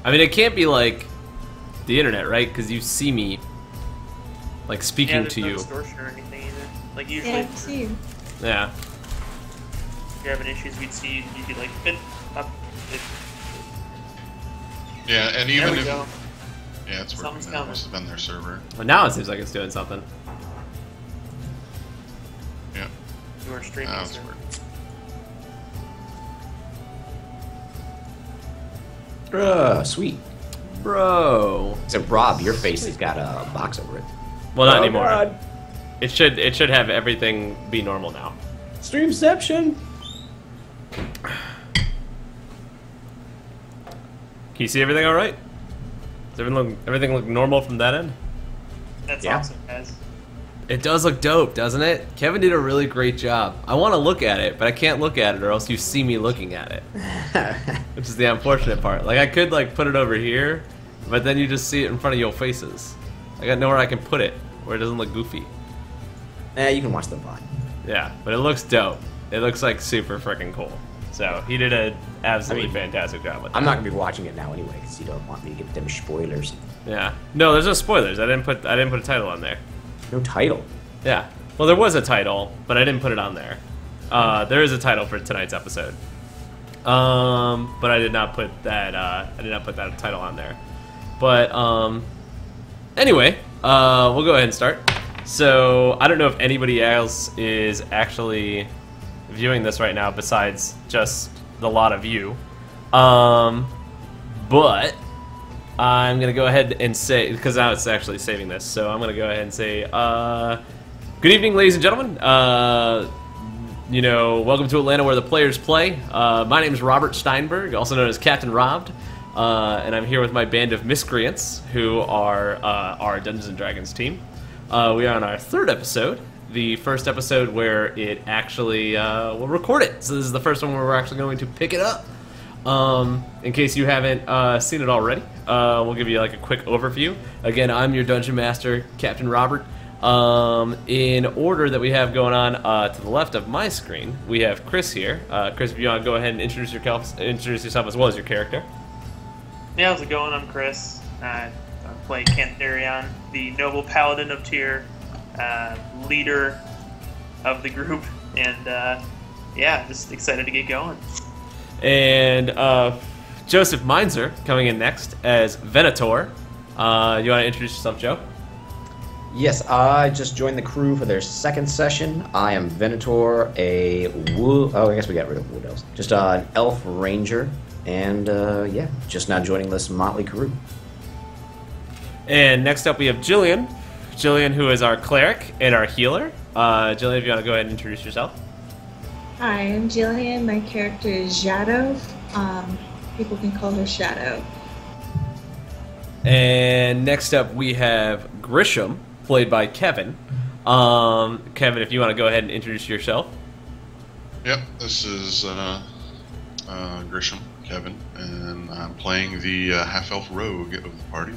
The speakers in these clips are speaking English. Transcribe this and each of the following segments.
I mean, it can't be like the internet, right? Because you see me, like, speaking to no you. distortion or anything either. Like usually, Yeah, I can see you. Yeah. if you're having issues, we'd see you'd be like, fit up. Yeah, and There even we if go. yeah, it's working. Something's Now. coming. Must have been their server. But now it seems like it's doing something. Yeah, You were streaming. now it's sir. working. Sweet. Bro. Except Rob, your face has got a box over it. Well, not Oh, anymore. God. It should have everything be normal now. Streamception. Can you see everything all right? Does everything look normal from that end? That's Yeah. awesome, guys. It does look dope, doesn't it? Kevin did a really great job. I want to look at it, but I can't look at it or else you see me looking at it. Which is the unfortunate part. Like, I could, like, put it over here, but then you just see it in front of your faces. I got nowhere I can put it where it doesn't look goofy. You can watch the VOD. Yeah, but it looks dope. It looks, like, super freaking cool. So, he did an absolutely fantastic job with that. I'm not gonna be watching it now anyway, because you don't want me to give them spoilers. Yeah. No, there's no spoilers. I didn't put a title on there. No title. Yeah. Well, there was a title, but I didn't put it on there. There is a title for tonight's episode. But I did not put that. I did not put that title on there. But anyway, we'll go ahead and start. So I don't know if anybody else is actually viewing this right now, besides just the lot of you. But I'm gonna go ahead and say, because now it's actually saving this, so I'm gonna go ahead and say, good evening, ladies and gentlemen. Welcome to Atlanta, where the players play. My name is Robert Steinberg, also known as Captain Robbed, and I'm here with my band of miscreants, who are our Dungeons and Dragons team. We are on our third episode, the first episode where it actually we'll record it. So this is the first one where we're actually going to pick it up. In case you haven't seen it already, we'll give you like a quick overview. Again, I'm your Dungeon Master, Captain Robert. In order that we have going on to the left of my screen, we have Chris here. Chris, if you want to go ahead and introduce yourself as well as your character. Yeah, how's it going? I'm Chris. I play Cantharion, the noble paladin of Tyr, leader of the group, and yeah, just excited to get going. And Joseph Meinzer coming in next as Venator. You want to introduce yourself, Joe? Yes, I just joined the crew for their second session. I am Venator, I guess we got rid of Wood Elves. Just an elf ranger, and yeah, just now joining this motley crew. And next up we have Jillian. Jillian, who is our cleric and our healer. Jillian, if you want to go ahead and introduce yourself. Hi, I'm Jillian. My character is Shadow. People can call her Shadow. And next up we have Grisham, played by Kevin. Kevin, if you want to go ahead and introduce yourself. Yep, this is Grisham, Kevin, and I'm playing the half-elf rogue of the party.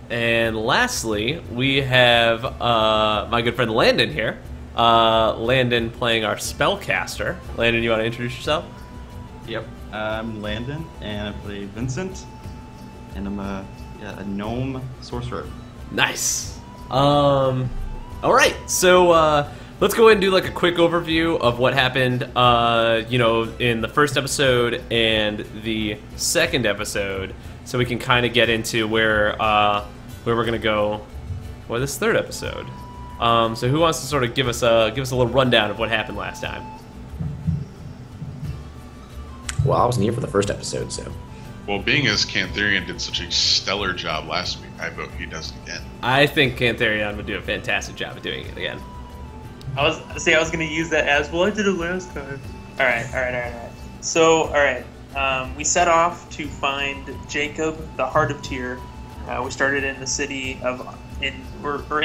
And lastly, we have my good friend Landon here. Landon playing our spellcaster. Landon, you want to introduce yourself? Yep, I'm Landon, and I play Vincent, and I'm a gnome sorcerer. Nice. All right, so let's go ahead and do like a quick overview of what happened, in the first episode and the second episode, so we can kind of get into where we're gonna go for this third episode. So who wants to sort of give us a little rundown of what happened last time? Well, I wasn't here for the first episode, so. Well, being as Cantharion did such a stellar job last week, I vote he does it again. I think Cantharion would do a fantastic job of doing it again. I was gonna use that as well. I did it last time. All right. So, we set off to find Jacob, the Heart of Tyr. We started in the city of in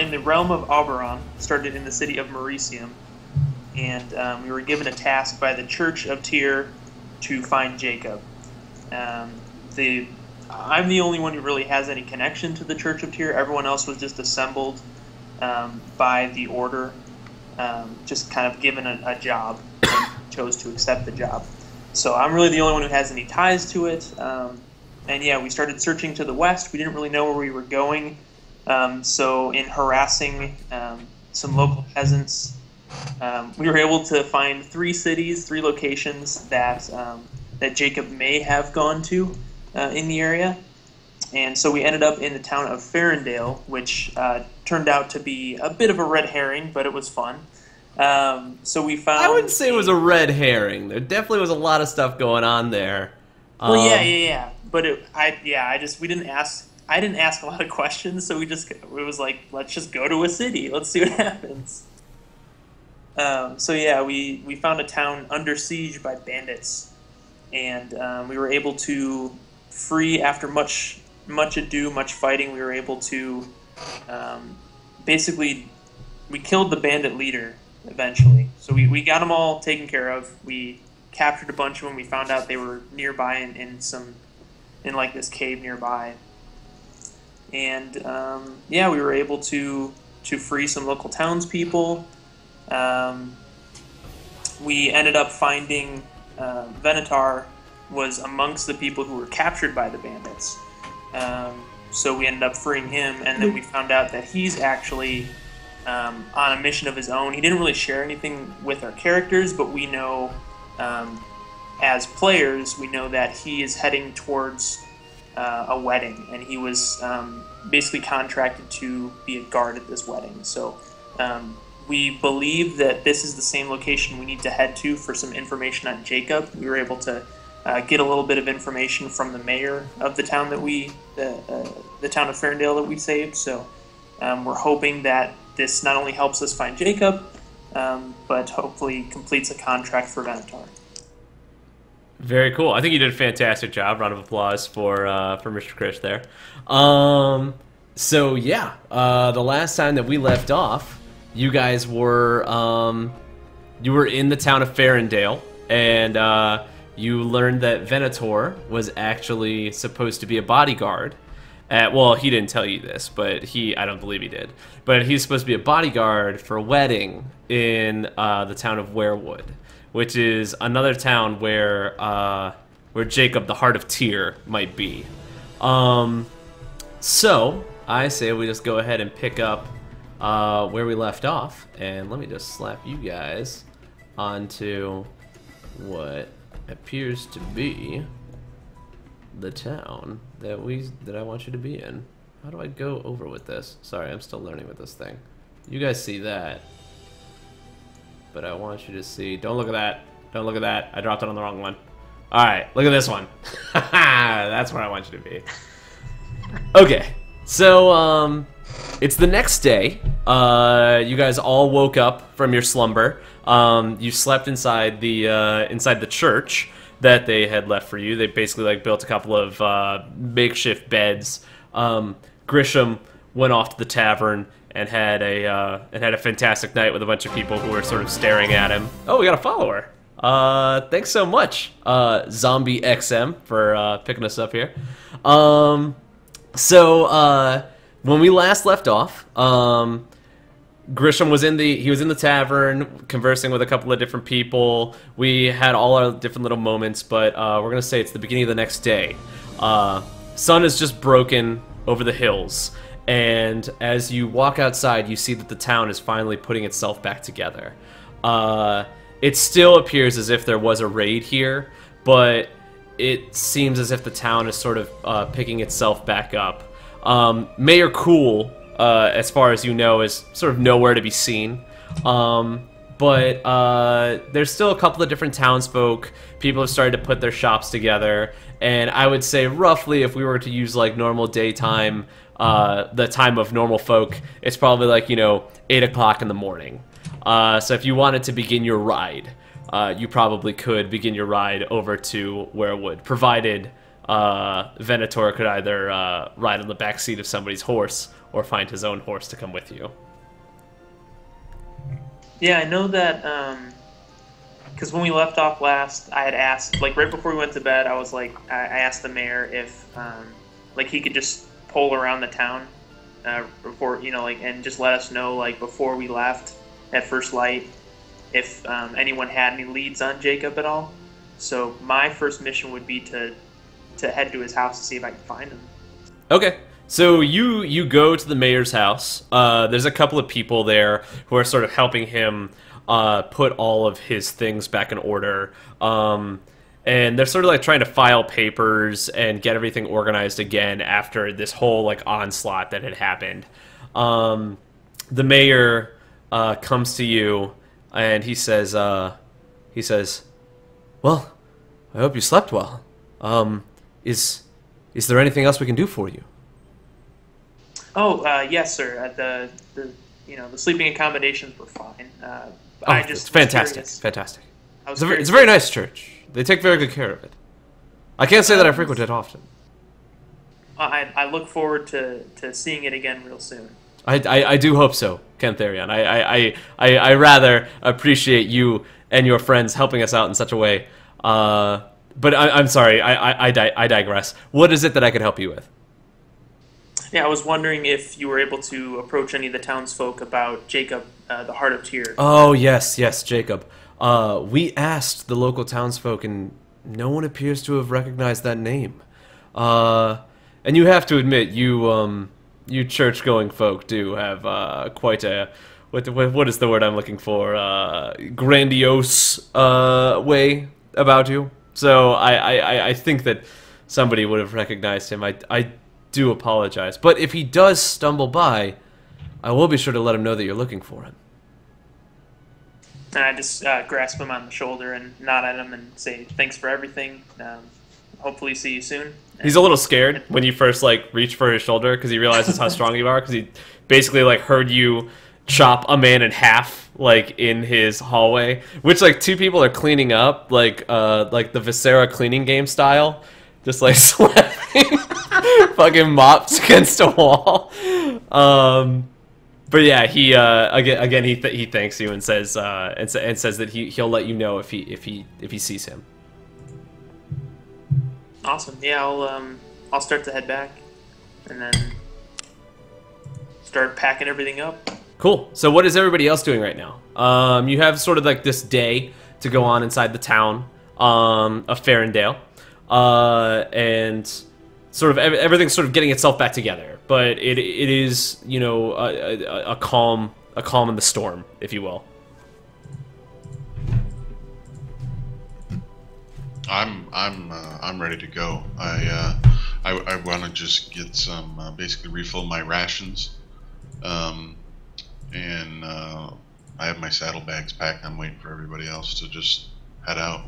the realm of Oberon. Started in the city of Mauricium, and we were given a task by the Church of Tyr to find Jacob. I'm the only one who really has any connection to the Church of Tyr. Everyone else was just assembled by the Order, just kind of given a job, and chose to accept the job. So I'm really the only one who has any ties to it. And yeah, we started searching to the west. We didn't really know where we were going. So in harassing some local peasants, we were able to find 3 cities, 3 locations that Jacob may have gone to in the area. And so we ended up in the town of Ferndale, which turned out to be a bit of a red herring, but it was fun. So we found... I wouldn't say it was a red herring. There definitely was a lot of stuff going on there. Well, yeah. But we didn't ask... I didn't ask a lot of questions, so it was like, let's just go to a city. Let's see what happens. So yeah, we found a town under siege by bandits, and we were able to free, after much ado, much fighting, we were able to basically, we killed the bandit leader eventually. So we got them all taken care of. We captured a bunch of them. We found out they were nearby in like this cave nearby. And we were able to free some local townspeople. We ended up finding Venator was amongst the people who were captured by the bandits. So we ended up freeing him, and then we found out that he's actually on a mission of his own. He didn't really share anything with our characters, but we know, as players, we know that he is heading towards a wedding, and he was basically contracted to be a guard at this wedding. So we believe that this is the same location we need to head to for some information on Jacob. We were able to get a little bit of information from the mayor of the town the town of Ferndale that we saved. So we're hoping that this not only helps us find Jacob, but hopefully completes a contract for Venator. Very cool. I think you did a fantastic job. Round of applause for Mr. Chris there. So yeah, the last time that we left off, you guys were you were in the town of Ferndale, and you learned that Venator was actually supposed to be a bodyguard. Well, he didn't tell you this, but I don't believe he did. But he's supposed to be a bodyguard for a wedding in the town of Werewood, which is another town where Jacob, the Heart of Tyr, might be. So I say we just go ahead and pick up where we left off, and let me just slap you guys onto what appears to be the town that I want you to be in. How do I go over with this? Sorry, I'm still learning with this thing. You guys see that, but I want you to see. Don't look at that. Don't look at that. I dropped it on the wrong one. All right, look at this one. That's where I want you to be. Okay, so it's the next day. You guys all woke up from your slumber. You slept inside the church that they had left for you. They basically built a couple of makeshift beds. Grisham went off to the tavern and had a fantastic night with a bunch of people who were sort of staring at him. Oh, we got a follower. Thanks so much, Zombie XM, for picking us up here. So when we last left off, Grisham was in the tavern conversing with a couple of different people. We had all our different little moments, but we're gonna say it's the beginning of the next day. Sun has just broken over the hills, and as you walk outside, you see that the town is finally putting itself back together. It still appears as if there was a raid here, but it seems as if the town is sort of picking itself back up. Mayor Cool, as far as you know, is sort of nowhere to be seen. But there's still a couple of different townsfolk. People have started to put their shops together, and I would say roughly, if we were to use normal daytime, the time of normal folk, it's probably 8 o'clock in the morning. So if you wanted to begin your ride, you probably could begin your ride over to Werewood, provided Venator could either ride on the back seat of somebody's horse or find his own horse to come with you. Yeah, I know that, because when we left off last, I had asked, right before we went to bed, I asked the mayor if, he could just poll around the town, before, and just let us know, before we left at first light, if anyone had any leads on Jacob at all. So my first mission would be to to head to his house to see if I can find him. Okay. So you go to the mayor's house. There's a couple of people there who are sort of helping him put all of his things back in order. And they're sort of like trying to file papers and get everything organized again after this whole like onslaught that had happened. The mayor comes to you and he says, "Well, I hope you slept well. Is there anything else we can do for you?" Oh, yes, sir. The sleeping accommodations were fine. I just it's fantastic, was curious. fantastic. I was It's a very nice church. They take very good care of it. I can't say that I frequent it often. I look forward to seeing it again real soon. I do hope so, Kentharion. I rather appreciate you and your friends helping us out in such a way. But I'm sorry, I digress. What is it that I could help you with? Yeah, I was wondering if you were able to approach any of the townsfolk about Jacob, the Heart of Tyr. Oh, yes, Jacob. We asked the local townsfolk, and no one appears to have recognized that name. And you have to admit, you church-going folk do have quite a what is the word I'm looking for? Grandiose way about you. So I think that somebody would have recognized him. I do apologize, but if he does stumble by, I will be sure to let him know that you're looking for him. And I just grasp him on the shoulder and nod at him and say, "Thanks for everything. Hopefully see you soon." He's a little scared when you first reach for his shoulder because he realizes how strong you are, because he basically heard you chop a man in half in his hallway, which two people are cleaning up like the Viscera cleaning game style, just slapping fucking mops against a wall. But yeah, he again he thanks you and says that he'll let you know if he sees him. Awesome. Yeah, I'll start to head back, and then start packing everything up. Cool. So what is everybody else doing right now? You have sort of this day to go on inside the town of Farendale, and sort of everything's sort of getting itself back together. But it is a calm in the storm, if you will. I'm ready to go. I want to just get some basically refill my rations, and I have my saddlebags packed. I'm waiting for everybody else to just head out.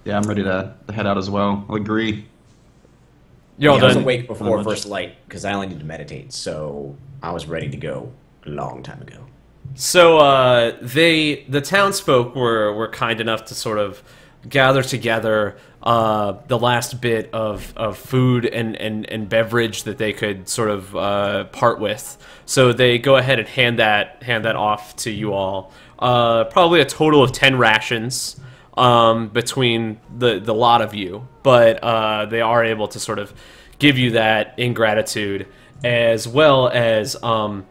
Yeah, I'm ready to head out as well. I'll agree. You're all I was done. awake before first light because I only need to meditate, so I was ready to go a long time ago. So the townsfolk were kind enough to sort of gather together the last bit of food and beverage that they could sort of part with. So they go ahead and hand that off to you all. Probably a total of 10 rations between the lot of you, but they are able to sort of give you that in gratitude, as well as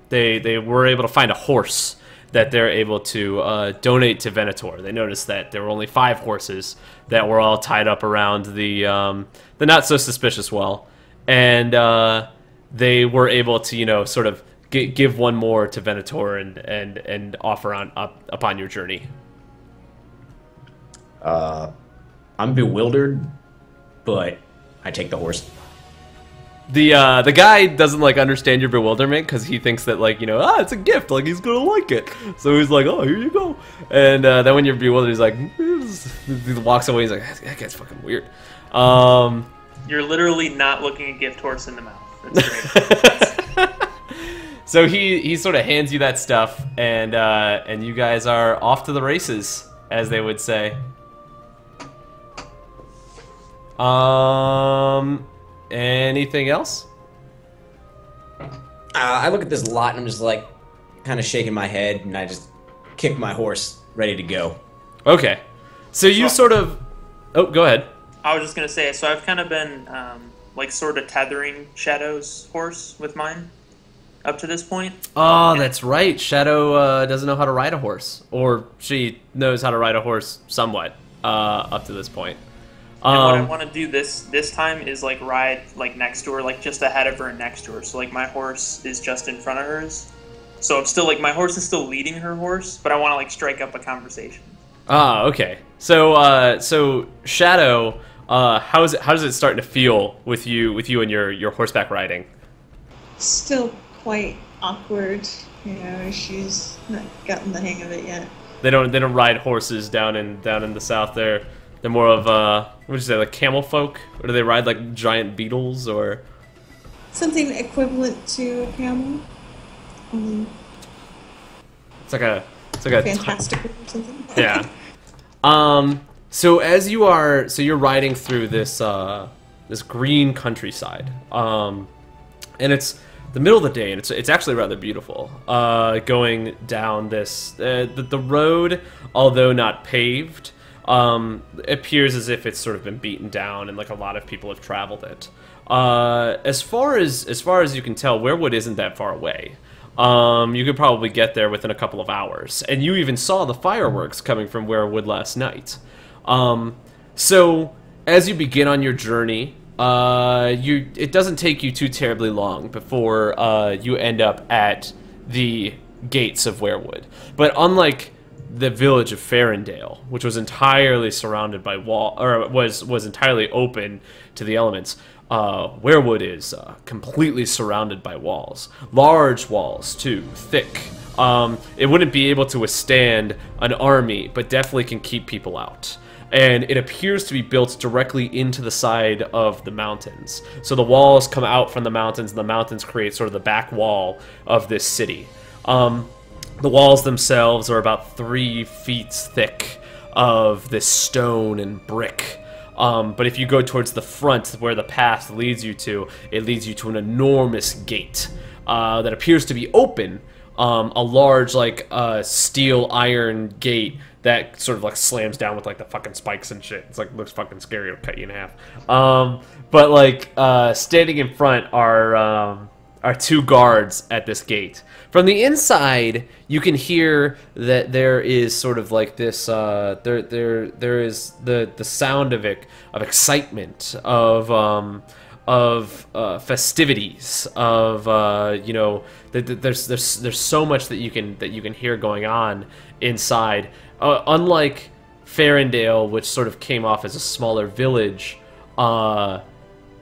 they were able to find a horse that they're able to donate to Venator. They noticed that there were only 5 horses that were all tied up around the not so suspicious well, and they were able to sort of give one more to Venator and offer upon your journey. I'm bewildered, but I take the horse. The guy doesn't understand your bewilderment because he thinks that it's a gift, he's gonna like it. So he's like, oh, here you go. And then when you're bewildered, he's like, he walks away. He's like, that guy's fucking weird. You're literally not looking a gift horse in the mouth. That's great. So he sort of hands you that stuff, and you guys are off to the races, as they would say. Anything else? I look at this lot and I'm just kind of shaking my head, and I just kick my horse, ready to go. Okay. So you sort of... Oh, go ahead. I was just gonna say, so I've kind of been sort of tethering Shadow's horse with mine up to this point. Oh, that's right. Shadow doesn't know how to ride a horse, or she knows how to ride a horse somewhat up to this point. And what I want to do this time is like ride like next to her, like just ahead of her and next to her. So like my horse is just in front of hers. So I'm still like my horse is still leading her horse, but I want to like strike up a conversation. Ah, okay. So Shadow, how does it starting to feel with you and your horseback riding? Still quite awkward. You know, she's not gotten the hang of it yet. They don't ride horses down in the south. They're more of what would you say, like camel folk, or do they ride like giant beetles or Something equivalent to a camel. it's like a Fantastical or something. yeah. So you're riding through this this green countryside. And it's the middle of the day, and it's actually rather beautiful. Going down this the road, although not paved, appears as if it's sort of been beaten down, and like a lot of people have traveled it. As far as you can tell, Weirwood isn't that far away. You could probably get there within a couple of hours, and you even saw the fireworks coming from Weirwood last night. So as you begin on your journey, it doesn't take you too terribly long before you end up at the gates of Weirwood. But unlike the village of Farendale, which was entirely surrounded by was entirely open to the elements, Weirwood is completely surrounded by walls. Large walls, too, thick. It wouldn't be able to withstand an army, but definitely can keep people out. And it appears to be built directly into the side of the mountains. So the walls come out from the mountains, and the mountains create sort of the back wall of this city. The walls themselves are about 3 feet thick of this stone and brick. But if you go towards the front where the path leads you to, it leads you to an enormous gate that appears to be open. A large, like, steel iron gate that sort of, like, slams down with, like, the fucking spikes and shit. It's, like, looks fucking scary. It'll cut you in half. But, like, standing in front are 2 guards at this gate. From the inside, you can hear that there is sort of like this. There is the sound of excitement, of festivities, of you know. There's so much that you can hear going on inside. Unlike Farendale, which sort of came off as a smaller village,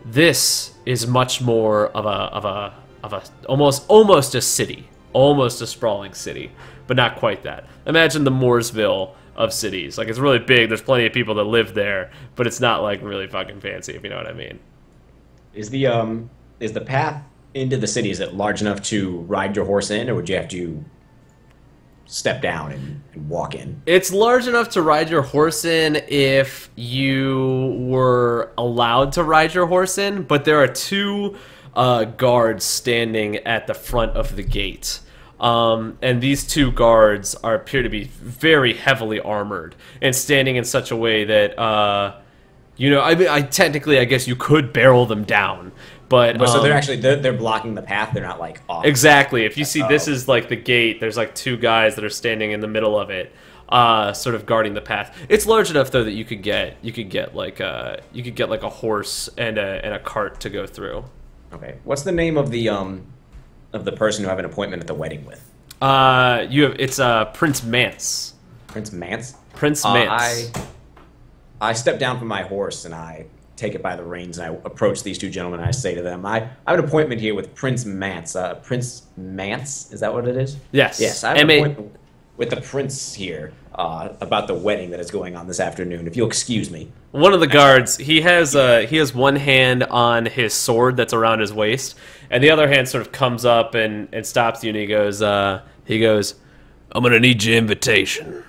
this is much more of a almost a city. Almost a sprawling city, but not quite that. Imagine the Mooresville of cities. Like, it's really big, there's plenty of people that live there, but it's not, like, really fucking fancy, if you know what I mean. Is the path into the city, is it large enough to ride your horse in, or would you have to step down and walk in? It's large enough to ride your horse in if you were allowed to ride your horse in, but there are 2 guards standing at the front of the gate. And these 2 guards appear to be very heavily armored and standing in such a way that, you know, I mean, technically, I guess you could barrel them down, but so they're blocking the path. They're not like off. Exactly. If you see, this is like the gate. There's like 2 guys that are standing in the middle of it, sort of guarding the path. It's large enough though that you could get like a horse and a cart to go through. Okay. What's the name of the person you have an appointment at the wedding with? It's Prince Mance. Prince Mance? Prince Mance. I step down from my horse and I take it by the reins and I approach these 2 gentlemen and I say to them, I have an appointment here with Prince Mance. Prince Mance? Is that what it is? Yes. Yes, I have an appointment with the prince here about the wedding that is going on this afternoon, if you'll excuse me. One of the guards, he has one hand on his sword that's around his waist, and the other hand sort of comes up and stops you, and he goes, I'm gonna need your invitation.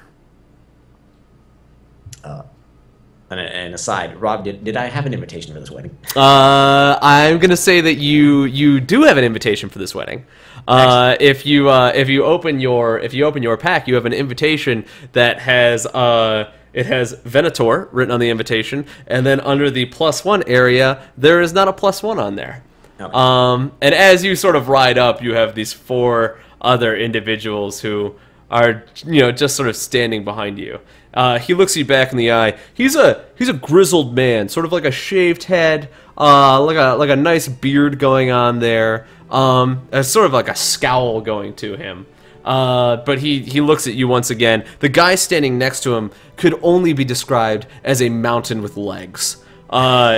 And aside, Rob, did I have an invitation for this wedding? I'm gonna say that you do have an invitation for this wedding. If you open your pack, you have an invitation that has it has Venator written on the invitation, and then under the +1 area, there is not a +1 on there. Okay. And as you sort of ride up, you have these 4 other individuals who are, you know, just sort of standing behind you. He looks you back in the eye. He's a grizzled man, sort of like a shaved head, like a nice beard going on there. Sort of like a scowl going to him. But he looks at you once again. The guy standing next to him could only be described as a mountain with legs.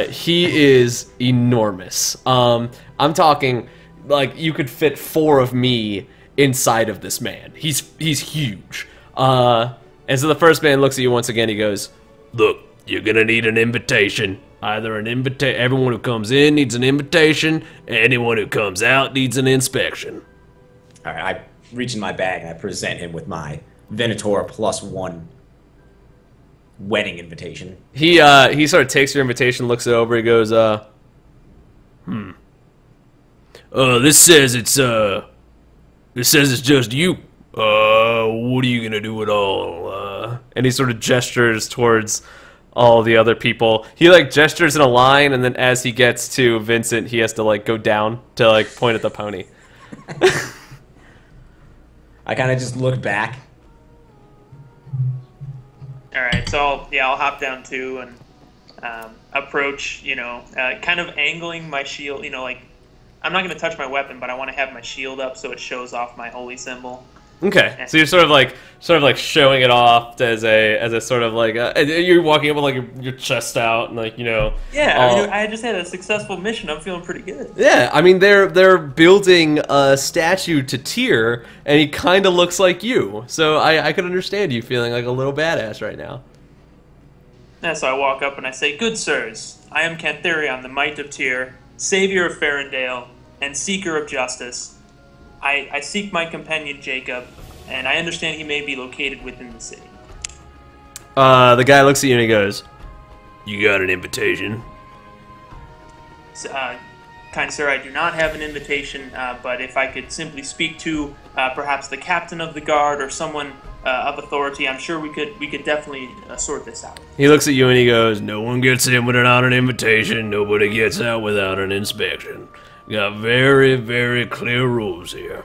He is enormous. I'm talking like you could fit 4 of me inside of this man. He's huge. And so the first man looks at you once again. He goes, "Look, you're gonna need an invitation. Either an invitation. Everyone who comes in needs an invitation. Anyone who comes out needs an inspection." All right, I reach in my bag and I present him with my Venator +1 wedding invitation. He sort of takes your invitation, looks it over. He goes, This says it's just you. What are you gonna do at all? And he sort of gestures towards all the other people. He like gestures in a line, and then as he gets to Vincent, he has to like go down to like point at the pony. I kind of just look back. All right, so I'll hop down too and approach. Kind of angling my shield. Like I'm not going to touch my weapon, but I want to have my shield up so it shows off my holy symbol. Okay, so you're sort of like showing it off as a sort of like you're walking up with like your chest out and like Yeah, I just had a successful mission. I'm feeling pretty good. Yeah, I mean they're building a statue to Tyr, and he kind of looks like you. So I could understand you feeling like a little badass right now. Yeah, so I walk up and I say, "Good sirs, I am Cantharion, the Might of Tyr, savior of Farendale, and seeker of justice. I seek my companion Jacob, and I understand he may be located within the city." The guy looks at you and he goes, "You got an invitation?" Kind sir, I do not have an invitation, but if I could simply speak to perhaps the captain of the guard or someone of authority, I'm sure we could definitely sort this out. He looks at you and he goes, "No one gets in without an invitation. Nobody gets out without an inspection. Got very, very clear rules here."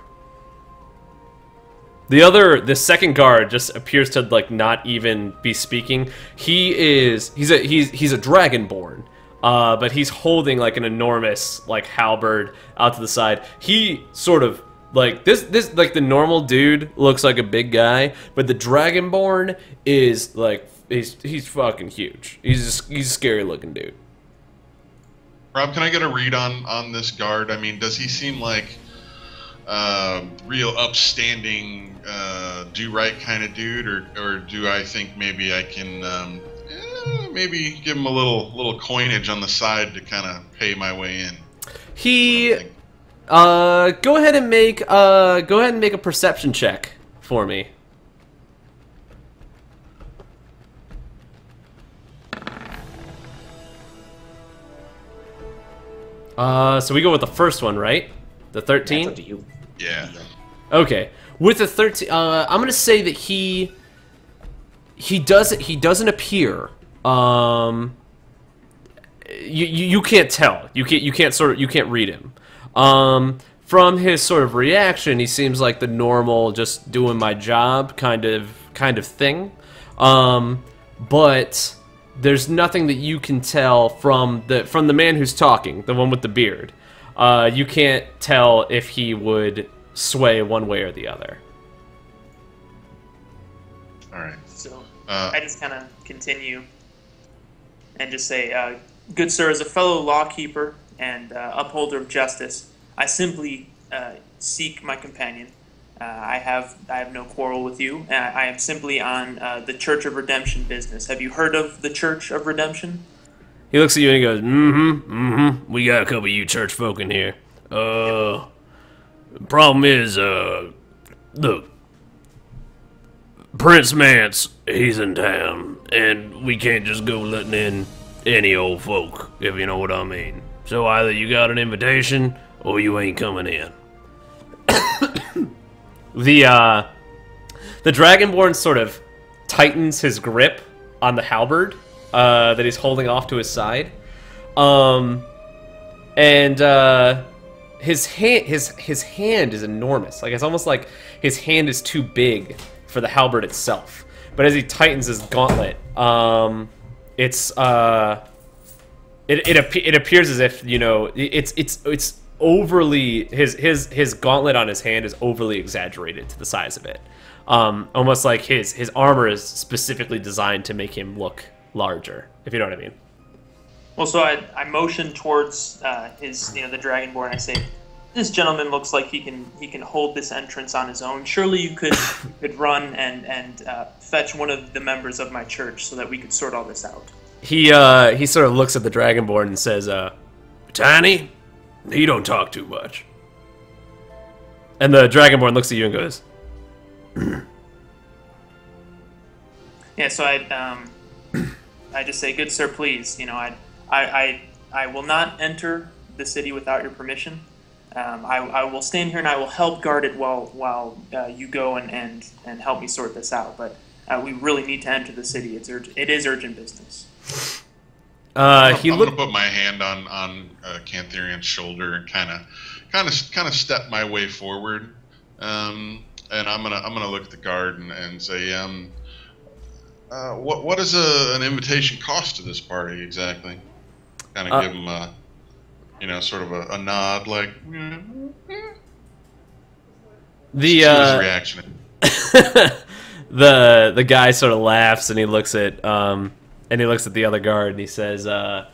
The second guard just appears to like not even be speaking. He's a dragonborn, but he's holding like an enormous like halberd out to the side. He sort of like this like the normal dude looks like a big guy, but the dragonborn is like he's fucking huge. He's a scary looking dude. Rob, can I get a read on this guard? I mean, does he seem like real upstanding, do-right kind of dude, or do I think maybe I can maybe give him a little coinage on the side to kind of pay my way in? Go ahead and make a perception check for me. So we go with the first one, right? The 13? That's up to you. Yeah. Okay. With the 13, I'm gonna say that he doesn't appear. You can't tell. You can't read him. From his sort of reaction, he seems like the normal, just doing my job kind of thing. But there's nothing that you can tell from the man who's talking, the one with the beard. You can't tell if he would sway one way or the other. All right. So I just kind of continue and just say, "Good sir, as a fellow lawkeeper and upholder of justice, I simply seek my companion. I have no quarrel with you. I am simply on the Church of Redemption business. Have you heard of the Church of Redemption?" He looks at you and he goes, we got a couple of you church folk in here. Problem is, look, Prince Mance, he's in town, and we can't just go letting in any old folk, if you know what I mean. So either you got an invitation, or you ain't coming in. The Dragonborn sort of tightens his grip on the halberd that he's holding off to his side, and his hand is enormous. Like it's almost like his hand is too big for the halberd itself. but as he tightens his gauntlet, it appears as if, you know, it's overly, his gauntlet on his hand is overly exaggerated to the size of it. Almost like his armor is specifically designed to make him look larger, if you know what I mean. Well, so I motion towards his, the Dragonborn. I say, "This gentleman looks like he can hold this entrance on his own. Surely you could run and fetch one of the members of my church so that we could sort all this out." He sort of looks at the Dragonborn and says, "Tiny, you don't talk too much." And the Dragonborn looks at you and goes, "Yeah." So I just say, "Good sir, please. I will not enter the city without your permission. I will stand here and I will help guard it while you go and help me sort this out. But we really need to enter the city. It is urgent business." I'm gonna put my hand on Cantherian's shoulder and kind of step my way forward, and I'm gonna look at the guard and say, what does an invitation cost to this party exactly? Kind of give him sort of a nod, like the reaction. the guy sort of laughs and he looks at the other guard and he says, "I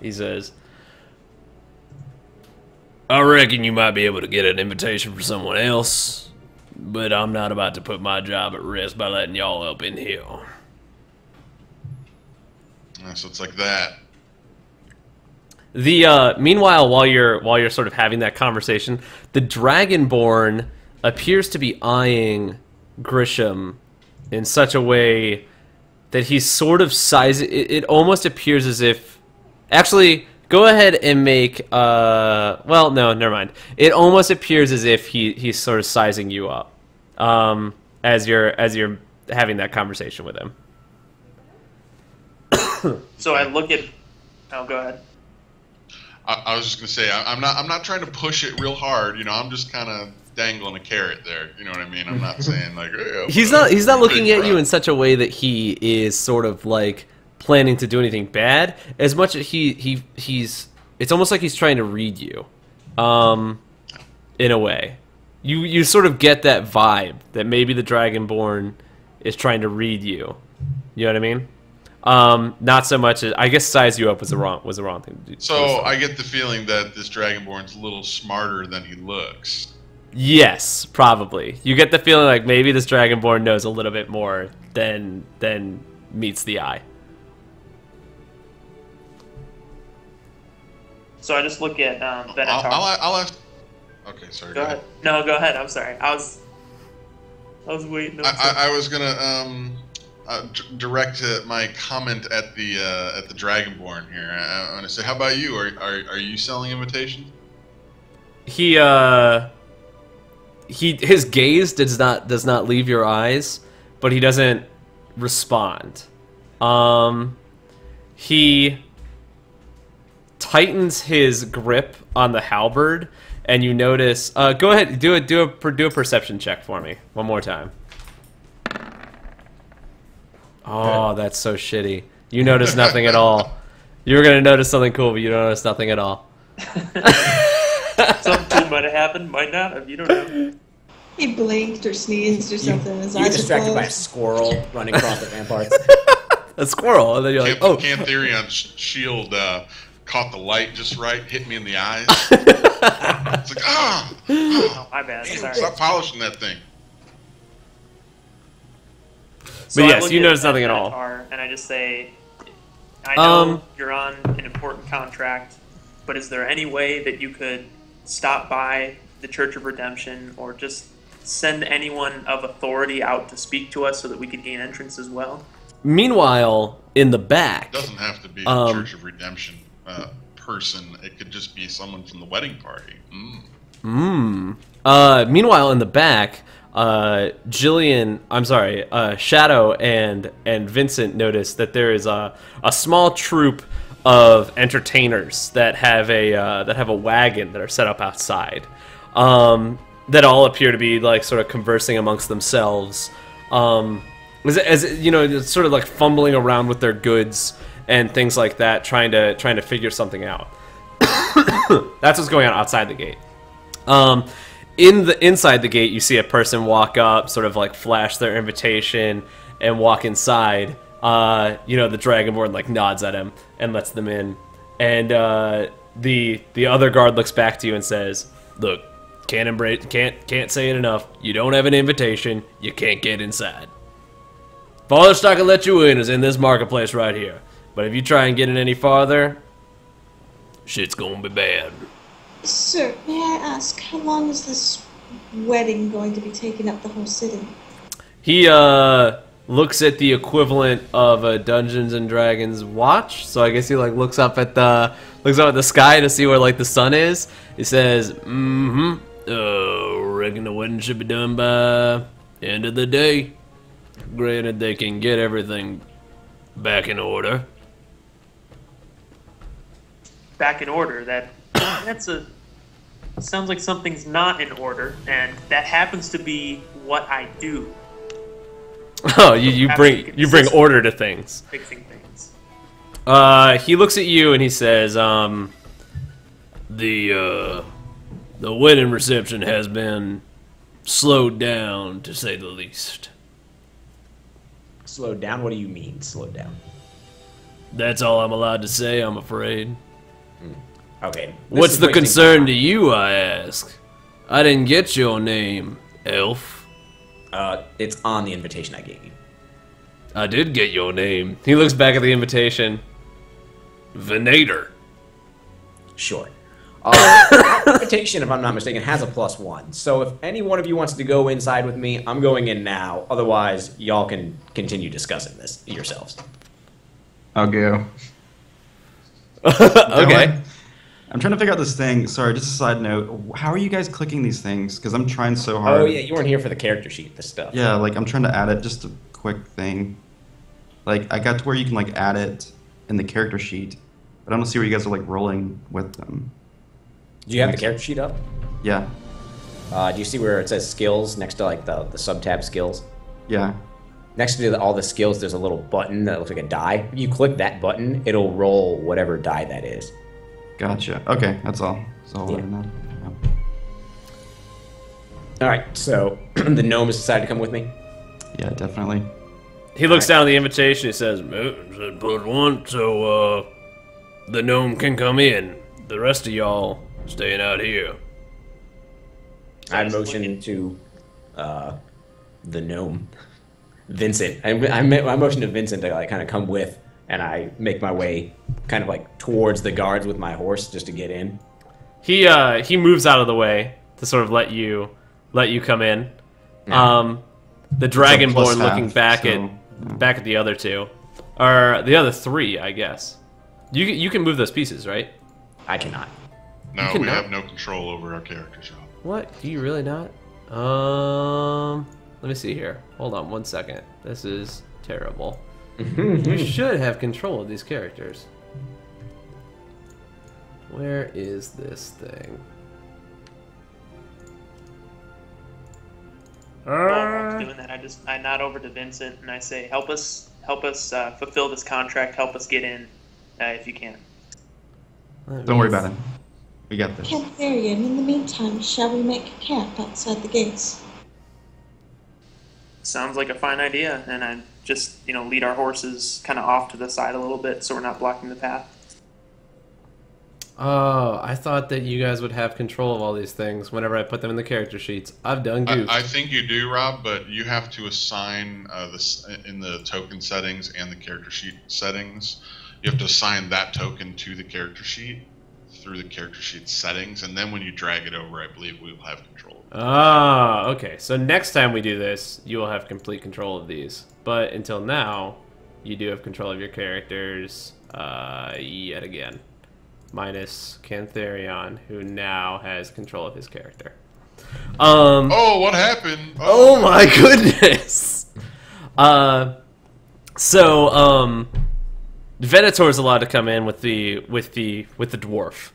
reckon you might be able to get an invitation for someone else, but I'm not about to put my job at risk by letting y'all up in here." So it's like that. The meanwhile, while you're sort of having that conversation, the Dragonborn appears to be eyeing Grisham in such a way that he's sort of sizing. It almost appears as if, actually, go ahead and make. Well, no, never mind. It almost appears as if he's sort of sizing you up, as you're having that conversation with him. So I look at. Oh, go ahead. I was just gonna say I'm not trying to push it real hard. I'm just kind of dangling a carrot there. You know what I mean? I'm not saying like he's not looking at you in such a way that he is sort of like planning to do anything bad. As much as he's it's almost like he's trying to read you, in a way. You sort of get that vibe that maybe the Dragonborn is trying to read you. You know what I mean? Not so much as, I guess, size you up was the wrong thing to do. So I get the feeling that this Dragonborn's a little smarter than he looks. Yes, probably. You get the feeling like maybe this Dragonborn knows a little bit more than meets the eye. So I just look at Venator. I'll ask. Okay, sorry. Go ahead. No, go ahead. I'm sorry. I was waiting. I was gonna direct my comment at the Dragonborn here. I'm gonna say, how about you? Are you selling invitations? His gaze does not leave your eyes, but he doesn't respond. He tightens his grip on the halberd, and you notice. Go ahead, do a perception check for me one more time. Oh, that's so shitty. You notice nothing at all. You were gonna notice something cool, but you notice nothing at all. Something cool might have happened, might not have. You don't know. He blinked or sneezed or something. His You get eyes were distracted by a closed. squirrel running across the ramparts. A squirrel, and then you're like, oh. Cantherian's shield caught the light just right, hit me in the eyes. It's like, Oh, my bad. Sorry. Stop polishing that thing. So But I yes, look you at notice nothing at all. Venator, and I just say, I know you're on an important contract, but is there any way that you could stop by the Church of Redemption or just send anyone of authority out to speak to us so that we could gain entrance as well? Meanwhile, in the back, It doesn't have to be a Church of Redemption person. It could just be someone from the wedding party. Meanwhile, in the back, Shadow and Vincent notice that there is a small troop of entertainers that have a wagon that are set up outside, that all appear to be like sort of conversing amongst themselves. as you know, it's sort of like fumbling around with their goods and things like that, trying to figure something out. That's what's going on outside the gate. Inside the gate, you see a person walk up, sort of like flash their invitation, and walk inside. You know, the Dragonborn like nods at him and lets them in, and the other guard looks back to you and says, "Look, can't say it enough. You don't have an invitation. You can't get inside. Farthest I can let you in is in this marketplace right here. But if you try and get in any farther, shit's gonna be bad." Sir, may I ask, how long is this wedding going to be taking up the whole city? He looks at the equivalent of a Dungeons and Dragons watch. So I guess he like looks up at the sky to see where like the sun is. He says, reckon the wedding should be done by end of the day. Granted, they can get everything back in order." Back in order. Sounds like something's not in order, and that happens to be what I do. Oh, you bring order to things. Fixing things. He looks at you and he says, the wedding reception has been slowed down, to say the least. Slowed down? What do you mean, slowed down? That's all I'm allowed to say, I'm afraid. Okay. What's the concern to you, I ask? I didn't get your name, elf. It's on the invitation I gave you. I did get your name. He looks back at the invitation. Venator. Sure. Invitation, if I'm not mistaken, has a +1. So if any one of you wants to go inside with me, I'm going in now. Otherwise, y'all can continue discussing this yourselves. I'll go. Okay. I'm trying to figure out this thing. Sorry, just a side note. How are you guys clicking these things? Because I'm trying so hard. Oh, yeah, you weren't here for the character sheet, this stuff. Yeah, like, I'm trying to add it. Just a quick thing. Like, I got to where you can, like, add it in the character sheet. But I don't see where you guys are, like, rolling with them. Do you have the character sheet up? Yeah. Do you see where it says skills next to, like, the sub-tab skills? Yeah. Next to all the skills, there's a little button that looks like a die. If you click that button, it'll roll whatever die that is. Gotcha. Okay, that's all. So Yeah. Yeah. Alright, so the gnome has decided to come with me? Yeah, definitely. He looks down at the invitation. He says, said put one so the gnome can come in. The rest of y'all staying out here. I motion to the gnome. Vincent. I motion to Vincent to like kind of come with, and I make my way kind of like towards the guards with my horse just to get in. He moves out of the way to sort of let you come in. Yeah. The It's a +1 Dragonborn looking back so, at the other two, or the other three, I guess. You can move those pieces, right? I cannot. No, You can we not. have no control over our character shop. What? Do you really not? Let me see here. Hold on one second. This is terrible. You should have control of these characters. Where is this thing? While I'm doing that, I nod over to Vincent and I say, help us fulfill this contract. Help us get in, if you can. Don't worry about it. We got this. Cantharian, in the meantime, shall we make camp outside the gates? Sounds like a fine idea, and I just, lead our horses kind of off to the side a little bit so we're not blocking the path. Oh, I thought that you guys would have control of all these things whenever I put them in the character sheets. I've done goofed. I think you do, Rob, but you have to assign this in the token settings and the character sheet settings. You have to assign that token to the character sheet through the character sheet settings, and then when you drag it over, I believe we will have control. Ah, okay. So next time we do this, you will have complete control of these. But until now, you do have control of your characters yet again. Minus Cantharion, who now has control of his character. Oh, what happened? Oh my goodness! Venator is allowed to come in with the dwarf.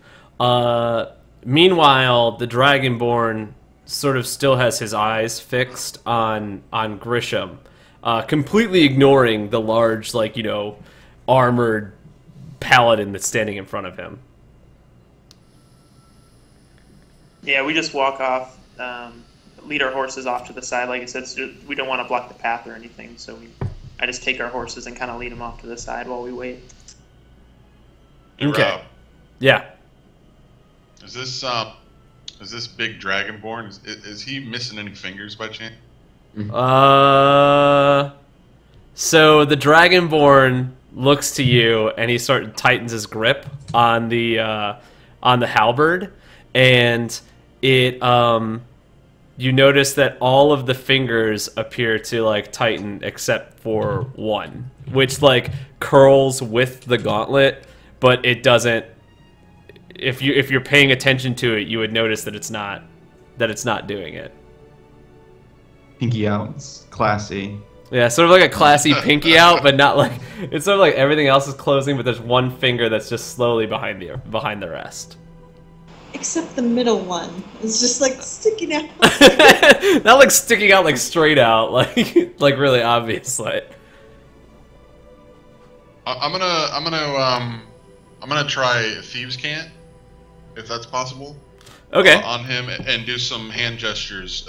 Meanwhile, the Dragonborn sort of still has his eyes fixed on Grisham, completely ignoring the large, like, you know, armored paladin that's standing in front of him. Yeah, we just walk off, lead our horses off to the side. Like I said, we don't want to block the path or anything, so I just take our horses and kind of lead them off to the side while we wait. Hey, Okay. Rob, Yeah. is this big dragonborn? Is he missing any fingers by chance? So the Dragonborn looks to you, and he tightens his grip on the halberd, and it you notice that all of the fingers appear to like tighten except for one, which like curls with the gauntlet, but it doesn't. If you're paying attention to it, you would notice that it's not doing it. Pinky out. It's classy. Yeah, sort of like a classy pinky out, but not like it's sort of like everything else is closing, but there's one finger that's just slowly behind the rest. Except the middle one is just like sticking out. Not like sticking out like straight out, like like really obvious. Like I'm gonna try Thieves' Cant, if that's possible. okay, On him and do some hand gestures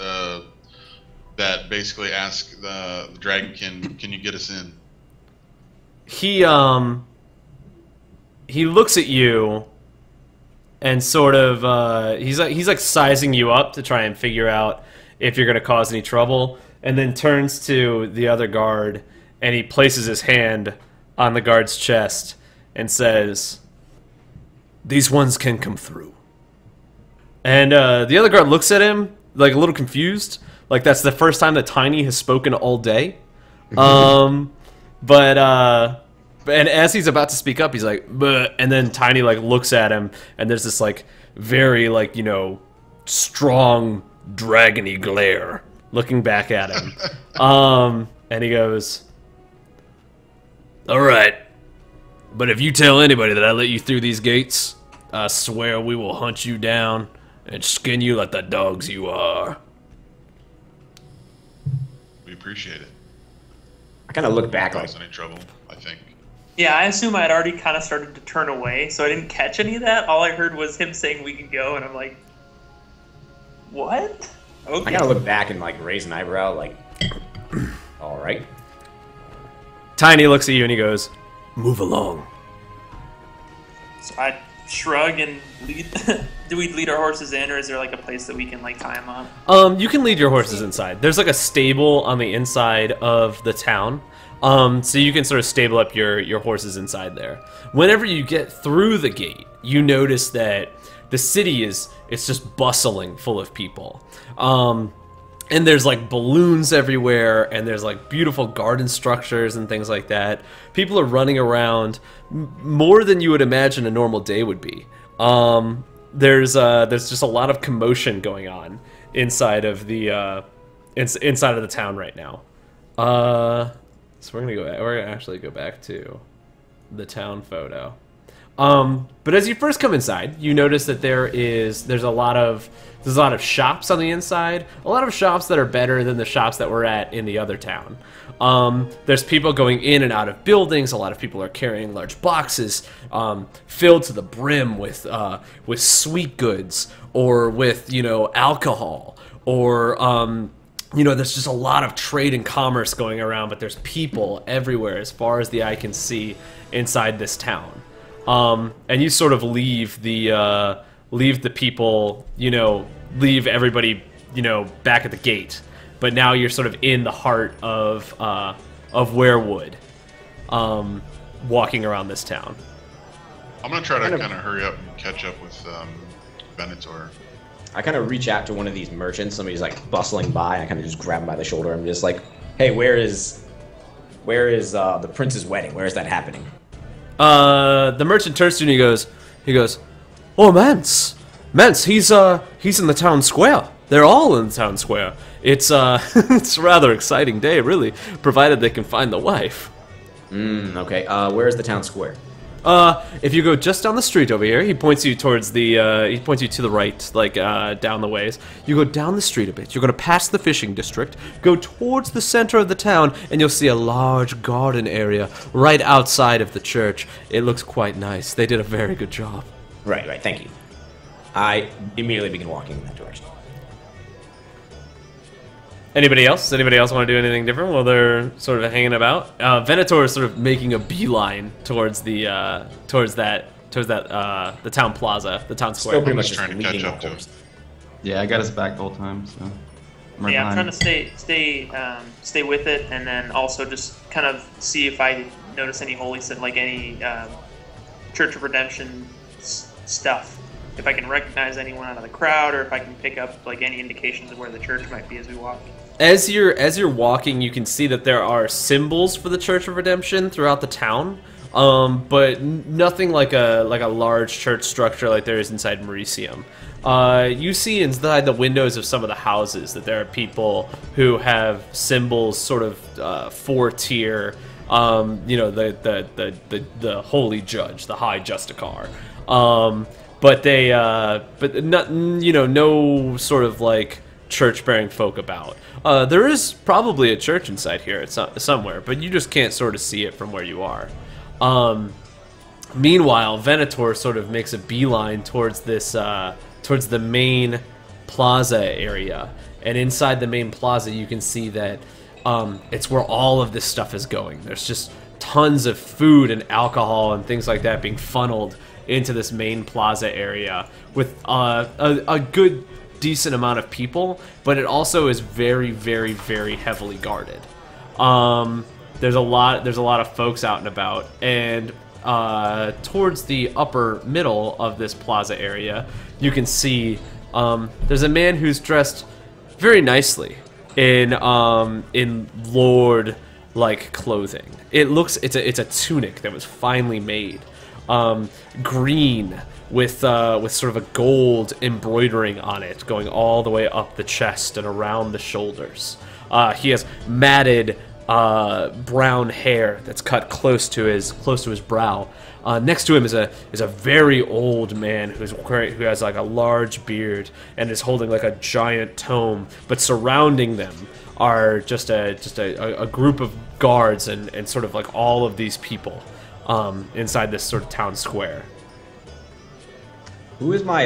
that basically ask the dragonkin, "Can you get us in?" he looks at you and sort of he's like sizing you up to try and figure out if you're gonna cause any trouble, and then turns to the other guard and he places his hand on the guard's chest and says, "These ones can come through." And the other guard looks at him like a little confused, like that's the first time that Tiny has spoken all day. And as he's about to speak up, he's like, "But," and then Tiny like looks at him, and there's this like very like, you know, strong dragony glare looking back at him. And he goes, "All right, but if you tell anybody that I let you through these gates, I swear we will hunt you down and skin you like the dogs you are." We appreciate it. I kind of look back like, Cause any trouble, I think. Yeah, I assume I had already kind of started to turn away, so I didn't catch any of that. All I heard was him saying we can go, and I'm like, what? Okay. I kind of look back and like raise an eyebrow, like, all right. Tiny looks at you and he goes, "Move along." So I shrug and lead. Do we lead our horses in, or is there like a place that we can like tie them up? You can lead your horses inside. There's like a stable on the inside of the town. So you can sort of stable up your horses inside there. Whenever you get through the gate, you notice that the city it's just bustling full of people. And there's like balloons everywhere, and there's like beautiful garden structures and things like that. People are running around more than you would imagine a normal day would be. There's just a lot of commotion going on inside of the inside of the town right now. So we're gonna actually go back to the town photo. But as you first come inside, you notice that there's a lot of shops on the inside. A lot of shops that are better than the shops that we're at in the other town. There's people going in and out of buildings. A lot of people are carrying large boxes filled to the brim with sweet goods or with, you know, alcohol or you know, there's just a lot of trade and commerce going around, but there's people everywhere as far as the eye can see inside this town. And you sort of leave the people, you know, leave everybody, you know, back at the gate. But now you're sort of in the heart of Werewood, walking around this town. I'm gonna try to kind of hurry up and catch up with Venator. I kind of reach out to one of these merchants. Somebody's like bustling by. And I kind of just grab him by the shoulder. I'm just like, "Hey, where is the prince's wedding? Where is that happening?" The merchant turns to you and he goes, "Oh, Mance, he's in the town square. They're all in the town square. It's it's a rather exciting day, really, provided they can find the wife." Okay. Where is the town square? If you go just down the street over here, he points you towards the, he points you to the right, like, down the ways. You go down the street a bit, you're gonna pass the fishing district, go towards the center of the town, and you'll see a large garden area right outside of the church. It looks quite nice. They did a very good job. Right, thank you. I immediately begin walking in that direction. Anybody else? Does anybody else want to do anything different while they're sort of hanging about? Venator is sort of making a beeline towards the the town plaza, the town square. Still pretty much just trying to leading catch up the to horse. Yeah, I got his back the whole time, so. I'm right Yeah, I'm behind. trying to stay with it, and then also just kind of see if I notice any holy symbol, like any Church of Redemption stuff. If I can recognize anyone out of the crowd, or if I can pick up like any indications of where the church might be as we walk. As you're walking, you can see that there are symbols for the Church of Redemption throughout the town, but nothing like a large church structure like there is inside Mauricium. You see inside the windows of some of the houses that there are people who have symbols, sort of 4-tier. You know, the holy judge, the high justicar. But they, but not, you know, no sort of like church-bearing folk about. There is probably a church inside here. It's somewhere, but you just can't sort of see it from where you are. Meanwhile, Venator sort of makes a beeline towards this, towards the main plaza area, and inside the main plaza, you can see that it's where all of this stuff is going. There's just tons of food and alcohol and things like that being funneled into this main plaza area with a good decent amount of people, but it also is very, very, very heavily guarded. There's a lot of folks out and about, and towards the upper middle of this plaza area, you can see there's a man who's dressed very nicely in lord-like clothing. It's a tunic that was finely made. Green with sort of a gold embroidering on it going all the way up the chest and around the shoulders. He has matted brown hair that's cut close to his brow. Next to him is a very old man who has like a large beard and is holding like a giant tome, but surrounding them are just a group of guards and sort of like all of these people inside this sort of town square. Who's my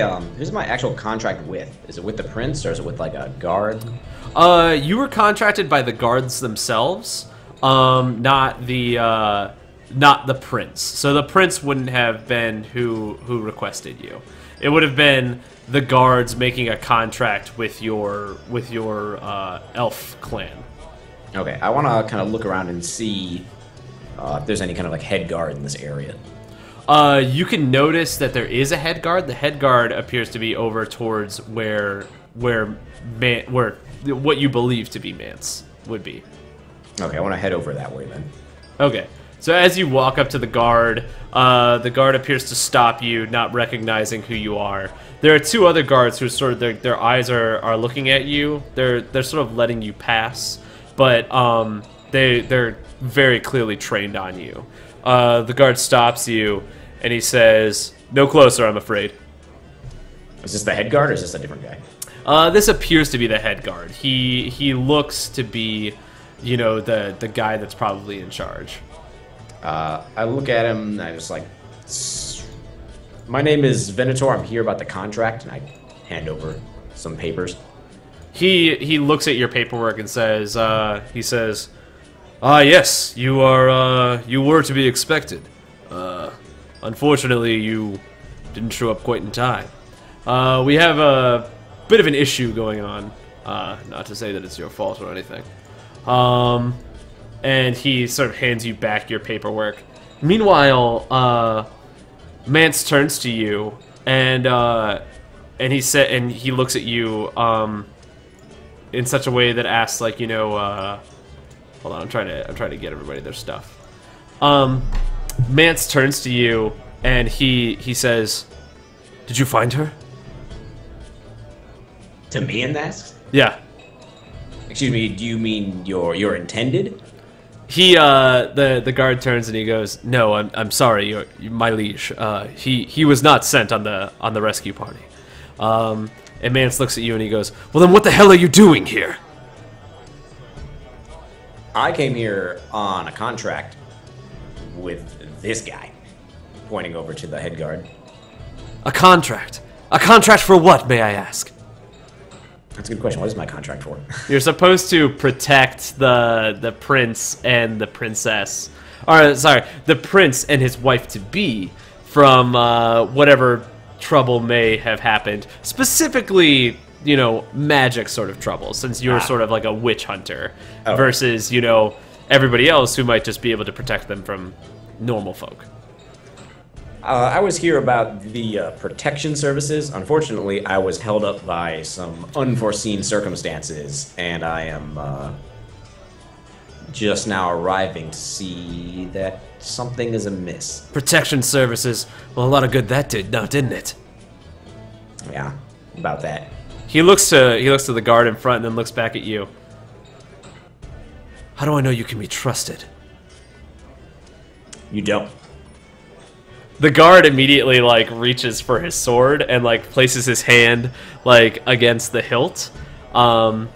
actual contract with? Is it with the prince, or is it with like a guard? You were contracted by the guards themselves, not the prince. So the prince wouldn't have been who requested you. It would have been the guards making a contract with your elf clan. Okay, I want to kind of look around and see if there's any kind of like head guard in this area. You can notice that there is a head guard. The head guard appears to be over towards where what you believe to be Mance would be. Okay, I want to head over that way then. Okay. So as you walk up to the guard appears to stop you, not recognizing who you are. There are two other guards who sort of their eyes are looking at you. They're sort of letting you pass, but they're very clearly trained on you. The guard stops you, and he says, "No closer, I'm afraid." Is this the head guard, or is this a different guy? This appears to be the head guard. He looks to be, you know, the guy that's probably in charge. I look at him, and I just like, my name is Venator, I'm here about the contract, and I hand over some papers. He looks at your paperwork and says, yes, you were to be expected. Unfortunately, you didn't show up quite in time. We have a bit of an issue going on. Not to say that it's your fault or anything. And he sort of hands you back your paperwork. Meanwhile, Mance turns to you and he looks at you in such a way that asks, like, you know, hold on, I'm trying to get everybody their stuff. Mance turns to you and he says, "Did you find her?" To me, and asks? Yeah. Excuse me, do you mean your intended? The guard turns and he goes, "No, I'm sorry, my liege. He was not sent on the rescue party." And Mance looks at you and he goes, "Well, then what the hell are you doing here?" I came here on a contract with this guy, pointing over to the head guard. A contract? A contract for what, may I ask? That's a good question. What is my contract for? You're supposed to protect the prince and the princess, or sorry, the prince and his wife-to-be from whatever trouble may have happened. Specifically, magic sort of trouble, since you're sort of like a witch hunter versus, everybody else who might just be able to protect them from normal folk. I was here about the protection services. Unfortunately, I was held up by some unforeseen circumstances, and I am just now arriving to see that something is amiss. Protection services. Well, a lot of good that did, now, didn't it? Yeah, about that. He looks to the guard in front and then looks back at you. How do I know you can be trusted? You don't. The guard immediately reaches for his sword and places his hand against the hilt. And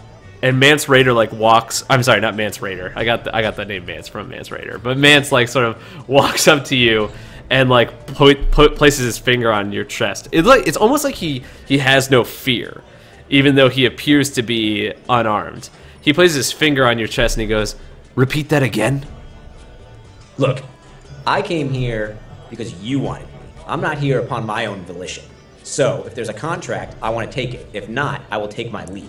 Mance Raider walks. I'm sorry, not Mance Raider. I got the name Mance from Mance Raider. But Mance sort of walks up to you and places his finger on your chest. It's almost like he has no fear, even though he appears to be unarmed. He places his finger on your chest and he goes, "Repeat that again." Look, I came here because you wanted me. I'm not here upon my own volition. So, if there's a contract, I want to take it. If not, I will take my leave.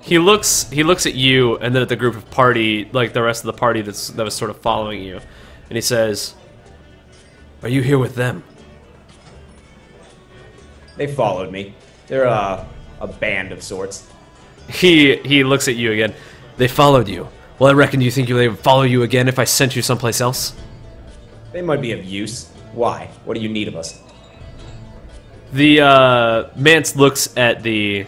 He looks at you and then at the group of party, the rest of the party that was sort of following you, and he says, "Are you here with them?" They followed me. They're a band of sorts. He looks at you again. "They followed you. Well, I reckon you think they would follow you again if I sent you someplace else?" They might be of use. Why? What do you need of us? The Mance looks at the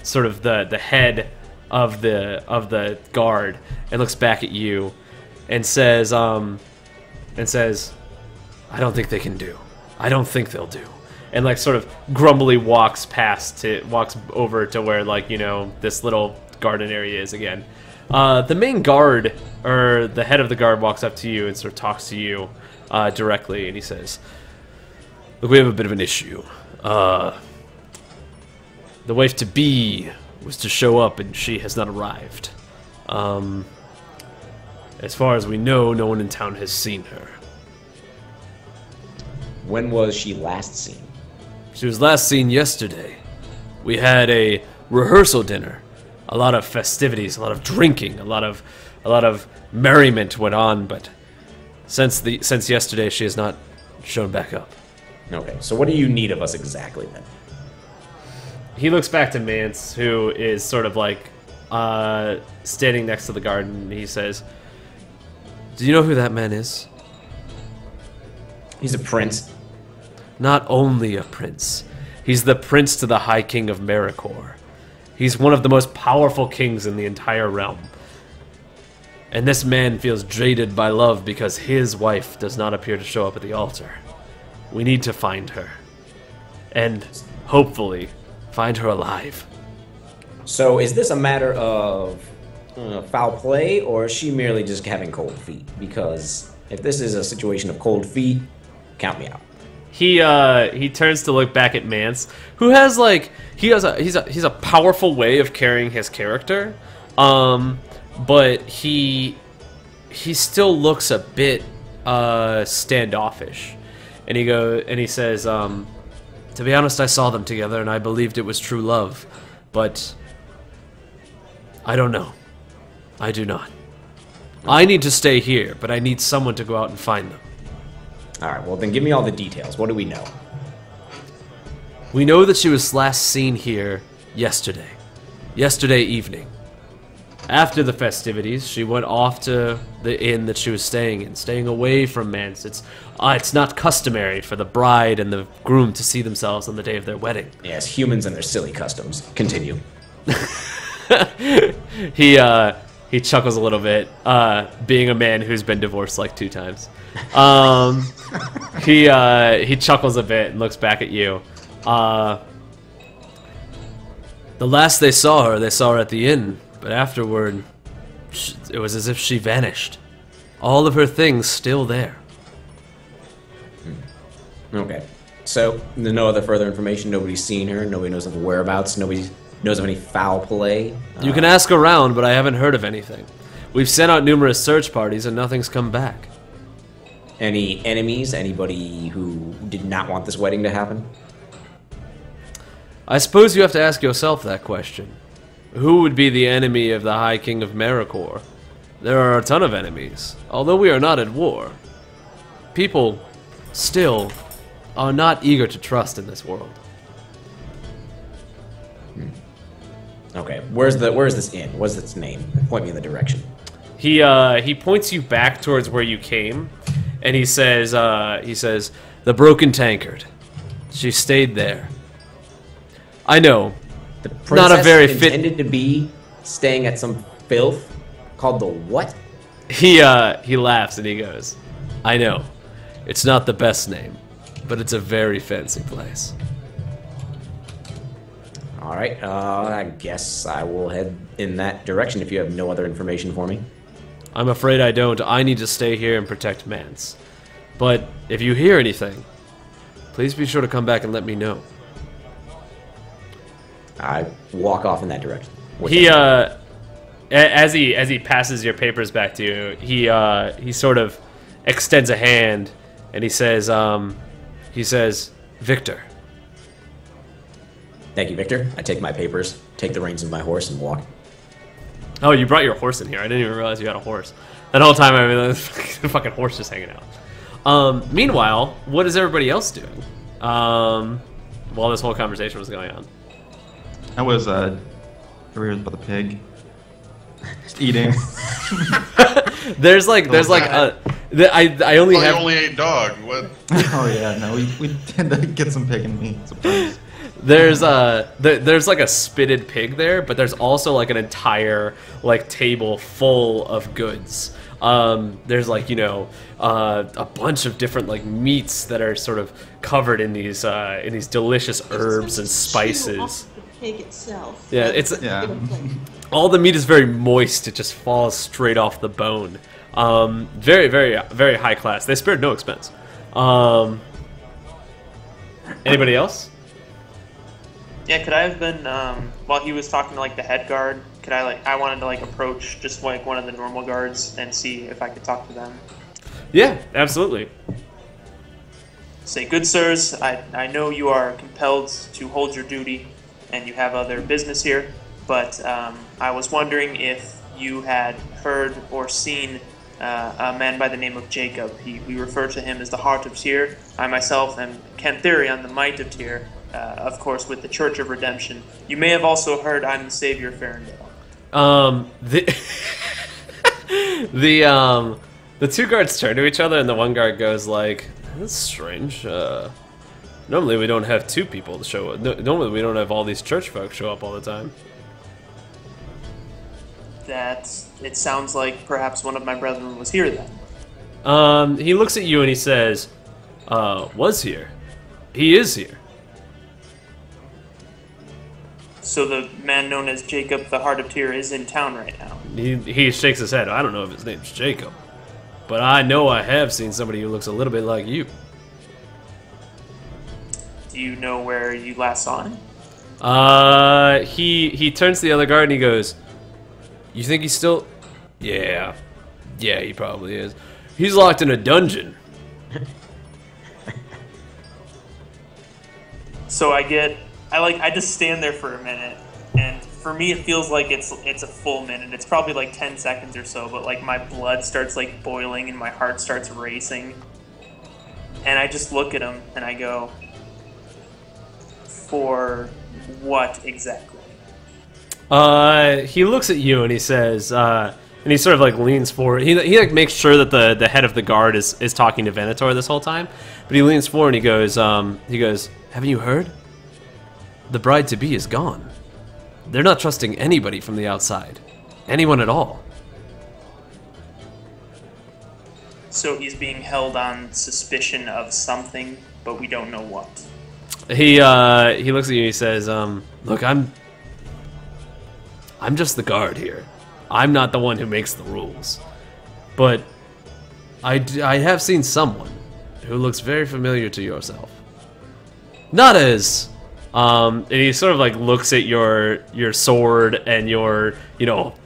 sort of the head of the guard and looks back at you and says, "I don't think they can do. I don't think they'll do." And sort of grumbly walks over to where this little garden area is again. The main guard, or the head of the guard, walks up to you and sort of talks to you directly, and he says, "Look, we have a bit of an issue. The wife-to-be was to show up, and she has not arrived. As far as we know, no one in town has seen her." When was she last seen? "She was last seen yesterday. We had a rehearsal dinner. A lot of festivities, a lot of drinking, a lot of merriment went on, but since yesterday, she has not shown back up." Okay, so what do you need of us exactly then? He looks back to Mance, who is sort of standing next to the garden, and he says, "Do you know who that man is?" He's a prince. "Not only a prince. He's the prince to the High King of Maricor. He's one of the most powerful kings in the entire realm. And this man feels jaded by love because his wife does not appear to show up at the altar. We need to find her. And, hopefully, find her alive." So is this a matter of foul play, or is she merely just having cold feet? Because if this is a situation of cold feet, count me out. He turns to look back at Mance, who has he's a powerful way of carrying his character, but he still looks a bit standoffish, and he says, "To be honest, I saw them together and I believed it was true love, but I don't know. I do not. I need to stay here, but I need someone to go out and find them." Alright, well then give me all the details. What do we know? "We know that she was last seen here yesterday evening. After the festivities, she went off to the inn that she was staying in, staying away from Mance. It's not customary for the bride and the groom to see themselves on the day of their wedding." Yes, humans and their silly customs. Continue. He chuckles a little bit, being a man who's been divorced like 2 times. He chuckles a bit and looks back at you. The last they saw her at the inn, but afterward, it was as if she vanished. All of her things still there. Okay. So, there's no other further information. Nobody's seen her. Nobody knows of the whereabouts. Nobody knows of any foul play. You can ask around, but I haven't heard of anything. We've sent out numerous search parties and nothing's come back. Any enemies? Anybody who did not want this wedding to happen? I suppose you have to ask yourself that question. Who would be the enemy of the High King of Maricor? There are a ton of enemies, although we are not at war. People, still, are not eager to trust in this world. Okay, where's this inn? What's its name? Point me in the direction. He points you back towards where you came, and he says, the Broken Tankard. She stayed there. I know. The princess Not a very fit. intended to be staying at some filth called the what? He laughs and he goes, I know. It's not the best name, but it's a very fancy place. All right, I guess I will head in that direction if you have no other information for me. I'm afraid I don't. I need to stay here and protect Mance. But if you hear anything, please be sure to come back and let me know. I walk off in that direction. He as he passes your papers back to you, he sort of extends a hand and he says, Victor. Thank you, Victor. I take my papers, take the reins of my horse, and walk. Oh, you brought your horse in here. I didn't even realize you had a horse. That whole time, I mean, the fucking horse just hanging out. Meanwhile, what is everybody else doing while this whole conversation was going on? I was worried about the pig. Just eating. I only Well, have. you only ate dog. What? Oh yeah, no, we tend to get some pig and meat sometimes. There's like a spitted pig there, but there's also like an entire like table full of goods. There's like a bunch of different like meats that are sort of covered in these delicious herbs and spices. The pig itself. Yeah, it's Yeah. all the meat is very moist. It just falls straight off the bone. Very, very, very high class. They spared no expense. Anybody else? Yeah, could I have been while he was talking to like the head guard? Could I wanted to like approach just like one of the normal guards and see if I could talk to them. Yeah, absolutely. Say, good sirs, I know you are compelled to hold your duty, and you have other business here. But I was wondering if you had heard or seen a man by the name of Jacob. We refer to him as the Heart of Tyr. I myself am Cantherion, the Might of Tyr. Of course, with the Church of Redemption. You may have also heard I'm the Savior of Farendale. The two guards turn to each other, and the one guard goes like, "That's strange. Normally we don't have two people to show up. Normally we don't have all these church folk show up all the time." It sounds like perhaps one of my brethren was here then. He looks at you and he says, "Was here? He is here." So the man known as Jacob, the Heart of Tyr, is in town right now. He shakes his head. I don't know if his name's Jacob, but I know I have seen somebody who looks a little bit like you. Do you know where you last saw him? He turns to the other guard and he goes, "You think he's still?" Yeah, he probably is. He's locked in a dungeon. So I just stand there for a minute, and for me it feels like it's a full minute. It's probably like 10 seconds or so, but like my blood starts like boiling and my heart starts racing. And I just look at him and I go, "For what exactly?" He looks at you and he says, and he sort of like leans forward. He like makes sure that the head of the guard is talking to Venator this whole time, but he leans forward and he goes, "Haven't you heard? The bride-to-be is gone. They're not trusting anybody from the outside. Anyone at all. So he's being held on suspicion of something, but we don't know what. He looks at you and he says, "Look, I'm just the guard here. I'm not the one who makes the rules, but I have seen someone who looks very familiar to yourself. Not as, and he sort of like looks at your sword and your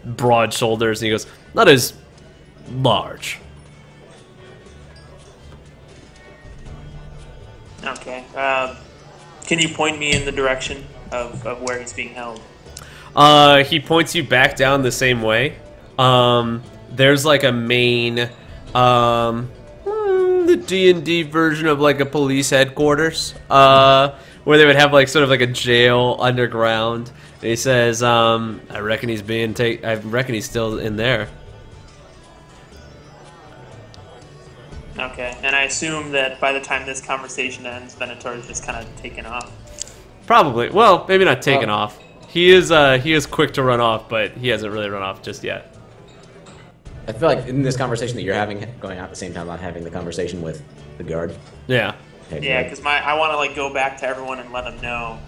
broad shoulders, and he goes, not as large." Okay. Can you point me in the direction of where he's being held? He points you back down the same way. There's like a main, the D&D version of like a police headquarters, where they would have like sort of like a jail underground. And he says, I reckon he's I reckon he's still in there. Okay, and I assume that by the time this conversation ends, Venator is just kind of taken off. Probably. Well, maybe not taken off. He is quick to run off, but he hasn't really run off just yet. I feel like in this conversation that you're having, going on at the same time, I'm having the conversation with the guard. Yeah. Okay, Yeah, great. because I want to like go back to everyone and let them know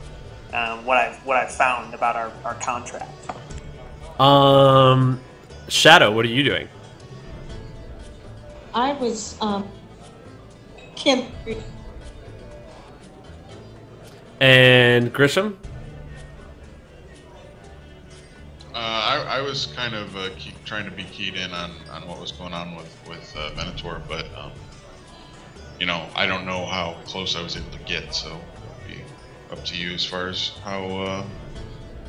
what I've found about our contract. Shadow, what are you doing? I was camp. And Grisham? I was kind of trying to be keyed in on what was going on with Venator, but I don't know how close I was able to get, so it'll be up to you as far as how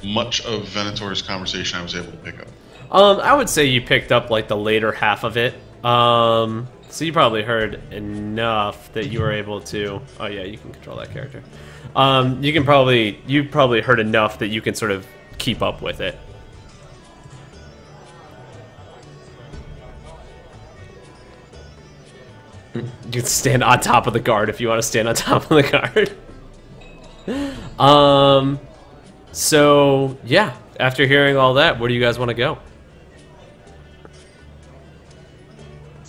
much of Venator's conversation I was able to pick up. I would say you picked up like the later half of it. So you probably heard enough that you were able to. Oh yeah, you can control that character. You probably heard enough that you can sort of keep up with it. You can stand on top of the guard if you want to stand on top of the guard. So yeah, after hearing all that, where do you guys want to go?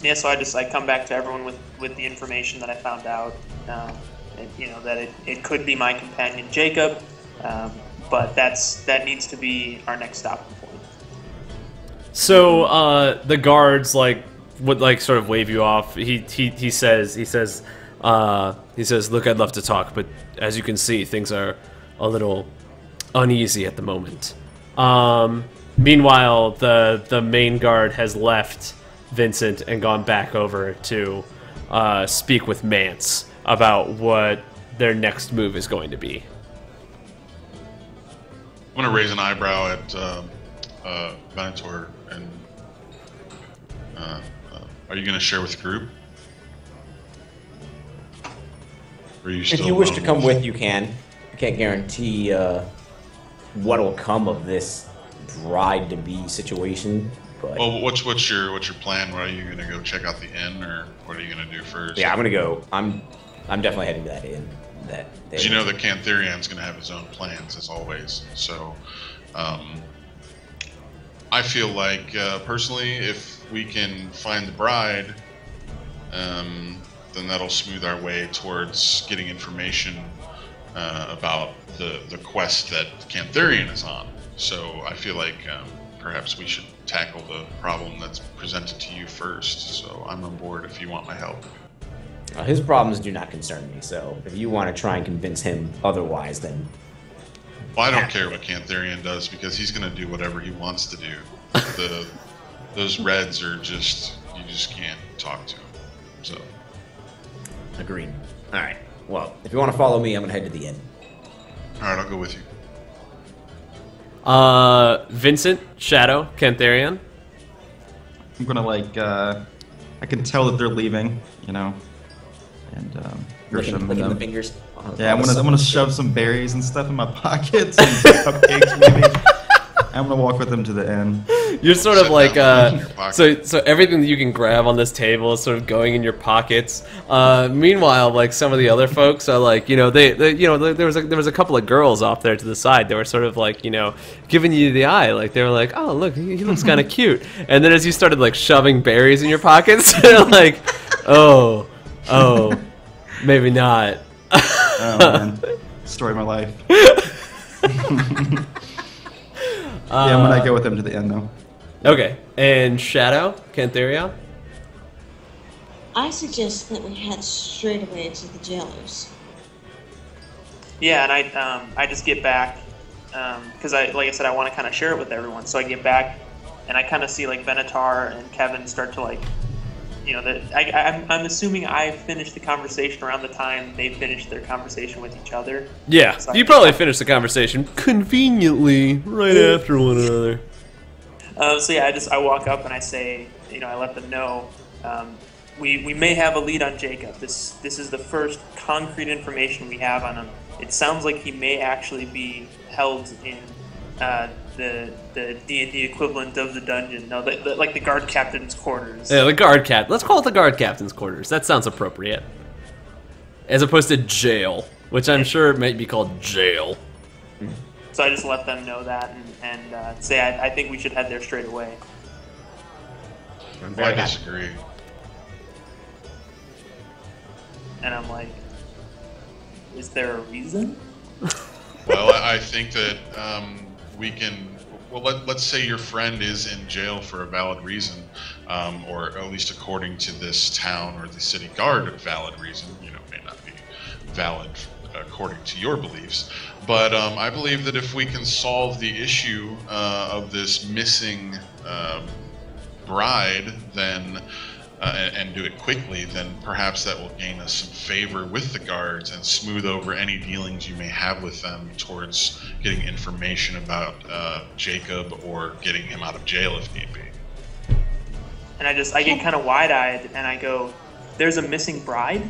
Yeah, so I come back to everyone with the information that I found out. That it could be my companion Jacob, but that needs to be our next stopping point. So the guards would sort of wave you off. He says, look, I'd love to talk, but as you can see, things are a little uneasy at the moment. Meanwhile, the main guard has left Vincent and gone back over to speak with Mance about what their next move is going to be. I'm gonna raise an eyebrow at Venator and are you gonna share with the group? Or are you still If you wish to alone? come with, you can. I can't guarantee what will come of this bride-to-be situation, but Well, what's your plan? Are you gonna go check out the inn, or what are you gonna do first? yeah, I'm gonna go. I'm definitely heading to that inn. That day. 'Cause you know that Cantharian's gonna have his own plans as always. So, I feel like personally, if we can find the bride, then that'll smooth our way towards getting information about the quest that Cantharian is on. So I feel like perhaps we should tackle the problem that's presented to you first. So I'm on board if you want my help. His problems do not concern me. So if you want to try and convince him otherwise, then Well, I don't care what Cantharian does because he's going to do whatever he wants to do. Those Reds are just, you just can't talk to them. So, agreed. All right. Well, if you want to follow me, I'm gonna head to the inn. all right, I'll go with you. Vincent, Shadow, Cantharian. I'm gonna I can tell that they're leaving, and Licking Grisham. the fingers. Yeah, I'm gonna shove some berries and stuff in my pockets and cupcakes maybe. I'm gonna walk with them to the inn. You're sort of Set like that in your pocket. so everything that you can grab on this table is sort of going in your pockets. Meanwhile, like some of the other folks are like, they there was a couple of girls off there to the side. They were sort of like, giving you the eye. Like they were like, oh look, he looks kind of cute. And then as you started like shoving berries in your pockets, they're like, oh, maybe not. Oh man, story of my life. Yeah, I'm gonna go with him to the end though. Okay, and Shadow, Cantheria? I suggest that we head straight away to the jailers. Yeah, and I just get back because like I said, I want to kind of share it with everyone. So I get back and I kind of see like Venator and Kevin start to like, I'm assuming I finished the conversation around the time they finished their conversation with each other. Yeah, So you probably finished the conversation conveniently right after one another. So yeah, I walk up and I say, I let them know, we may have a lead on Jacob. This is the first concrete information we have on him. It sounds like he may actually be held in the D&D equivalent of the dungeon. No, like the guard captain's quarters. Yeah, the guard captain. Let's call it the guard captain's quarters. That sounds appropriate. As opposed to jail, which I'm sure might be called jail. So I just let them know that and say I think we should head there straight away. I'm I very happy. disagree. And I'm like, is there a reason? Well, I think that we can. Well, let's say your friend is in jail for a valid reason, or at least according to this town or the city guard, a valid reason. May not be valid according to your beliefs, but I believe that if we can solve the issue of this missing bride, then and do it quickly, then perhaps that will gain us some favor with the guards and smooth over any dealings you may have with them towards getting information about Jacob or getting him out of jail if need be. And I get kind of wide-eyed and I go, there's a missing bride?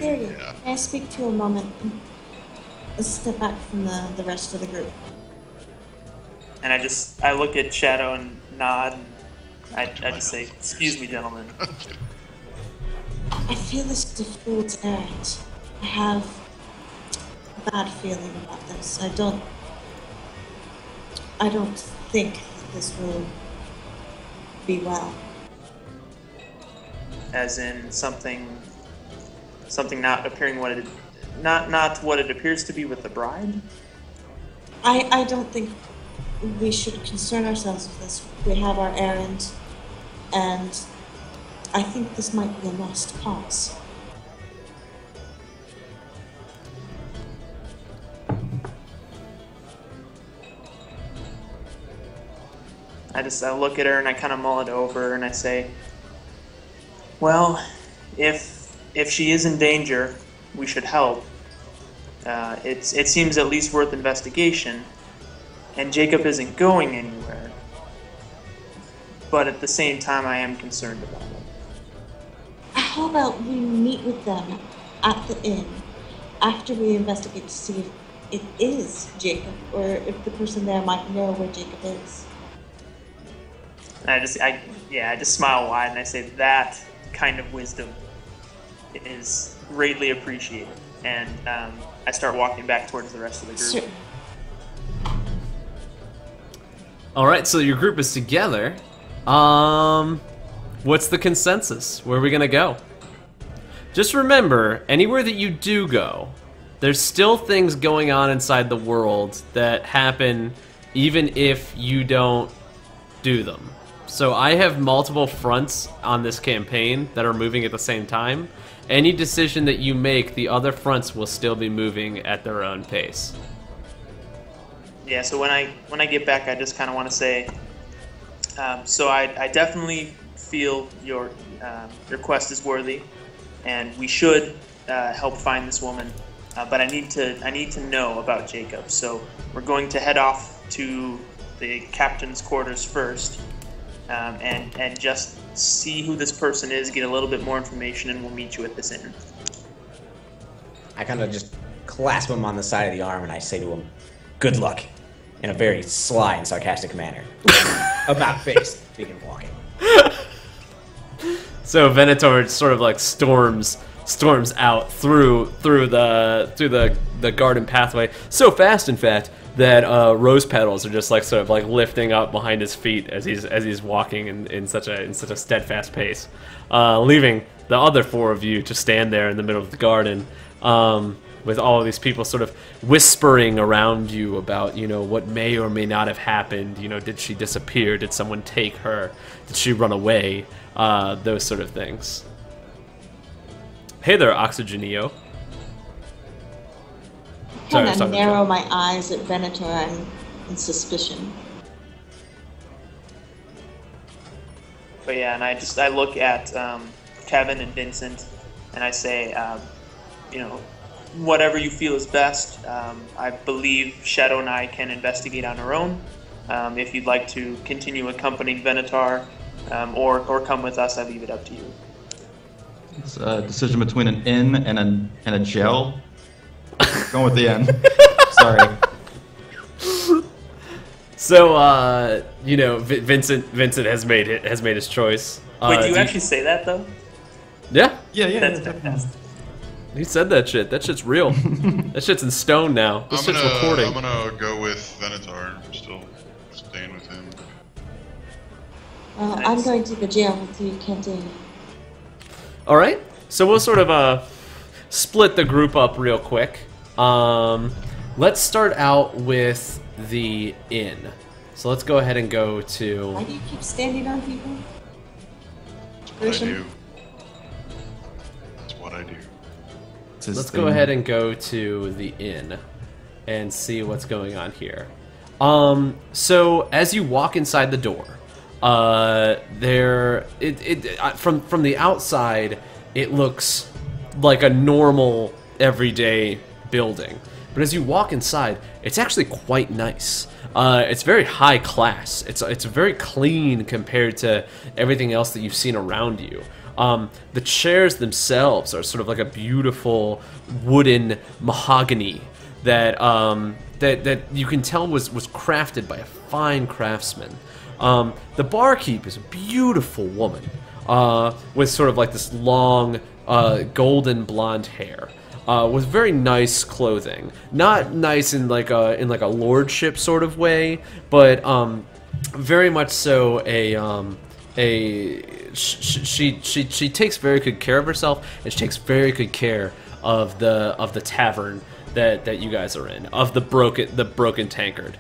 Yeah. May I speak to you a moment? Let's step back from the rest of the group. And I look at Shadow and nod. And I just say, excuse me, gentlemen. I feel this is a fool's errand. I have a bad feeling about this. I don't think that this will be well. As in something not appearing not what it appears to be with the bride? I don't think we should concern ourselves with this. We have our errand, and I think this might be a lost cause. I look at her and I kind of mull it over and I say, well, if she is in danger, we should help. It seems at least worth investigation, and Jacob isn't going anywhere. But at the same time, I am concerned about it. How about we meet with them at the inn after we investigate to see if it is Jacob, or if the person there might know where Jacob is. And I just smile wide and I say that kind of wisdom is greatly appreciated. And I start walking back towards the rest of the group. Sure. All right, so your group is together. What's the consensus? Where are we gonna go? Just remember, anywhere that you do go, there's still things going on inside the world that happen even if you don't do them. So I have multiple fronts on this campaign that are moving at the same time. Any decision that you make, the other fronts will still be moving at their own pace. Yeah, so when I get back, I just kind of want to say, so I definitely feel your quest is worthy, and we should help find this woman. But I need to know about Jacob. So we're going to head off to the captain's quarters first, and just see who this person is, get a little bit more information, and we'll meet you at this inn. I kind of just clasp him on the side of the arm and I say to him, good luck, in a very sly and sarcastic manner. About face, speaking of walking. So Venator sort of like storms out through the garden pathway so fast, in fact, that rose petals are just like sort of like lifting up behind his feet as he's walking in such a steadfast pace, leaving the other four of you to stand there in the middle of the garden, with all of these people sort of whispering around you about, you know, what may or may not have happened. You know, did she disappear? Did someone take her? Did she run away? Those sort of things. Hey there, Oxygenio. Sorry, I was Kind talking of to narrow John. my eyes at Venator in suspicion. But yeah, and I look at Kevin and Vincent, and I say, you know, whatever you feel is best. I believe Shadow and I can investigate on our own. If you'd like to continue accompanying Venator, or come with us, I leave it up to you. It's a decision between an inn and a jail. Going with the inn. Sorry. So, you know, Vincent has made his choice. Wait, do you do actually say that though? Yeah, Yeah, That's definitely. fantastic. he said that shit. That shit's real. That shit's in stone now. This shit's recording. I'm gonna go with Venator. I'm still staying with him. I'm Nice. going to the jail with you, Kenton. All right, so we'll sort of split the group up real quick. Let's start out with the inn. So let's go ahead and go Why to. do you keep standing on people? That's what I Grisham? do. That's what I do. It's his Let's thing. go ahead and go to the inn and see what's going on here. So as you walk inside the door, from the outside, it looks like a normal everyday building, but as you walk inside, it's actually quite nice. It's very high class. It's very clean compared to everything else that you've seen around you. The chairs themselves are sort of like a beautiful wooden mahogany that that you can tell was crafted by a fine craftsman. The barkeep is a beautiful woman with sort of like this long golden blonde hair, with very nice clothing. Not nice in like a lordship sort of way, but very much so she takes very good care of herself, and she takes very good care of the tavern that you guys are in, of the broken tankard.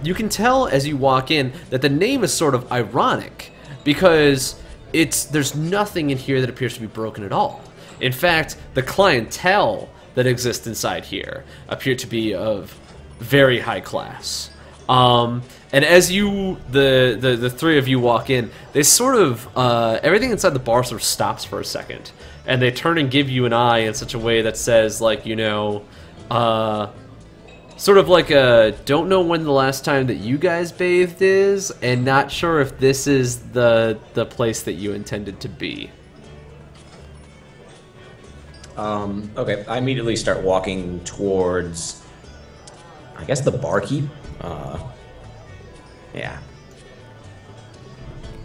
You can tell as you walk in that the name is sort of ironic, because there's nothing in here that appears to be broken at all. In fact, the clientele that exists inside here appear to be of very high class. And as the three of you walk in, they sort of everything inside the bar sort of stops for a second, and they turn and give you an eye in such a way that says, like, you know, sort of like a don't know when the last time that you guys bathed is, and not sure if this is the place that you intended to be. Okay, I immediately start walking towards, I guess, the barkeep. Yeah.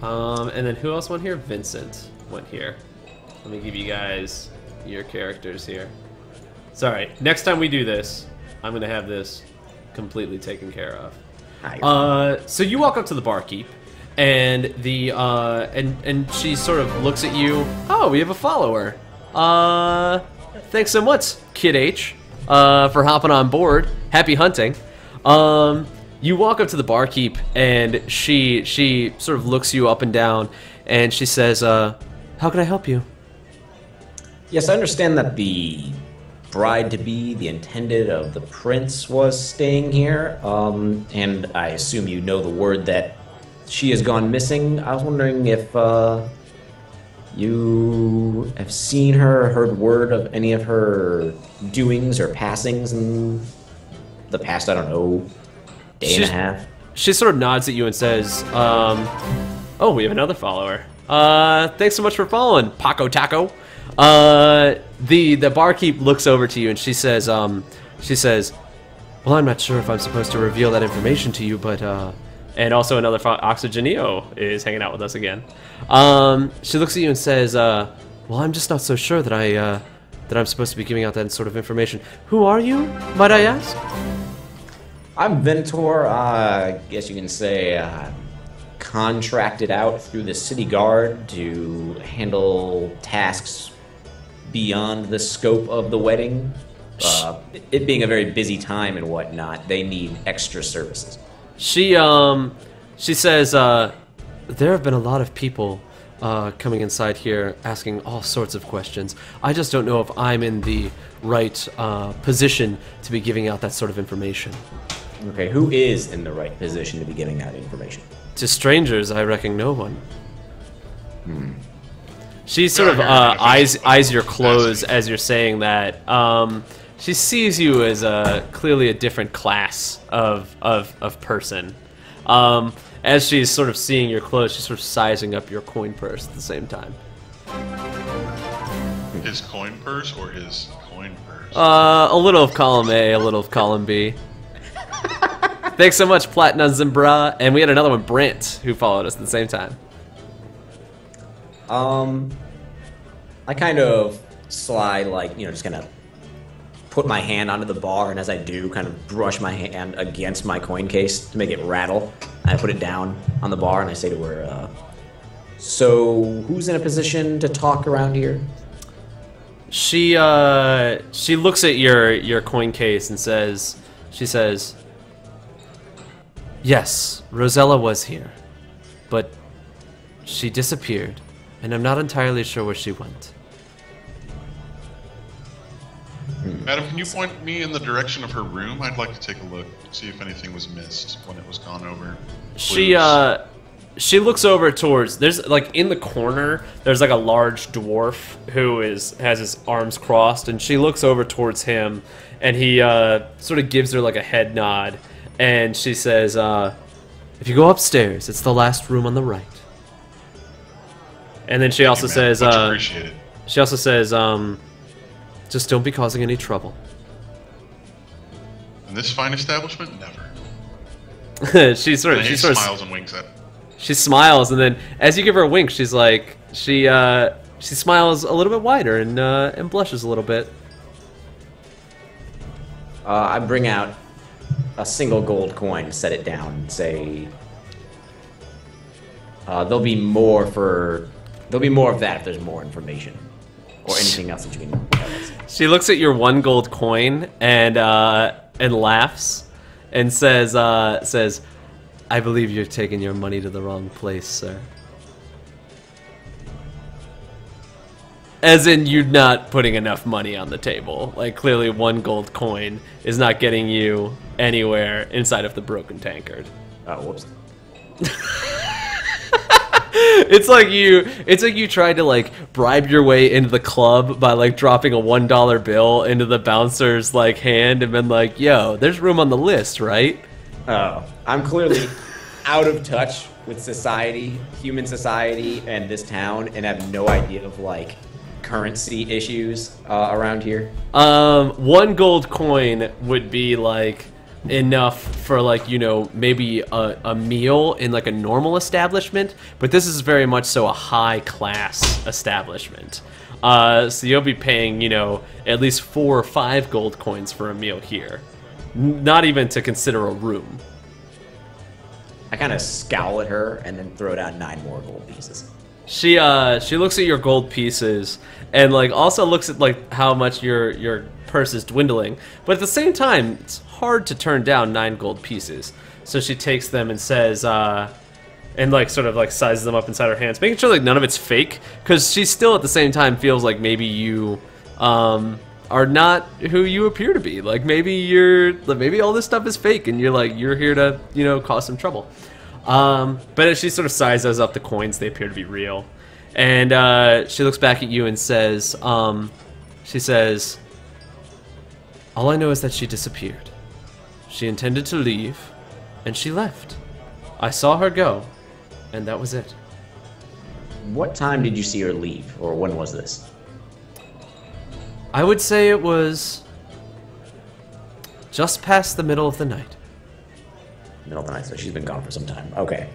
And then who else went here? Vincent went here. Let me give you guys your characters here. Sorry, next time we do this, I'm gonna have this completely taken care of. So you walk up to the barkeep, and and she sort of looks at you. Oh, we have a follower. Thanks so much, Kid H, for hopping on board. Happy hunting. You walk up to the barkeep, and she sort of looks you up and down, and she says, "How can I help you?" Yes, I understand that the bride-to-be, the intended of the prince, was staying here, and I assume you know the word that she has gone missing. I was wondering if you have seen her, heard word of any of her doings or passings in the past, I don't know, day and a half. She sort of nods at you and says, "Oh, we have another follower. Thanks so much for following, Paco Taco." The barkeep looks over to you and she says, Well, I'm not sure if I'm supposed to reveal that information to you, but and also another Oxygenio is hanging out with us again. She looks at you and says, "Well, I'm just not so sure that that I'm supposed to be giving out that sort of information. Who are you, might I ask?" I'm Venator. I guess you can say contracted out through the city guard to handle tasks beyond the scope of the wedding. It being a very busy time and whatnot, they need extra services. She says, there have been a lot of people coming inside here asking all sorts of questions. I just don't know if I'm in the right position to be giving out that sort of information. Okay, who is in the right position to be giving out information? To strangers, I reckon no one. She sort of eyes your clothes as you're saying that. She sees you as clearly a different class of person. As she's sort of seeing your clothes, she's sort of sizing up your coin purse at the same time. His coin purse or his coin purse? A little of column A, a little of column B. Thanks so much, Platinum Zimbra. And we had another one, Brent, who followed us at the same time. I kind of slide, like, just kind of put my hand onto the bar, and as I do, kind of brush my hand against my coin case to make it rattle. I put it down on the bar, and I say to her, so who's in a position to talk around here? She looks at your coin case and says, yes, Rosella was here, but she disappeared, and I'm not entirely sure where she went. Madam, can you point me in the direction of her room? I'd like to take a look, see if anything was missed when it was gone over. She looks over towards, there's like in the corner, there's like a large dwarf who has his arms crossed, and she looks over towards him, and he sort of gives her like a head nod, and she says, if you go upstairs, it's the last room on the right. And then she also says, much appreciated. She also says, just don't be causing any trouble. In this fine establishment, never. she smiles and winks at. She smiles, and then as you give her a wink, she's like, she smiles a little bit wider and blushes a little bit. I bring out a single gold coin, set it down, and say, there'll be more of that if there's more information or anything else that you can tell us. She looks at your one gold coin and laughs and says, I believe you're taking your money to the wrong place, sir. As in, you're not putting enough money on the table. Like, clearly one gold coin is not getting you anywhere inside of the Broken Tankard. Oh, whoops. It's like you tried to like bribe your way into the club by like dropping a $1 bill into the bouncer's like hand and been like, yo, there's room on the list, right? Oh, I'm clearly out of touch with society, human society, and this town, and have no idea of like currency issues around here. One gold coin would be like enough for like, maybe a meal in like a normal establishment, but this is very much so a high class establishment. So you'll be paying, at least 4 or 5 gold coins for a meal here. Not even to consider a room. I kind of scowl at her and then throw down 9 more gold pieces. She looks at your gold pieces and like also looks at like how much your purse is dwindling, but at the same time it's hard to turn down 9 gold pieces. So she takes them and says, and like sort of like sizes them up inside her hands, making sure like none of it's fake, because she still at the same time feels like maybe you are not who you appear to be. Like maybe all this stuff is fake and you're here to cause some trouble. But as she sort of sizes up the coins, they appear to be real. And she looks back at you and says, all I know is that she disappeared. She intended to leave, and she left. I saw her go, and that was it. What time did you see her leave, or when was this? I would say it was just past the middle of the night. Middle of the night, so she's been gone for some time. Okay.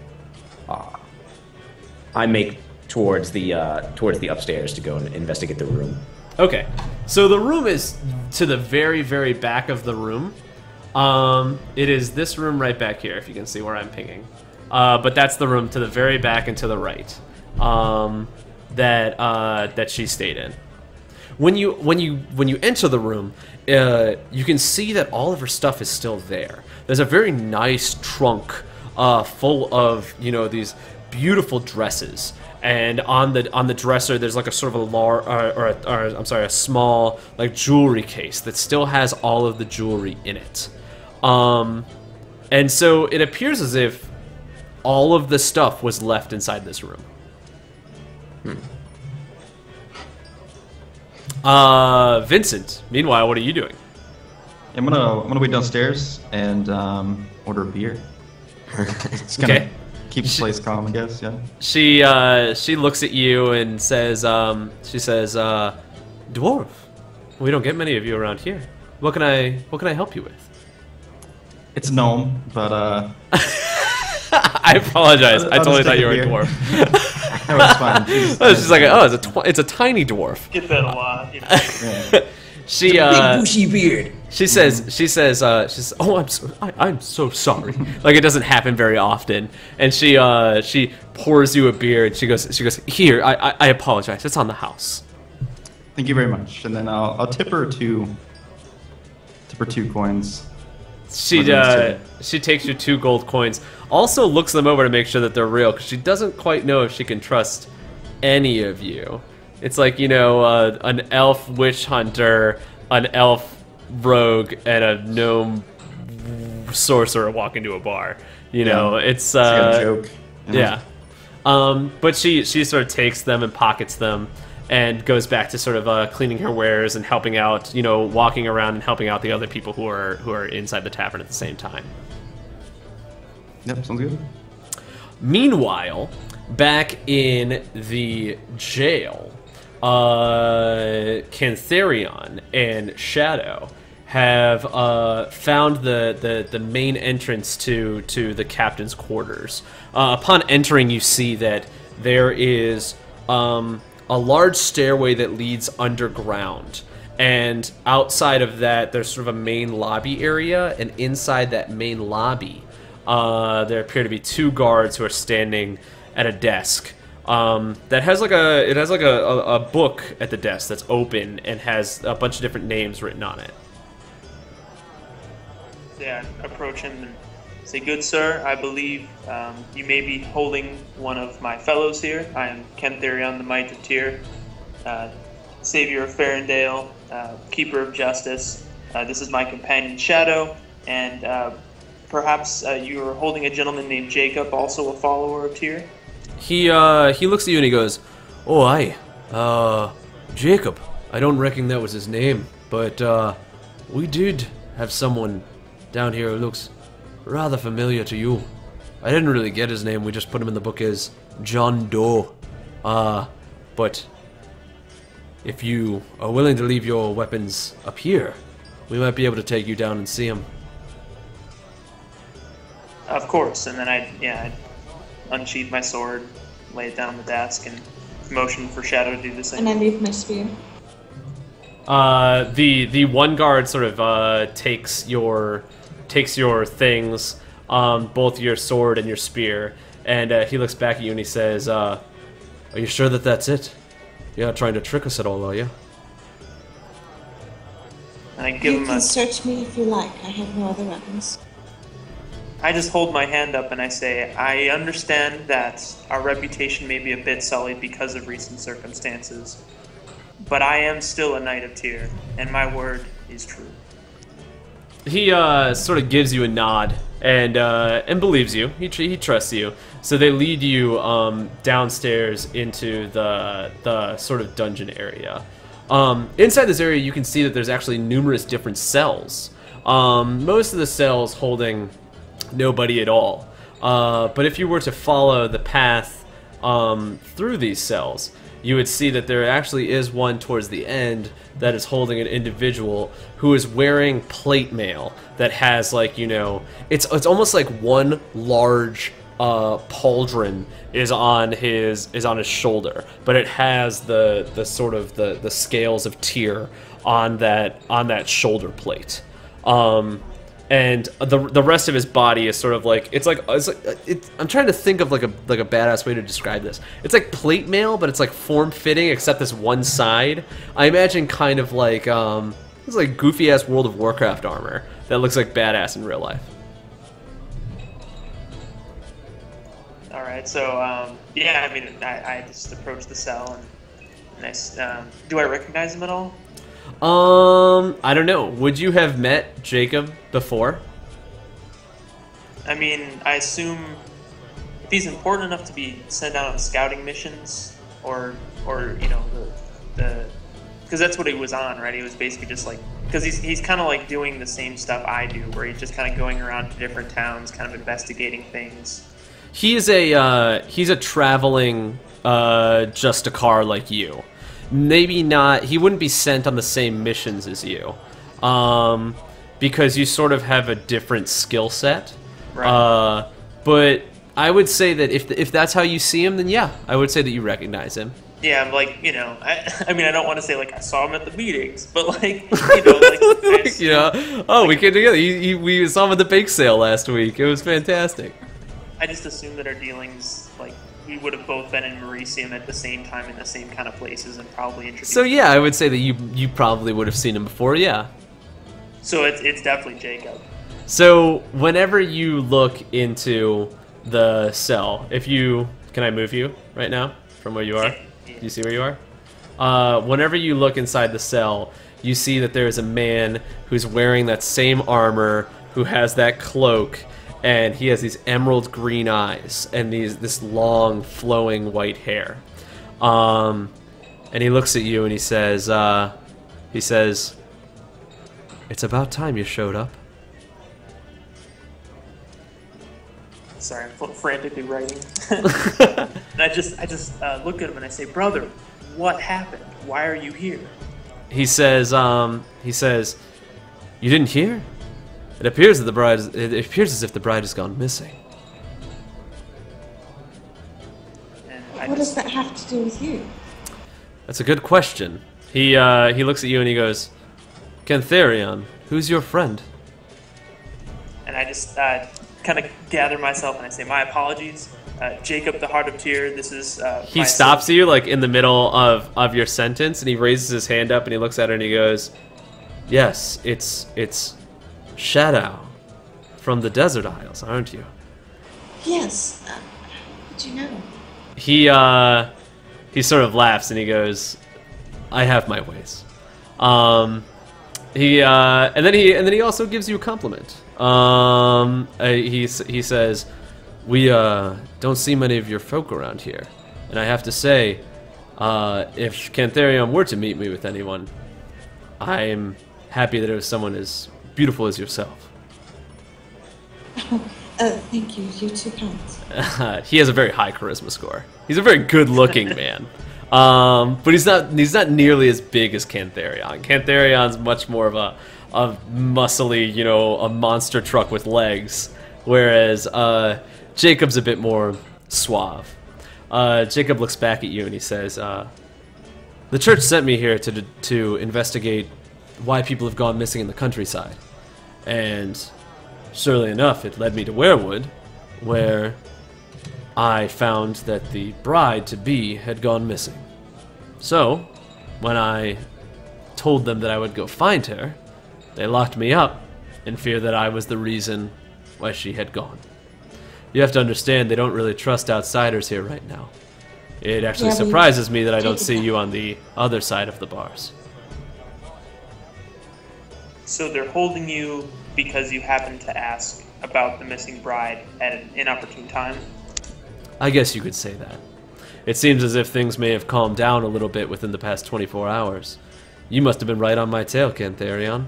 I make towards the upstairs to go and investigate the room. Okay, so the room is to the very, very back of the room. It is this room right back here, if you can see where I'm pinging. But that's the room to the very back and to the right that she stayed in. When you enter the room, you can see that all of her stuff is still there. There's a very nice trunk full of these beautiful dresses, and on the dresser there's like a sort of a small like jewelry case that still has all of the jewelry in it. And so it appears as if all of the stuff was left inside this room. Vincent, meanwhile, what are you doing? I'm gonna wait downstairs and order a beer. Just gonna keep the place calm, I guess. Yeah. She looks at you and says, "Dwarf, we don't get many of you around here. What can I help you with?" It's a gnome, but I apologize. I totally thought you were a dwarf. No, it's fine. She's like, oh, it's a tiny dwarf. Get that a lot. Yeah. She Big bushy beard. She says, oh, I'm so sorry. Like, it doesn't happen very often. And she pours you a beer and she goes, here, I apologize. It's on the house. Thank you very much. And then I'll tip her two coins. She takes you 2 gold coins. Also looks them over to make sure that they're real, because she doesn't quite know if she can trust any of you. It's like, an elf witch hunter, an elf rogue, and a gnome sorcerer walk into a bar. It's like a joke. Yeah. But she sort of takes them and pockets them and goes back to sort of cleaning her wares and helping out, walking around and helping out the other people who are inside the tavern at the same time. Yep, sounds good. Meanwhile, back in the jail, Cantharion and Shadow have found the main entrance to the captain's quarters. Upon entering, you see that there is a large stairway that leads underground. And outside of that, there's sort of a main lobby area, and inside that main lobby, there appear to be 2 guards who are standing at a desk. That has a book at the desk that's open and has a bunch of different names written on it. Yeah, approach him and say, "Good sir, I believe you may be holding one of my fellows here. I am Cantharion, the Might of Tyr, savior of Farendale, keeper of justice. This is my companion Shadow, and perhaps you are holding a gentleman named Jacob, also a follower of Tyr." He looks at you and he goes, "Oh, aye, Jacob. I don't reckon that was his name, but we did have someone down here who looks rather familiar to you. I didn't really get his name. We just put him in the book as John Doe. But if you are willing to leave your weapons up here, we might be able to take you down and see him." Of course, and then I'd unsheath my sword, lay it down on the desk, and motion for Shadow to do the same. And I leave my spear. The one guard sort of takes your things, both your sword and your spear, and he looks back at you and he says, "Are you sure that that's it? You're not trying to trick us at all, are you?" And I give You him can search me if you like. I have no other weapons. I just hold my hand up and I say, "I understand that our reputation may be a bit sullied because of recent circumstances, but I am still a Knight of Tyr, and my word is true." He sort of gives you a nod and believes you. He trusts you. So they lead you downstairs into the sort of dungeon area. Inside this area, you can see that there's actually numerous different cells. Most of the cells holding nobody at all. But if you were to follow the path through these cells, you would see that there actually is one towards the end that is holding an individual who is wearing plate mail that has, like, you know, it's almost like one large pauldron is on his shoulder, but it has the sort of the scales of Tyr on that shoulder plate. And the rest of his body is sort of like I'm trying to think of like a badass way to describe this. It's like plate mail, but it's like form fitting except this one side. I imagine kind of like it's like goofy ass World of Warcraft armor that looks like badass in real life. All right, so yeah, I mean, I just approached the cell and I do I recognize him at all? I don't know. Would you have met Jacob before? I mean, I assume if he's important enough to be sent out on scouting missions, or you know, the because that's what he was on, right? He was basically just like, because he's kind of like doing the same stuff I do, where he's just kind of going around to different towns, kind of investigating things. He's a traveling just a car like you. Maybe not. He wouldn't be sent on the same missions as you, because you sort of have a different skill set. Right. But I would say that if that's how you see him, then yeah, I would say that you recognize him. Yeah, I'm like, you know, I mean, I don't want to say like I saw him at the meetings, but like, you know, like, you know, oh, we came together. We saw him at the bake sale last week. It was fantastic. I just assume that our dealings, like, we would have both been in Mauritium at the same time in the same kind of places and probably introduced. So yeah, I would say that you probably would have seen him before, yeah. So it's definitely Jacob. So whenever you look into the cell, can I move you right now from where you are? Yeah. You see where you are? Whenever you look inside the cell, you see that there is a man who's wearing that same armor, who has that cloak, and he has these emerald green eyes and this long flowing white hair. And he looks at you and he says, "It's about time you showed up." Sorry, I'm frantically writing. And I just look at him and I say, "Brother, what happened? Why are you here?" He says, "You didn't hear? It appears as if the bride has gone missing." And What does that have to do with you? That's a good question. He looks at you and he goes, "Cantharion, who's your friend?" And I just kind of gather myself and I say, "My apologies, Jacob, the Heart of Tyr. This is." He stops you like in the middle of your sentence and he raises his hand up and he looks at her and he goes, "Yes, it's Shadow from the Desert Isles, aren't you?" Yes. How did you know? He sort of laughs and he goes, "I have my ways." And then he also gives you a compliment. He says, "We don't see many of your folk around here, and I have to say, if Cantharion were to meet me with anyone, I'm happy that it was someone as beautiful as yourself." Thank you. You're too kind. He has a very high charisma score. He's a very good-looking man, but he's not nearly as big as Cantharion. Cantharion's much more of a muscly, you know, a monster truck with legs, whereas Jacob's a bit more suave. Jacob looks back at you and he says, "The church sent me here to investigate why people have gone missing in the countryside, and surely enough, it led me to Werewood, where I found that the bride-to-be had gone missing. So, when I told them that I would go find her, they locked me up in fear that I was the reason why she had gone. You have to understand, they don't really trust outsiders here right now. It actually surprises me that I don't see you on the other side of the bars." So they're holding you because you happened to ask about the missing bride at an inopportune time? I guess you could say that. It seems as if things may have calmed down a little bit within the past 24 hours. You must have been right on my tail, Cantharion.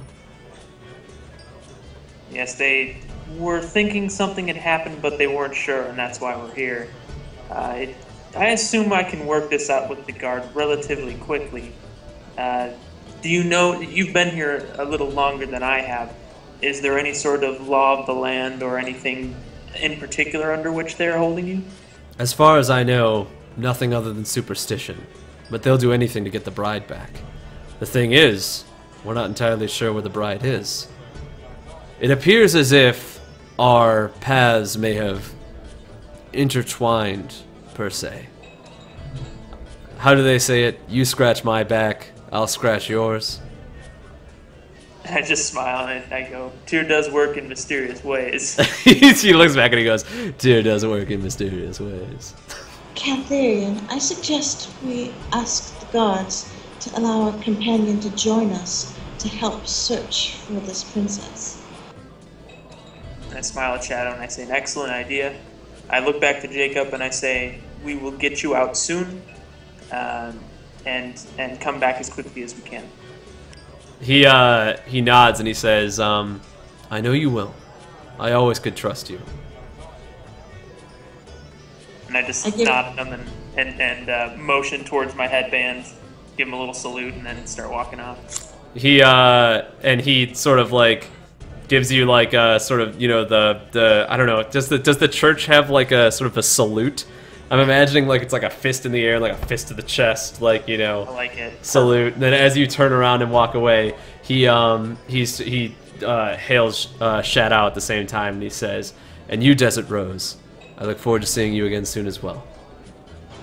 Yes, they were thinking something had happened, but they weren't sure, and that's why we're here. I assume I can work this out with the guard relatively quickly. Do you know, you've been here a little longer than I have. Is there any sort of law of the land or anything in particular under which they're holding you? As far as I know, nothing other than superstition. But they'll do anything to get the bride back. The thing is, we're not entirely sure where the bride is. It appears as if our paths may have intertwined, per se. How do they say it? You scratch my back, I'll scratch yours. I just smile and I go, Tyr does work in mysterious ways. He looks back and he goes, Tyr does work in mysterious ways. Cantharian, I suggest we ask the guards to allow our companion to join us to help search for this princess. And I smile at Shadow and I say, an excellent idea. I look back to Jacob and I say, we will get you out soon, and come back as quickly as we can. He nods and he says, I know you will. I always could trust you. And I just nod at him and motion towards my headband, give him a little salute, and then start walking off. He sort of like gives you like a sort of, you know, the I don't know, does the church have like a sort of a salute? I'm imagining like it's like a fist in the air, like a fist to the chest, like, you know, I like it. Salute. And then as you turn around and walk away, he hails Shadow at the same time, and he says, "And you, Desert Rose, I look forward to seeing you again soon as well."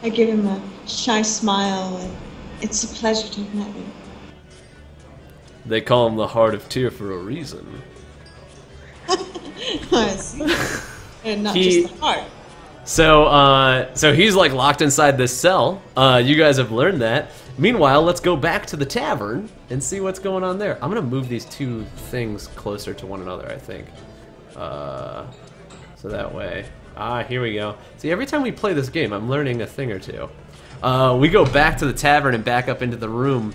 I give him a shy smile, and it's a pleasure to have met you. They call him the Heart of Tyr for a reason. I see. And not just the heart. So he's like locked inside this cell. You guys have learned that. Meanwhile, let's go back to the tavern and see what's going on there. I'm gonna move these two things closer to one another, I think. So that way. Here we go. See, every time we play this game, I'm learning a thing or two. We go back to the tavern and back up into the room.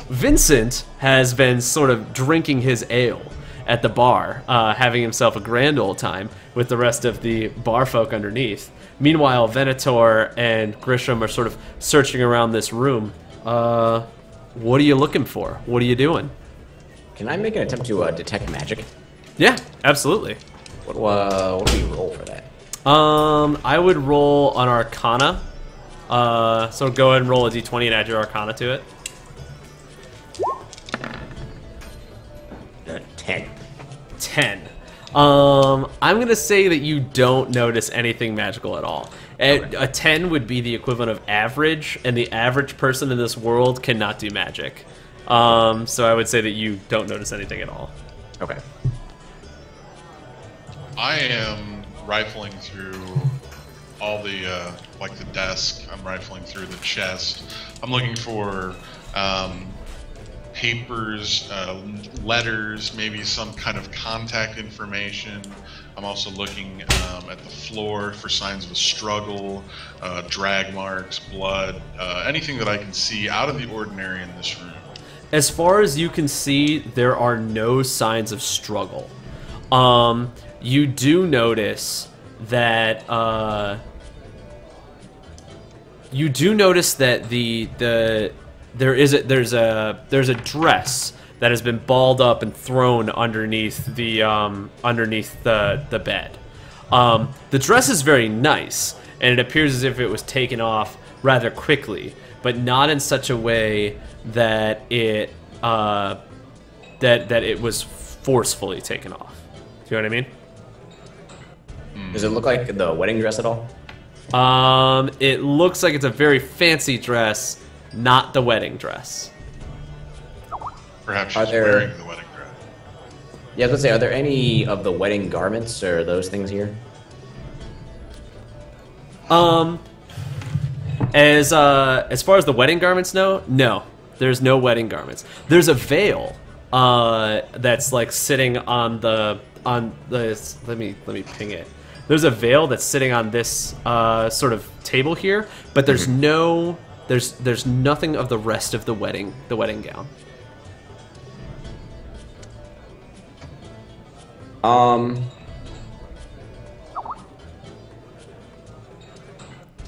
Vincent has been sort of drinking his ale at the bar, having himself a grand old time with the rest of the bar folk underneath. Meanwhile, Venator and Grisham are sort of searching around this room. What are you looking for? What are you doing? Can I make an attempt to detect magic? Yeah, absolutely. What do we roll for that? I would roll an Arcana. So go ahead and roll a d20 and add your Arcana to it. 10. 10. I'm gonna say that you don't notice anything magical at all. A 10 would be the equivalent of average, and the average person in this world cannot do magic. So I would say that you don't notice anything at all. Okay. I am rifling through all the, like the desk. I'm rifling through the chest. I'm looking for papers, letters, maybe some kind of contact information. I'm also looking at the floor for signs of a struggle, drag marks, blood, anything that I can see out of the ordinary in this room. As far as you can see, there are no signs of struggle. You do notice that there's a dress that has been balled up and thrown underneath the bed. The dress is very nice, and it appears as if it was taken off rather quickly, but not in such a way that it was forcefully taken off. Do you know what I mean? Does it look like the wedding dress at all? It looks like it's a very fancy dress, not the wedding dress. Perhaps she's wearing the wedding dress. Yeah, let's say, are there any of the wedding garments or those things here? As far as the wedding garments no, there's no wedding garments. There's a veil that's like sitting on the let me ping it. There's a veil that's sitting on this sort of table here, but there's there's nothing of the rest of the wedding gown.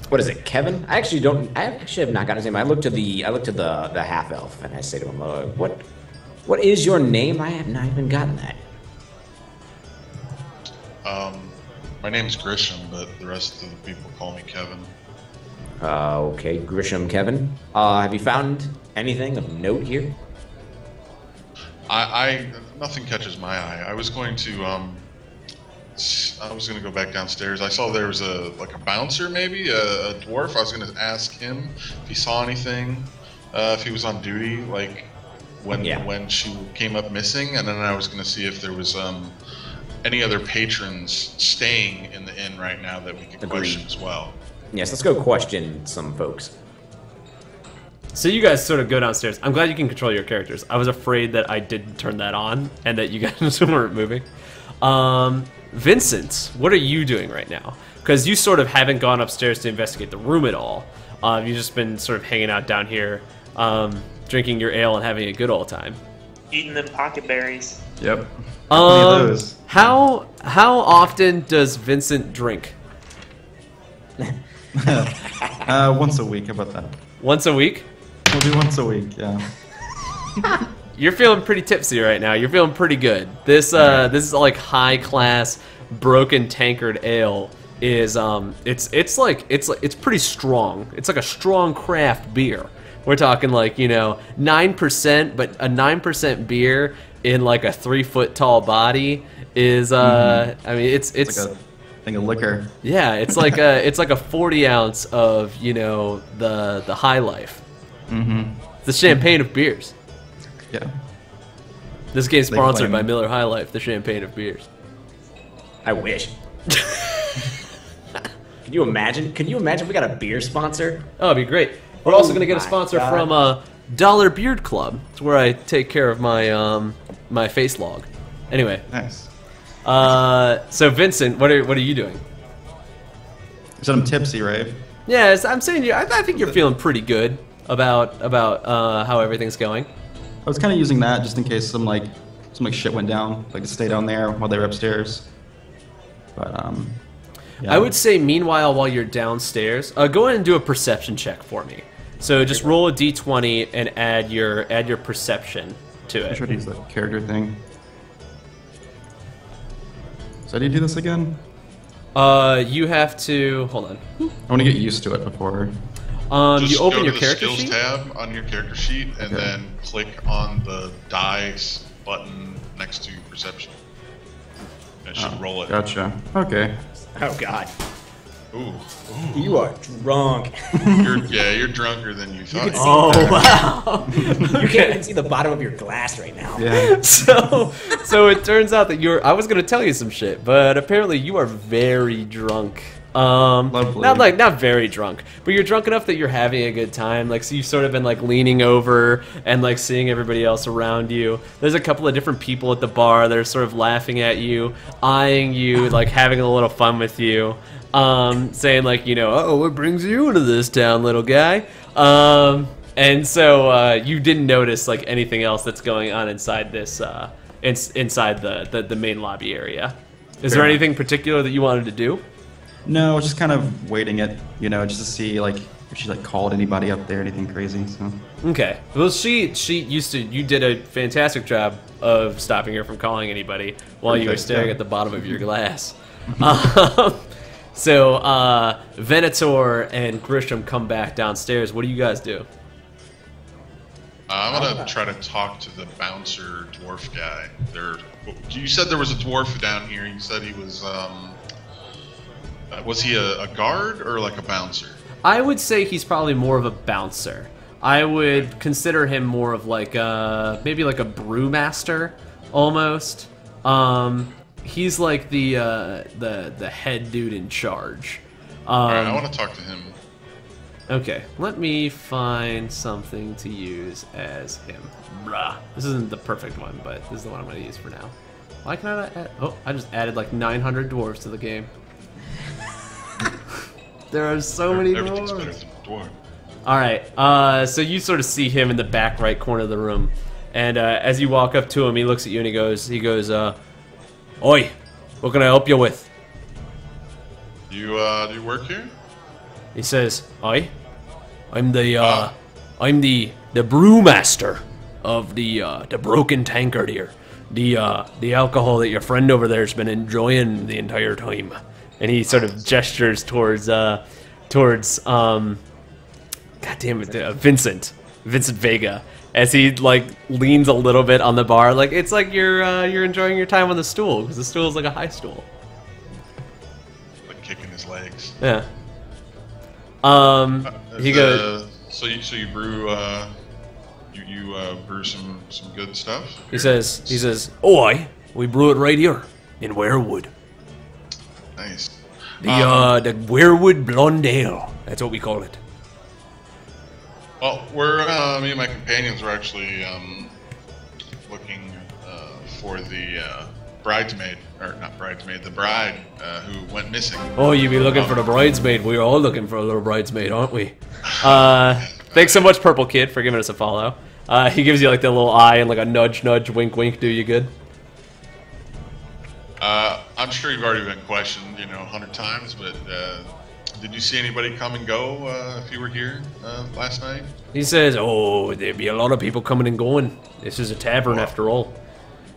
What is it, Kevin? I actually don't. I actually have not gotten his name. I looked to the half elf, and I say to him, "What is your name? I have not even gotten that." My name's Grisham, but the rest of the people call me Kevin. Okay, Grisham, Kevin. Have you found anything of note here? Nothing catches my eye. I was going to go back downstairs. I saw there was a bouncer, maybe a dwarf. I was going to ask him if he saw anything, if he was on duty, like when she came up missing, and then I was going to see if there was any other patrons staying in the inn right now that we could question as well. Yes, let's go question some folks. So you guys sort of go downstairs. I'm glad you can control your characters. I was afraid that I didn't turn that on and that you guys weren't moving. Vincent, what are you doing right now? Because you sort of haven't gone upstairs to investigate the room at all. You've just been sort of hanging out down here, drinking your ale and having a good old time. Eating them pocket berries. Yep. Plenty of those. How often does Vincent drink? Once a week. How about that? Once a week? We'll do once a week. Yeah. You're feeling pretty tipsy right now. You're feeling pretty good. This is like high class broken tankard ale is it's pretty strong. It's like a strong craft beer. We're talking like 9%, but a 9% beer in like a 3-foot tall body is I mean it's like a thing of liquor. Yeah, it's like a 40 ounce of the High Life. Mm-hmm. The champagne of beers. Yeah. This game's They sponsored claim- by Miller High Life, the champagne of beers. I wish. Can you imagine? Can you imagine if we got a beer sponsor? Oh, it'd be great. We're also gonna get a my sponsor God. from Dollar Beard Club. It's where I take care of my my face log. Anyway, Nice. so Vincent, what are you doing? You said I'm tipsy, right? Yeah, I'm saying I think you're feeling pretty good about how everything's going. I was kind of using that just in case some shit went down, like to stay down there while they were upstairs. But yeah. I would say meanwhile while you're downstairs, go ahead and do a perception check for me. So just roll a d20 and add your perception to I it. should use the character thing. So how do you do this again? You have to hold on. I want to get used to it before. Just You open go your to the character skills sheet. tab on your character sheet, and Okay. then click on the dice button next to perception. It should roll it. Gotcha. Okay. Oh God, Ooh, you are drunk. you're drunker than you thought. Oh wow! You can't even see the bottom of your glass right now. Yeah. So it turns out that I was gonna tell you some shit, but apparently you are very drunk. Lovely. Not very drunk, but you're drunk enough that you're having a good time. Like, so you've sort of been like leaning over and like seeing everybody else around you. There's a couple of different people at the bar that are sort of laughing at you, eyeing you, like having a little fun with you, saying like, oh, what brings you into this town, little guy? And so you didn't notice like anything else that's going on inside this, inside the main lobby area. Is there Fair enough. anything particular that you wanted to do? No, I was just kind of waiting it, just to see like if she like called anybody up there, anything crazy. So Okay. Well, you did a fantastic job of stopping her from calling anybody while you were Perfect, staring yeah. at the bottom of your glass. So Venator and Grisham come back downstairs. What do you guys do? I'm gonna try to talk to the bouncer dwarf guy. You said there was a dwarf down here. You said he was he a guard or like a bouncer? I would say he's probably more of a bouncer. I would consider him more of like maybe like a brewmaster almost. He's like the head dude in charge. Alright, I want to talk to him. Okay, let me find something to use as him. Bruh. This isn't the perfect one, but this is the one I'm going to use for now. Why can I not add... Oh, I just added like 900 dwarves to the game. There are so many Everything's better dwarves. than a dwarf. Alright, so you sort of see him in the back right corner of the room. And as you walk up to him, he looks at you and he goes, Oi, what can I help you with? You do you work here? He says, I'm the brewmaster of the broken tankard here. The alcohol that your friend over there's been enjoying the entire time. And he sort of gestures towards God damn it, Vincent Vega, as he like leans a little bit on the bar, like it's like you're enjoying your time on the stool, because the stool is like a high stool. Like kicking his legs. Yeah. He goes. So you brew you brew some good stuff. He says, "Oh, we brew it right here in Werewood. Nice. The Werewood Blonde Ale. That's what we call it." Well, me and my companions were actually looking for the bridesmaid, or not bridesmaid, the bride who went missing. Oh, you be looking for the bridesmaid. We're all looking for a little bridesmaid, aren't we? Thanks so much, Purple Kid, for giving us a follow. He gives you like the little eye and like a nudge, wink, wink. Do you good? I'm sure you've already been questioned, 100 times, but did you see anybody come and go if you were here last night? He says, "Oh, there'd be a lot of people coming and going. This is a tavern after all."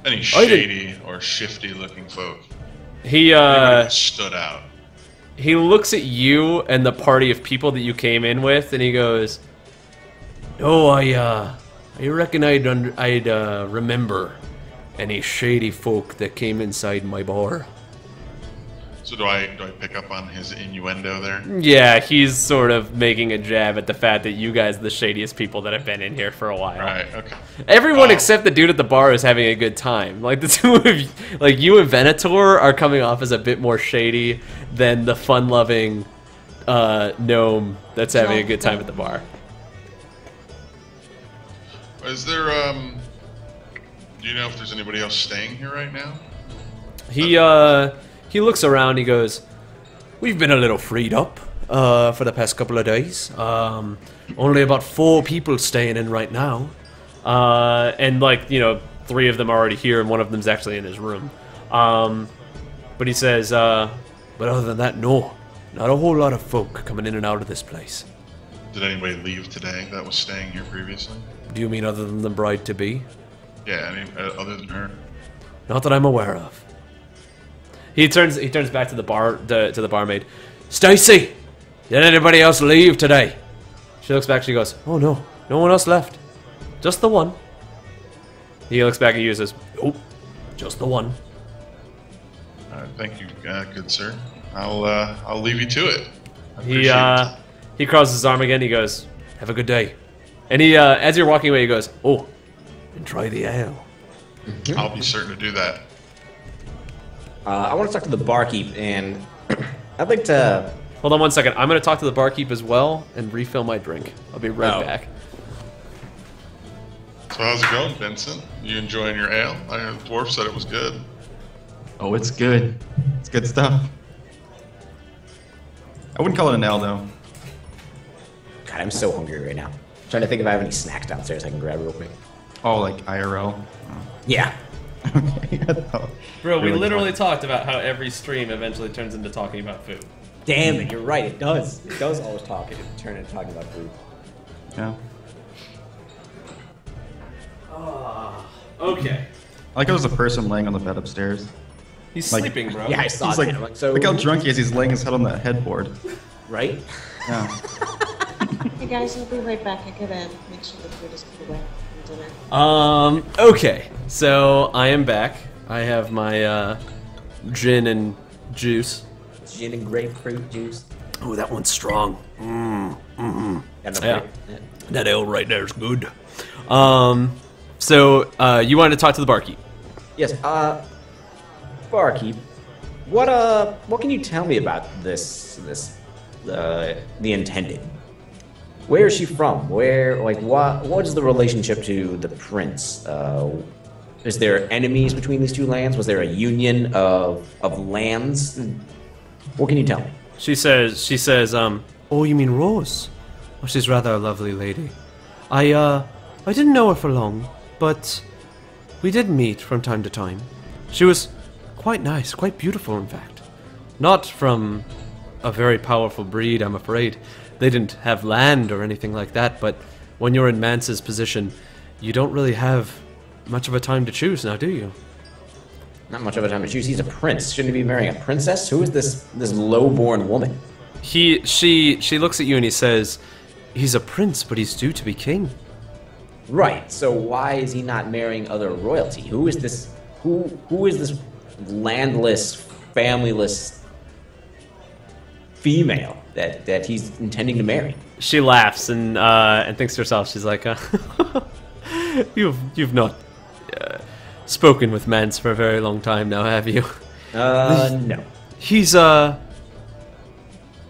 Any shady or shifty-looking folk? He Anybody that stood out. He looks at you and the party of people that you came in with, and he goes, "No, I reckon I'd remember any shady folk that came inside my bar." So do I pick up on his innuendo there? Yeah, he's sort of making a jab at the fact that you guys are the shadiest people that have been in here for a while. Right, okay. Everyone except the dude at the bar is having a good time. Like, the two of you, like, you and Venator are coming off as a bit more shady than the fun-loving gnome that's having a good time at the bar. Is there, do you know if there's anybody else staying here right now? He looks around, he goes, "We've been a little freed up for the past couple of days. Only about 4 people staying in right now. And, like, 3 of them are already here, and one of them's actually in his room. But he says, but other than that, no. Not a whole lot of folk coming in and out of this place." Did anybody leave today that was staying here previously? Do you mean other than the bride-to-be? Yeah, other than her. Not that I'm aware of. He turns back to the barmaid. "Stacy, did anybody else leave today?" She looks back. She goes, "Oh no, no one else left. Just the one." He looks back at you and says, "Oh, just the one." All right, thank you, good sir. I'll leave you to it. He crosses his arm again. He goes, "Have a good day." And he, as you're walking away, he goes, "Oh, and try the ale." I'll be certain to do that. I want to talk to the barkeep, and I'd like to... Hold on one second. I'm going to talk to the barkeep as well and refill my drink. I'll be right back. So how's it going, Vincent? You enjoying your ale? I know the dwarf said it was good. Oh, it's good. It's good stuff. I wouldn't call it an ale, though. God, I'm so hungry right now. I'm trying to think if I have any snacks downstairs I can grab real quick. Oh, like IRL? Yeah. Okay. Bro, we Really literally talked about how every stream eventually turns into talking about food. Damn it, you're right. It does. It does always turn into talking about food. Yeah. Okay. I like how there's a person laying on the bed upstairs. He's Like- sleeping, bro. Yeah, I saw He's it. like, I'm like, so... look how drunk he is. He's laying his head on that headboard. Right? Yeah. Hey guys, I'll be right back. I gotta make sure the food is put away from dinner. Okay. So, I am back. I have my, gin and juice. Gin and grapefruit juice. Oh, that one's strong. Got Yeah. enough That ale right there is good. So, you wanted to talk to the barkeep. Yes, barkeep. What can you tell me about the intended? Where is she from? What is the relationship to the prince? Is there enemies between these two lands? Was there a union of lands? What can you tell me? She says, "Oh, you mean Rose? Oh, she's rather a lovely lady. I didn't know her for long, but we did meet from time to time. She was quite nice, quite beautiful, in fact. Not from a very powerful breed, I'm afraid. They didn't have land or anything like that, but when you're in Mance's position, you don't really have much of a time to choose now, do you? Not much of a time to choose. He's a prince. Shouldn't he be marrying a princess? Who is this low-born woman? She looks at you and he says, he's a prince, but he's due to be king. Right. So why is he not marrying other royalty? Who is this? Who is this landless, familyless female that he's intending to marry? She laughs and thinks to herself. She's like, "You've not spoken with Mance for a very long time now, have you?" No. He's a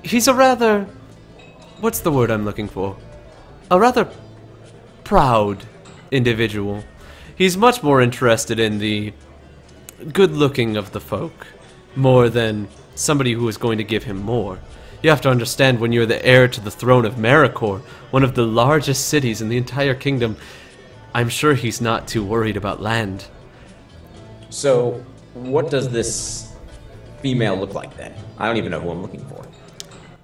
rather, what's the word I'm looking for? A rather proud individual. He's much more interested in the good looking of the folk, more than somebody who is going to give him more. You have to understand, when you're the heir to the throne of Maricor, one of the largest cities in the entire kingdom, I'm sure he's not too worried about land. So, what does this female look like then? I don't even know who I'm looking for.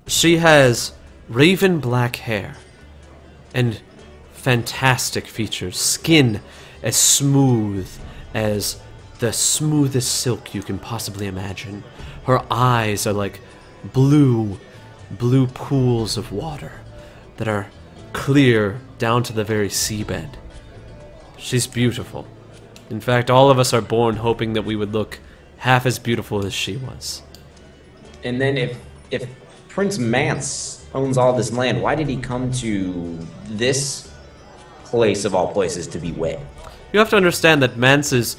She has raven black hair and fantastic features, skin as smooth as the smoothest silk you can possibly imagine. Her eyes are like blue pools of water that are clear down to the very seabed. She's beautiful. In fact, all of us are born hoping that we would look half as beautiful as she was. And then if Prince Mance owns all this land, why did he come to this place of all places to be wed? You have to understand that Mance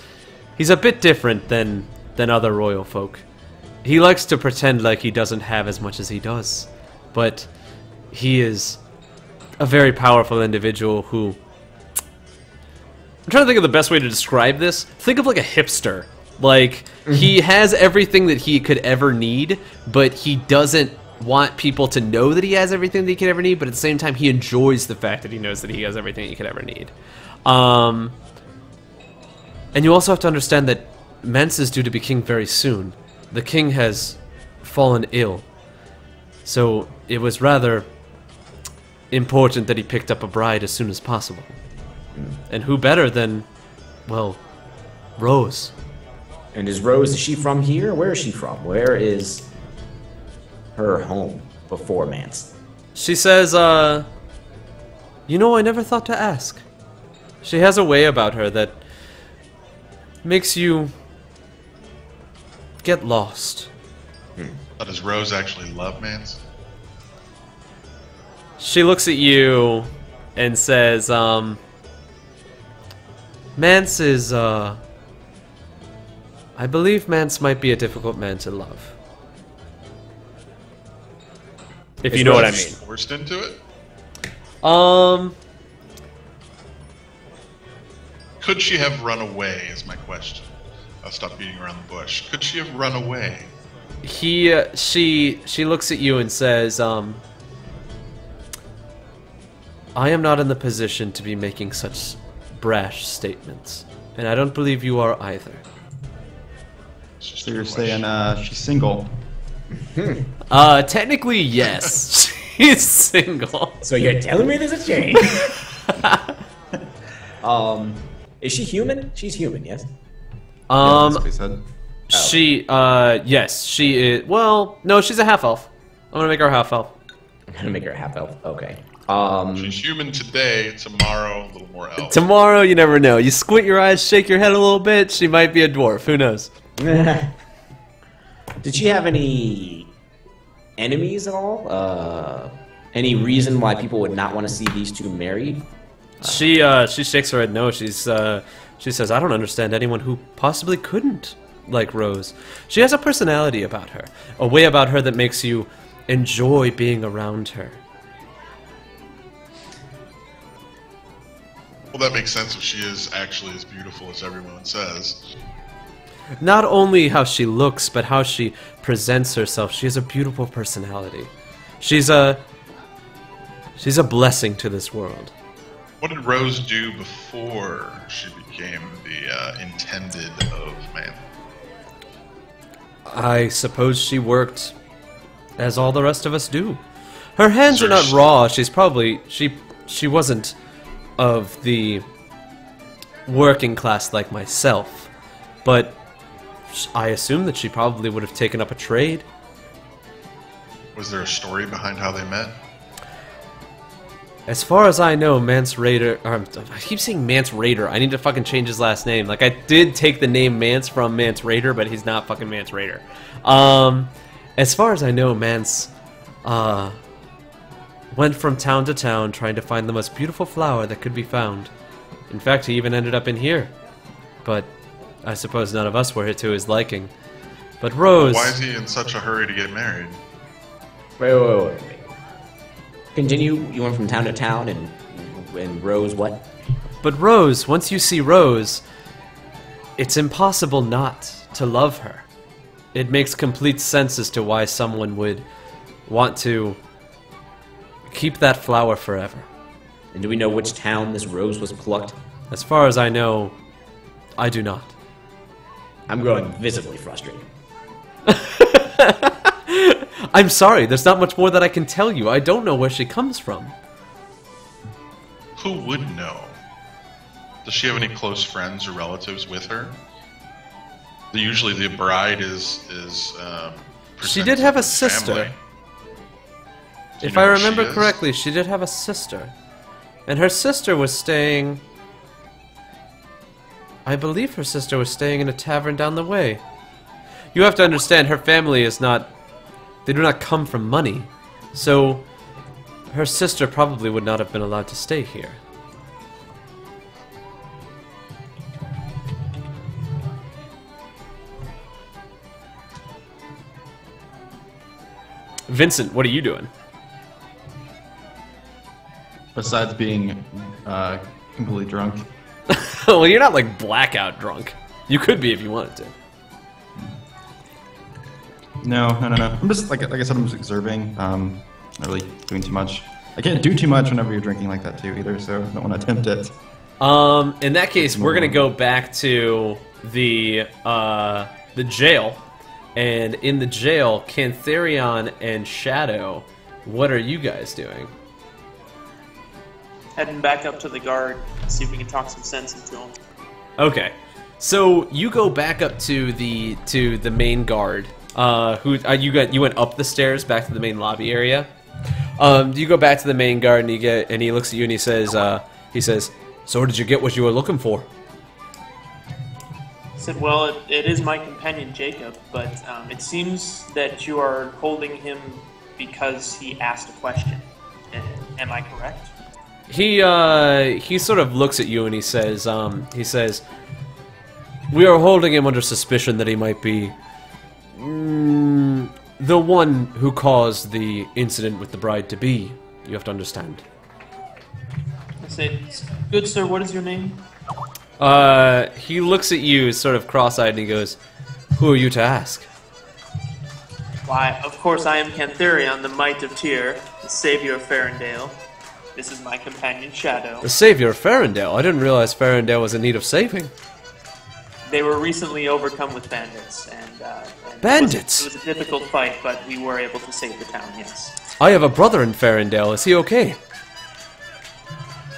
he's a bit different than other royal folk. He likes to pretend like he doesn't have as much as he does, but he is a very powerful individual who... I'm trying to think of the best way to describe this. Think of like a hipster. Like, he has everything that he could ever need, but he doesn't want people to know that he has everything that he could ever need, but at the same time, he enjoys the fact that he knows that he has everything he could ever need. And you also have to understand that Mance is due to be king very soon. The king has fallen ill, so it was rather important that he picked up a bride as soon as possible. And who better than, well, Rose. And is she from here? Where is she from? Where is her home before Mance? She says, you know, I never thought to ask. She has a way about her that makes you get lost. But does Rose actually love Mance? She looks at you and says, Mance is, I believe Mance might be a difficult man to love. If you know what I mean. Forced into it? Could she have run away, is my question. I'll stop beating around the bush. Could she have run away? She looks at you and says, I am not in the position to be making such brash statements, and I don't believe you are either. So you're saying she's single? Technically, yes. She's single. So you're telling me there's a change? Is she human? She's human, yes? Yeah, that's what he said. Yes, she is. Well, no, she's a half-elf. I'm gonna make her a half-elf. I'm gonna make her a half-elf. Okay. She's human today, tomorrow, a little more elf. Tomorrow, you never know. You squint your eyes, shake your head a little bit, she might be a dwarf. Who knows? Did she have any enemies at all? Any reason why people would not want to see these two married? She shakes her head no. She says, I don't understand anyone who possibly couldn't like Rose. She has a personality about her, a way about her that makes you enjoy being around her. Well, that makes sense if she is actually as beautiful as everyone says. Not only how she looks, but how she presents herself. She has a beautiful personality. She's a blessing to this world. What did Rose do before she became the intended of man? I suppose she worked as all the rest of us do. Her hands are not raw. She's probably she wasn't of the working class like myself, but I assume that she probably would have taken up a trade. Was there a story behind how they met? As far as I know, Mance Raider... I keep saying Mance Raider. I need to fucking change his last name. Like, I did take the name Mance from Mance Raider, but he's not fucking Mance Raider. As far as I know, Mance went from town to town trying to find the most beautiful flower that could be found. In fact, he even ended up in here. But I suppose none of us were to his liking. But Rose... Why is he in such a hurry to get married? Wait. Continue. You went from town to town, and Rose what? But Rose, once you see Rose, it's impossible not to love her. It makes complete sense as to why someone would want to keep that flower forever. And do we know which town this rose was plucked? As far as I know, I do not. I'm growing visibly frustrated. I'm sorry, there's not much more that I can tell you. I don't know where she comes from. Who would know? Does she have any close friends or relatives with her? Usually the bride is She did have a presented to the sister. family. Do you If know I where she remember is? correctly, she did have a sister. And her sister was staying... I believe her sister was staying in a tavern down the way. You have to understand, her family is not... They do not come from money. So, her sister probably would not have been allowed to stay here. Vincent, what are you doing? Besides being completely drunk. Well, you're not like blackout drunk. You could be if you wanted to. No. I'm just like I said, I'm just observing. Not really doing too much. I can't do too much whenever you're drinking like that too, either. So I don't want to attempt it. In that case, we're gonna go back to the jail, and in the jail, Cantharion and Shadow. What are you guys doing? Heading back up to the guard, see if we can talk some sense into him. Okay, so you go back up to the main guard. You went up the stairs back to the main lobby area. You go back to the main guard and he looks at you and he says, "So did you get what you were looking for?" I said, well, it is my companion Jacob, but it seems that you are holding him because he asked a question. Am I correct? He sort of looks at you and he says, "We are holding him under suspicion that he might be the one who caused the incident with the bride-to-be. You have to understand." I said, good sir, what is your name? He looks at you sort of cross-eyed and he goes, "Who are you to ask?" Why, of course I am Cantharion, the Might of Tyr, the savior of Farendale. This is my companion Shadow. The savior of Farendale? I didn't realize Farendale was in need of saving. They were recently overcome with bandits, and Bandits? It was a difficult fight, but we were able to save the town, yes. I have a brother in Farendale. Is he okay?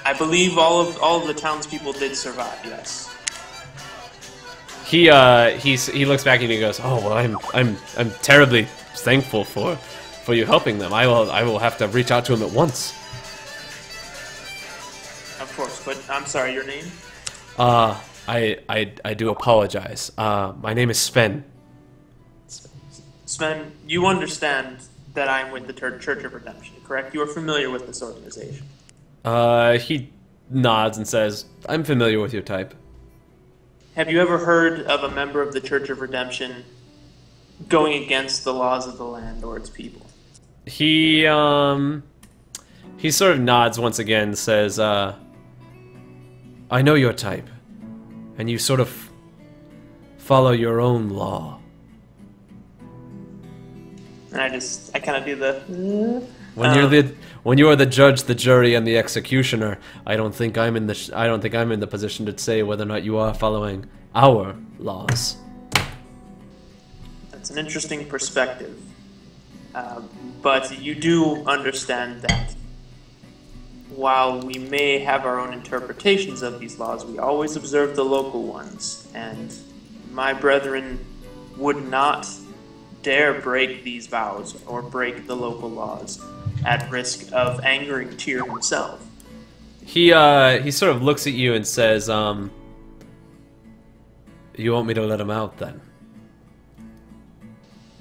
I believe all of the townspeople did survive, yes. He looks back and he goes, "Oh well, I'm terribly thankful for you helping them. I will have to reach out to him at once." Of course, but I'm sorry, your name? I do apologize. My name is Sven. Sven, you understand that I'm with the Church of Redemption, correct? You are familiar with this organization. He nods and says, "I'm familiar with your type." Have you ever heard of a member of the Church of Redemption going against the laws of the land or its people? He sort of nods once again and says, "I know your type, and you sort of follow your own law." And I kind of do the... When you are the judge, the jury, and the executioner, I don't think I'm in the position to say whether or not you are following our laws. That's an interesting perspective. But you do understand that while we may have our own interpretations of these laws, we always observe the local ones, and my brethren would not dare break these vows or break the local laws at risk of angering Tyr himself. He sort of looks at you and says, "You want me to let him out then?"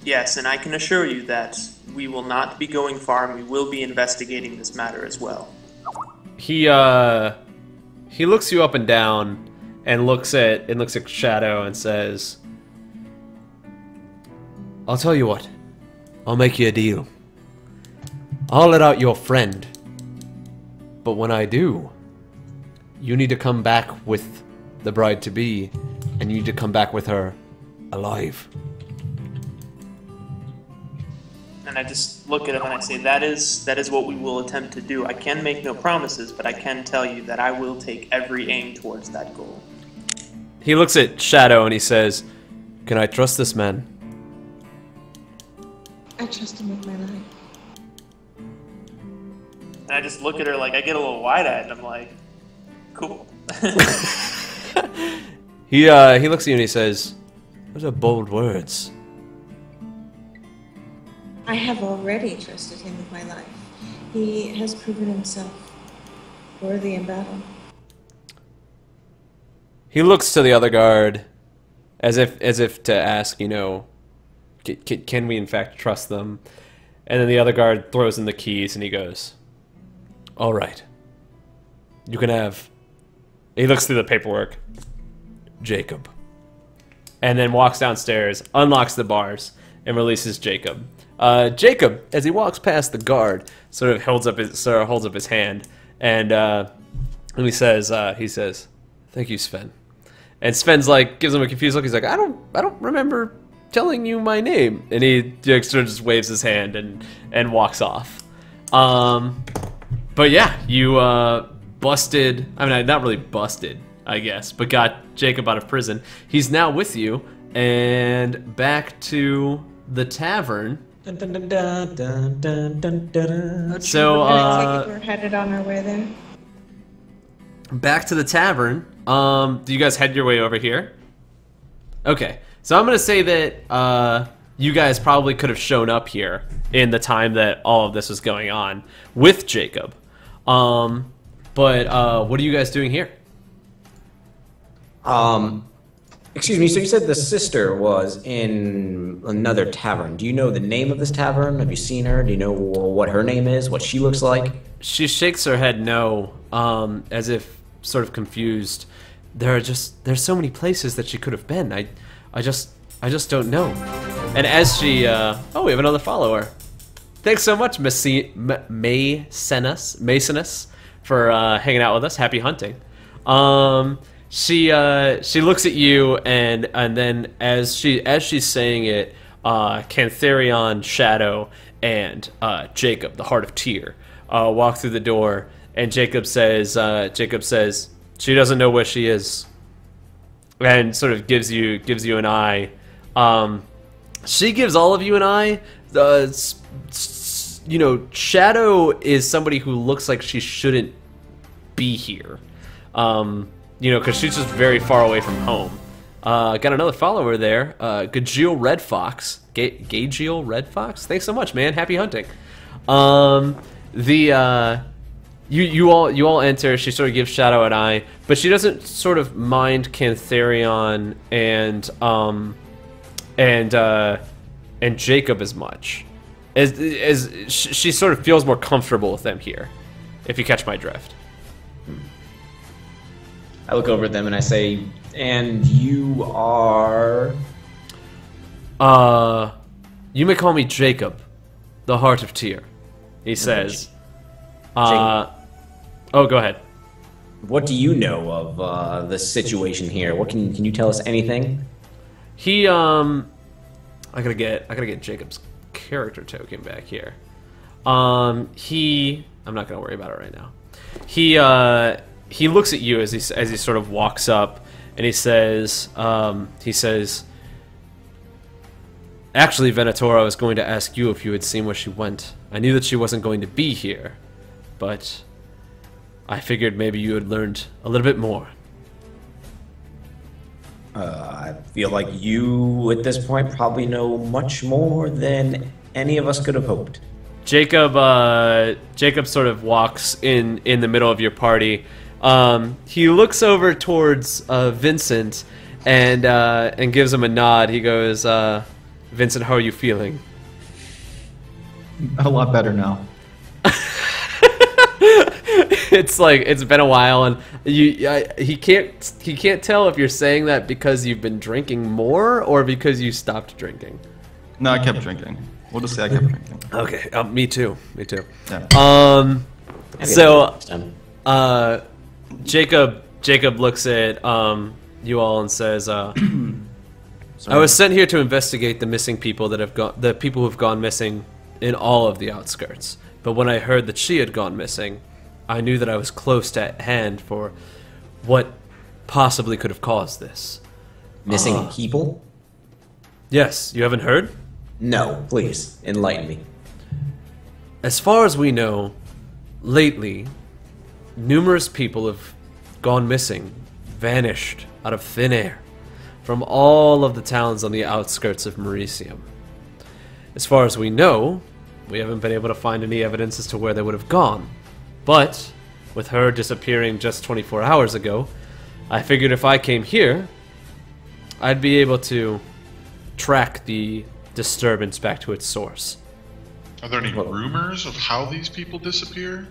Yes, and I can assure you that we will not be going far, and we will be investigating this matter as well. He looks you up and down and looks at Shadow and says, "I'll tell you what. I'll make you a deal. I'll let out your friend. But when I do, you need to come back with the bride-to-be, and you need to come back with her alive." And I just look at him and I say, that is what we will attempt to do. I can make no promises, but I can tell you that I will take every aim towards that goal. He looks at Shadow and he says, "Can I trust this man?" I trust him with my life. And I just look at her like, I get a little wide-eyed, and I'm like, cool. He looks at you and he says, "Those are bold words." I have already trusted him with my life. He has proven himself worthy in battle. He looks to the other guard as if to ask, you know, can we in fact trust them? And then the other guard throws in the keys and he goes, "All right. You can have..." He looks through the paperwork. "Jacob." And then walks downstairs, unlocks the bars, and releases Jacob. Jacob, as he walks past the guard, sort of holds up his hand, and he says, "Thank you, Sven." And Sven's like, gives him a confused look. He's like, I don't remember telling you my name. And he sort of just waves his hand and walks off. But yeah, you busted. I mean, not really busted, I guess, but got Jacob out of prison. He's now with you and back to the tavern. Dun, dun, dun, dun, dun, dun, dun, dun. So, We're headed on our way there. back to the tavern. Do you guys head your way over here? Okay, so I'm gonna say that you guys probably could have shown up here in the time that all of this was going on with Jacob. But what are you guys doing here? Excuse me, so you said the sister was in another tavern. Do you know the name of this tavern? Have you seen her? Do you know what her name is? What she looks like? She shakes her head no, as if sort of confused. There's so many places that she could have been. I just don't know. And as she, oh, we have another follower. Thanks so much, Masonus, for hanging out with us. Happy hunting. She looks at you, and then as she's saying it, Cantharion, Shadow, and Jacob, the Heart of Tyr, walk through the door, and Jacob says she doesn't know where she is, and sort of gives you an eye. She gives all of you an eye. You know, Shadow is somebody who looks like she shouldn't be here. You know, because she's just very far away from home. Got another follower there, Gajiel Red Fox. Gajiel Red Fox? Thanks so much, man. Happy hunting. You all enter. She sort of gives Shadow an eye, but she doesn't sort of mind Cantharion and Jacob as much. As she sort of feels more comfortable with them here, if you catch my drift. I look over at them and I say, "And you are..." You may call me Jacob, the Heart of Tyr, he says. Oh, go ahead. What do you know of the situation here? What can you tell us anything? He I gotta get Jacob's character token back here. I'm not gonna worry about it right now. He looks at you as he sort of walks up, and he says, Actually, Venator, I was going to ask you if you had seen where she went. I knew that she wasn't going to be here, but I figured maybe you had learned a little bit more. I feel like you, at this point, probably know much more than any of us could have hoped. Jacob sort of walks in the middle of your party. He looks over towards Vincent and gives him a nod. He goes, Vincent, how are you feeling? A lot better now. It's like it's been a while, and he can't tell if you're saying that because you've been drinking more or because you stopped drinking. No, I kept drinking. We'll just say I kept drinking. Okay, me too. Yeah. So, Jacob looks at you all and says, "I was sent here to investigate the missing people the people who've gone missing in all of the outskirts. But when I heard that she had gone missing, I knew that I was close at hand for what possibly could have caused this." Missing people? Yes, you haven't heard? No, please, enlighten me. As far as we know, lately, numerous people have gone missing, vanished out of thin air, from all of the towns on the outskirts of Mauritium. As far as we know, we haven't been able to find any evidence as to where they would have gone. But, with her disappearing just 24 hours ago, I figured if I came here, I'd be able to track the disturbance back to its source. Are there any rumors of how these people disappear?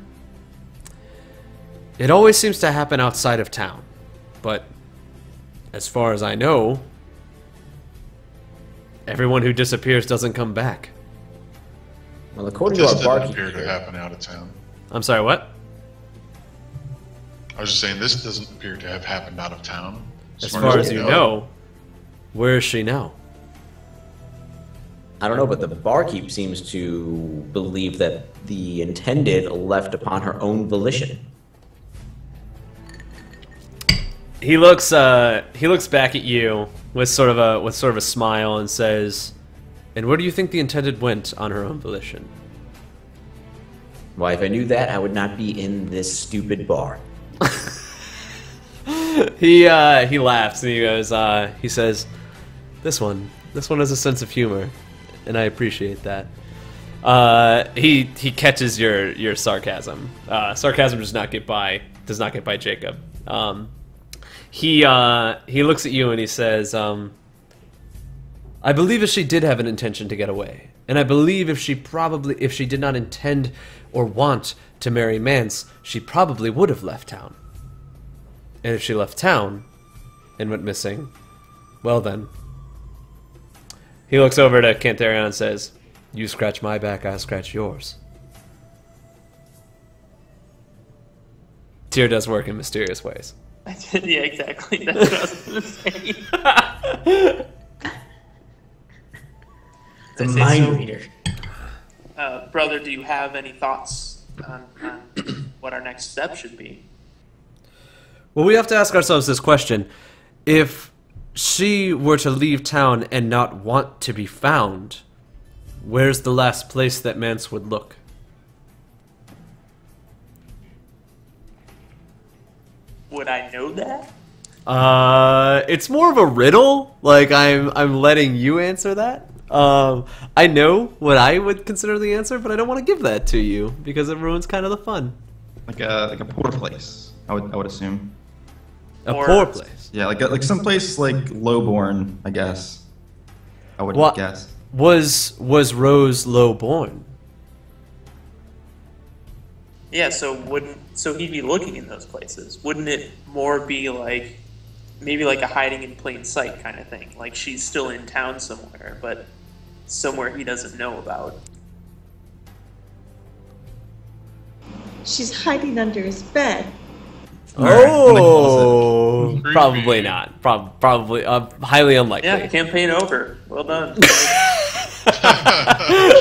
It always seems to happen outside of town, but as far as I know, everyone who disappears doesn't come back. Well, according This to our didn't barkeep appear to here, happen out of town. I'm sorry, what? I was just saying, this doesn't appear to have happened out of town. As far as you know, where is she now? I don't know, but the barkeep seems to believe that the intended left upon her own volition. He looks back at you with sort of a smile and says, "And where do you think the intended went on her own volition?" Why, if I knew that, I would not be in this stupid bar. He laughs and he goes, he says, This one has a sense of humor, and I appreciate that." He catches your sarcasm. Sarcasm does not get by Jacob. He looks at you and he says, "I believe if she did have an intention to get away, and I believe if she did not intend or want to marry Mance, she probably would have left town. And if she left town and went missing, well then." He looks over to Cantarion and says, "You scratch my back, I scratch yours." Tyr does work in mysterious ways. Yeah, exactly. That's what I was going to say. The Say mind so. reader. Brother, do you have any thoughts on what our next step should be? Well, we have to ask ourselves this question. If she were to leave town and not want to be found, where's the last place that Mance would look? Would I know that? It's more of a riddle. Like I'm letting you answer that. I know what I would consider the answer, but I don't want to give that to you because it ruins kind of the fun. Like a poor place, I would assume. A Or- poor place. Yeah, like some place like Lowborn, I guess. I would What guess. was Rose Lowborn? Yeah, so he'd be looking in those places. Wouldn't it more be like maybe like a hiding in plain sight kind of thing? Like she's still in town somewhere, but somewhere he doesn't know about. She's hiding under his bed. Oh, Creepy. probably not. Probably highly unlikely. Yeah, campaign over. Well done.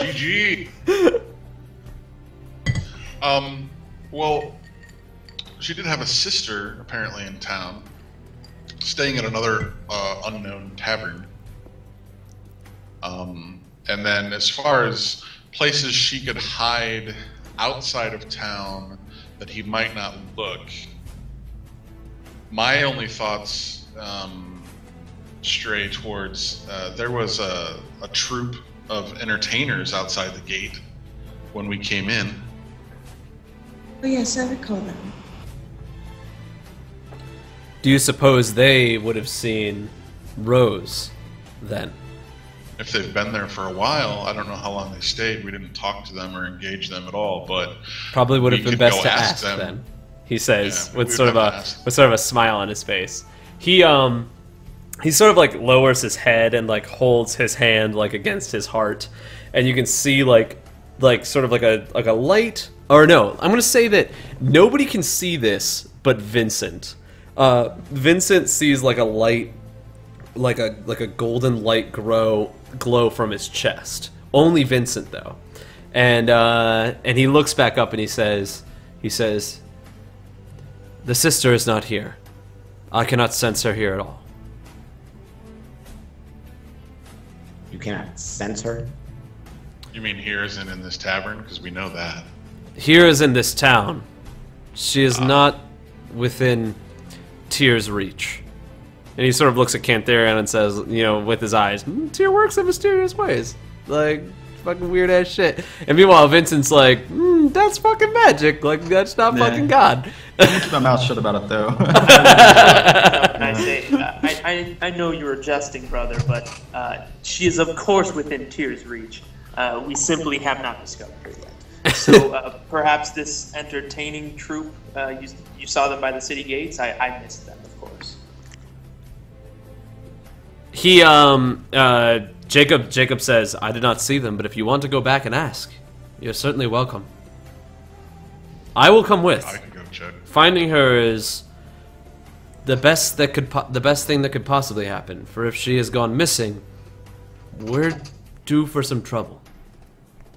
GG. Well, she did have a sister apparently in town, staying at another unknown tavern. And then as far as places she could hide outside of town that he might not look, my only thoughts stray towards there was a troop of entertainers outside the gate when we came in. Oh yes, I recall them. Do you suppose they would have seen Rose then? If they've been there for a while, I don't know how long they stayed. We didn't talk to them or engage them at all, but Probably would have we been could best go to ask ask them. then. He says Yeah, with we sort of would a have asked. with sort of a smile on his face. He sort of like lowers his head and like holds his hand like against his heart, and you can see like sort of like a light. Or no, I'm gonna say that nobody can see this but Vincent. Vincent sees like a light, like a golden light glow from his chest. Only Vincent though, and he looks back up and he says, "The sister is not here. I cannot sense her here at all." You cannot sense her? You mean here isn't in this tavern? Because we know that. Here is in this town. She is not within Tyr's reach. And he sort of looks at Cantharion and says, you know, with his eyes, Tyr works in mysterious ways. Like, fucking weird ass shit. And meanwhile, Vincent's like, that's fucking magic. Like, that's not Nah. fucking God. Keep my mouth shut about it, though. And I say, I know you were jesting, brother, but she is of course within Tyr's reach. We simply have not discovered her yet. So perhaps this entertaining troupe, you saw them by the city gates. I missed them, of course. He, Jacob says, I did not see them, but if you want to go back and ask, you're certainly welcome. I will come with. I can go check. Finding her is the best thing that could possibly happen. For if she has gone missing, we're due for some trouble.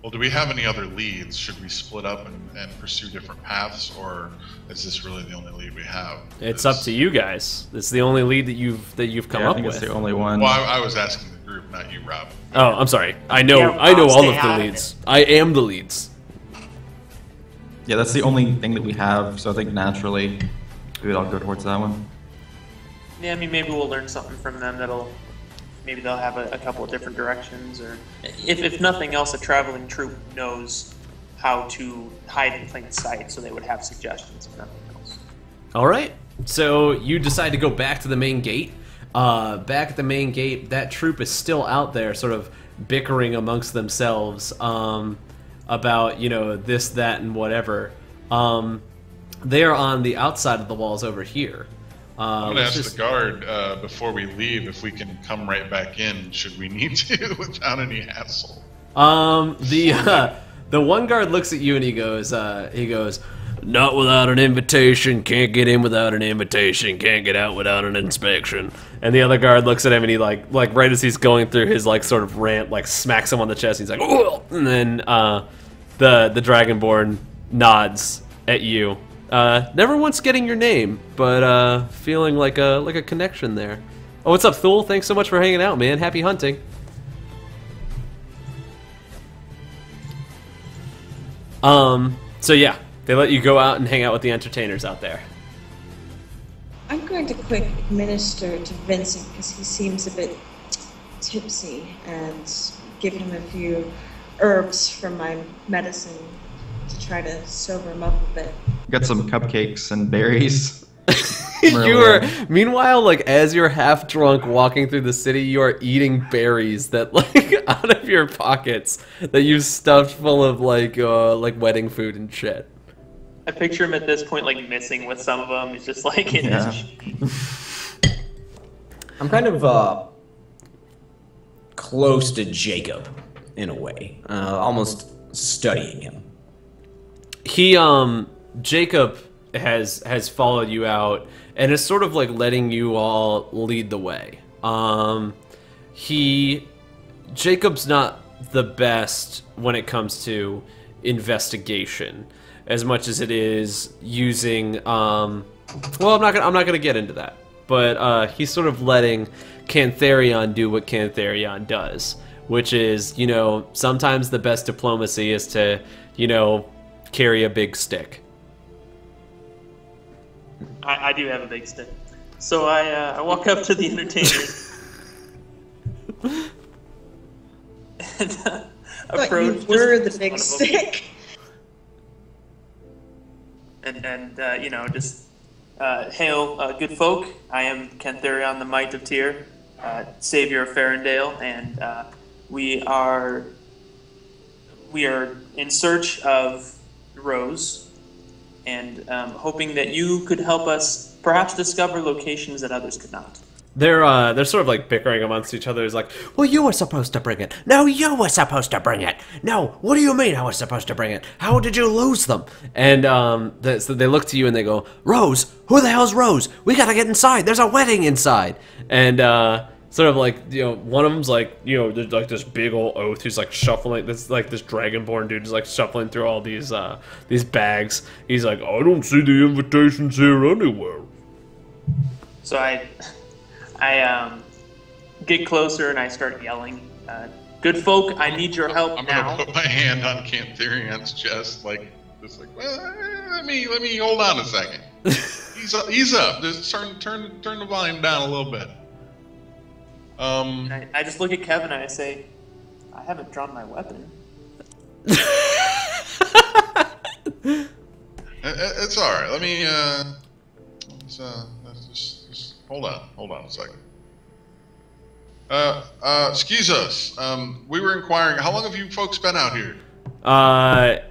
Well, do we have any other leads? Should we split up and pursue different paths, or is this really the only lead we have? It's up to you guys. It's the only lead that you've come Yeah, I up think with. it's the only one. Well, I was asking the group, not you, Rob. Oh, I'm sorry. I know Yeah, all stay of the out of leads. I am the leads. Yeah, that's the only thing that we have, so I think naturally we would all go towards that one. Yeah, I mean, maybe we'll learn something from them maybe they'll have a couple of different directions, or if nothing else, a traveling troupe knows how to hide in plain sight, so they would have suggestions if nothing else. All right. So you decide to go back to the main gate. Back at the main gate, that troop is still out there, sort of bickering amongst themselves about, you know, this, that, and whatever. They are on the outside of the walls over here. I'm gonna ask the guard before we leave if we can come right back in. Should we need to, without any hassle? The one guard looks at you and he goes, "Not without an invitation. Can't get in without an invitation. Can't get out without an inspection." And the other guard looks at him and he like right as he's going through his like sort of rant, like smacks him on the chest. He's like, "Oh!" And then the Dragonborn nods at you. Never once getting your name, but feeling like a connection there. Oh, what's up, Thule? Thanks so much for hanging out, man. Happy hunting. So yeah, they let you go out and hang out with the entertainers out there. I'm going to quick administer to Vincent because he seems a bit tipsy, and give him a few herbs from my medicine to try to sober him up a bit. Got some cupcakes and berries. You are, meanwhile, like as you're half drunk walking through the city, you are eating berries that like out of your pockets that you stuffed full of like wedding food and shit. I picture him at this point like missing with some of them. He's just like in Yeah. his... I'm kind of close to Jacob in a way, almost studying him. He Jacob has followed you out and is sort of like letting you all lead the way. Jacob's not the best when it comes to investigation as much as it is using well, I'm not gonna get into that, but he's sort of letting Cantharion do what Cantharion does, which is, sometimes the best diplomacy is to, carry a big stick. I do have a big stick. So I walk up to the entertainer and approach. But you were the big stick. And just hail, good folk. I am Kentherion, the Might of Tyr, savior of Farendale, and we are in search of Rose, and hoping that you could help us perhaps discover locations that others could not. They're sort of like bickering amongst each other. It's like, well, you were supposed to bring it. No, you were supposed to bring it. No, what do you mean I was supposed to bring it? How did you lose them? And so they look to you and they go, Rose? Who the hell's Rose? We gotta get inside. There's a wedding inside. And sort of like, one of them's like, there's like this big old oath who's like shuffling, this dragonborn dude is like shuffling through all these bags. He's like, I don't see the invitations here anywhere. So I get closer and I start yelling, good folk, I need your help I'm now. gonna put my hand on Cantherion's chest, well, let me hold on a second. He's up. Just turn the volume down a little bit. I just look at Kevin and I say, I haven't drawn my weapon. It's all right. Let me let's just hold on a second. Excuse us. We were inquiring. How long have you folks been out here? The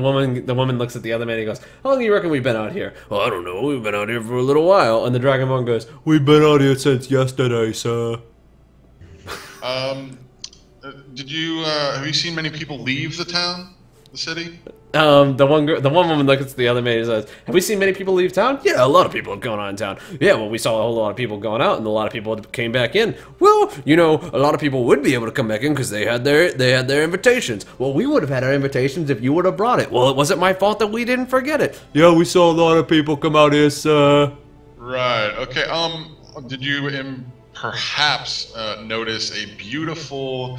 woman looks at the other man and he goes, how long do you reckon we've been out here? Well, I don't know, we've been out here for a little while. And the Dragonborn goes, we've been out here since yesterday, sir. Did you, have you seen many people leave the town, the city? The one woman looks at the other man and says, have we seen many people leave town? Yeah, a lot of people have gone on in town. Yeah, well, we saw a whole lot of people going out and a lot of people came back in. Well, a lot of people would be able to come back in because they had their invitations. Well, we would have had our invitations if you would have brought it. Well, it wasn't my fault that we didn't forget it. Yeah, we saw a lot of people come out here, sir. Right, okay, did you perhaps notice a beautiful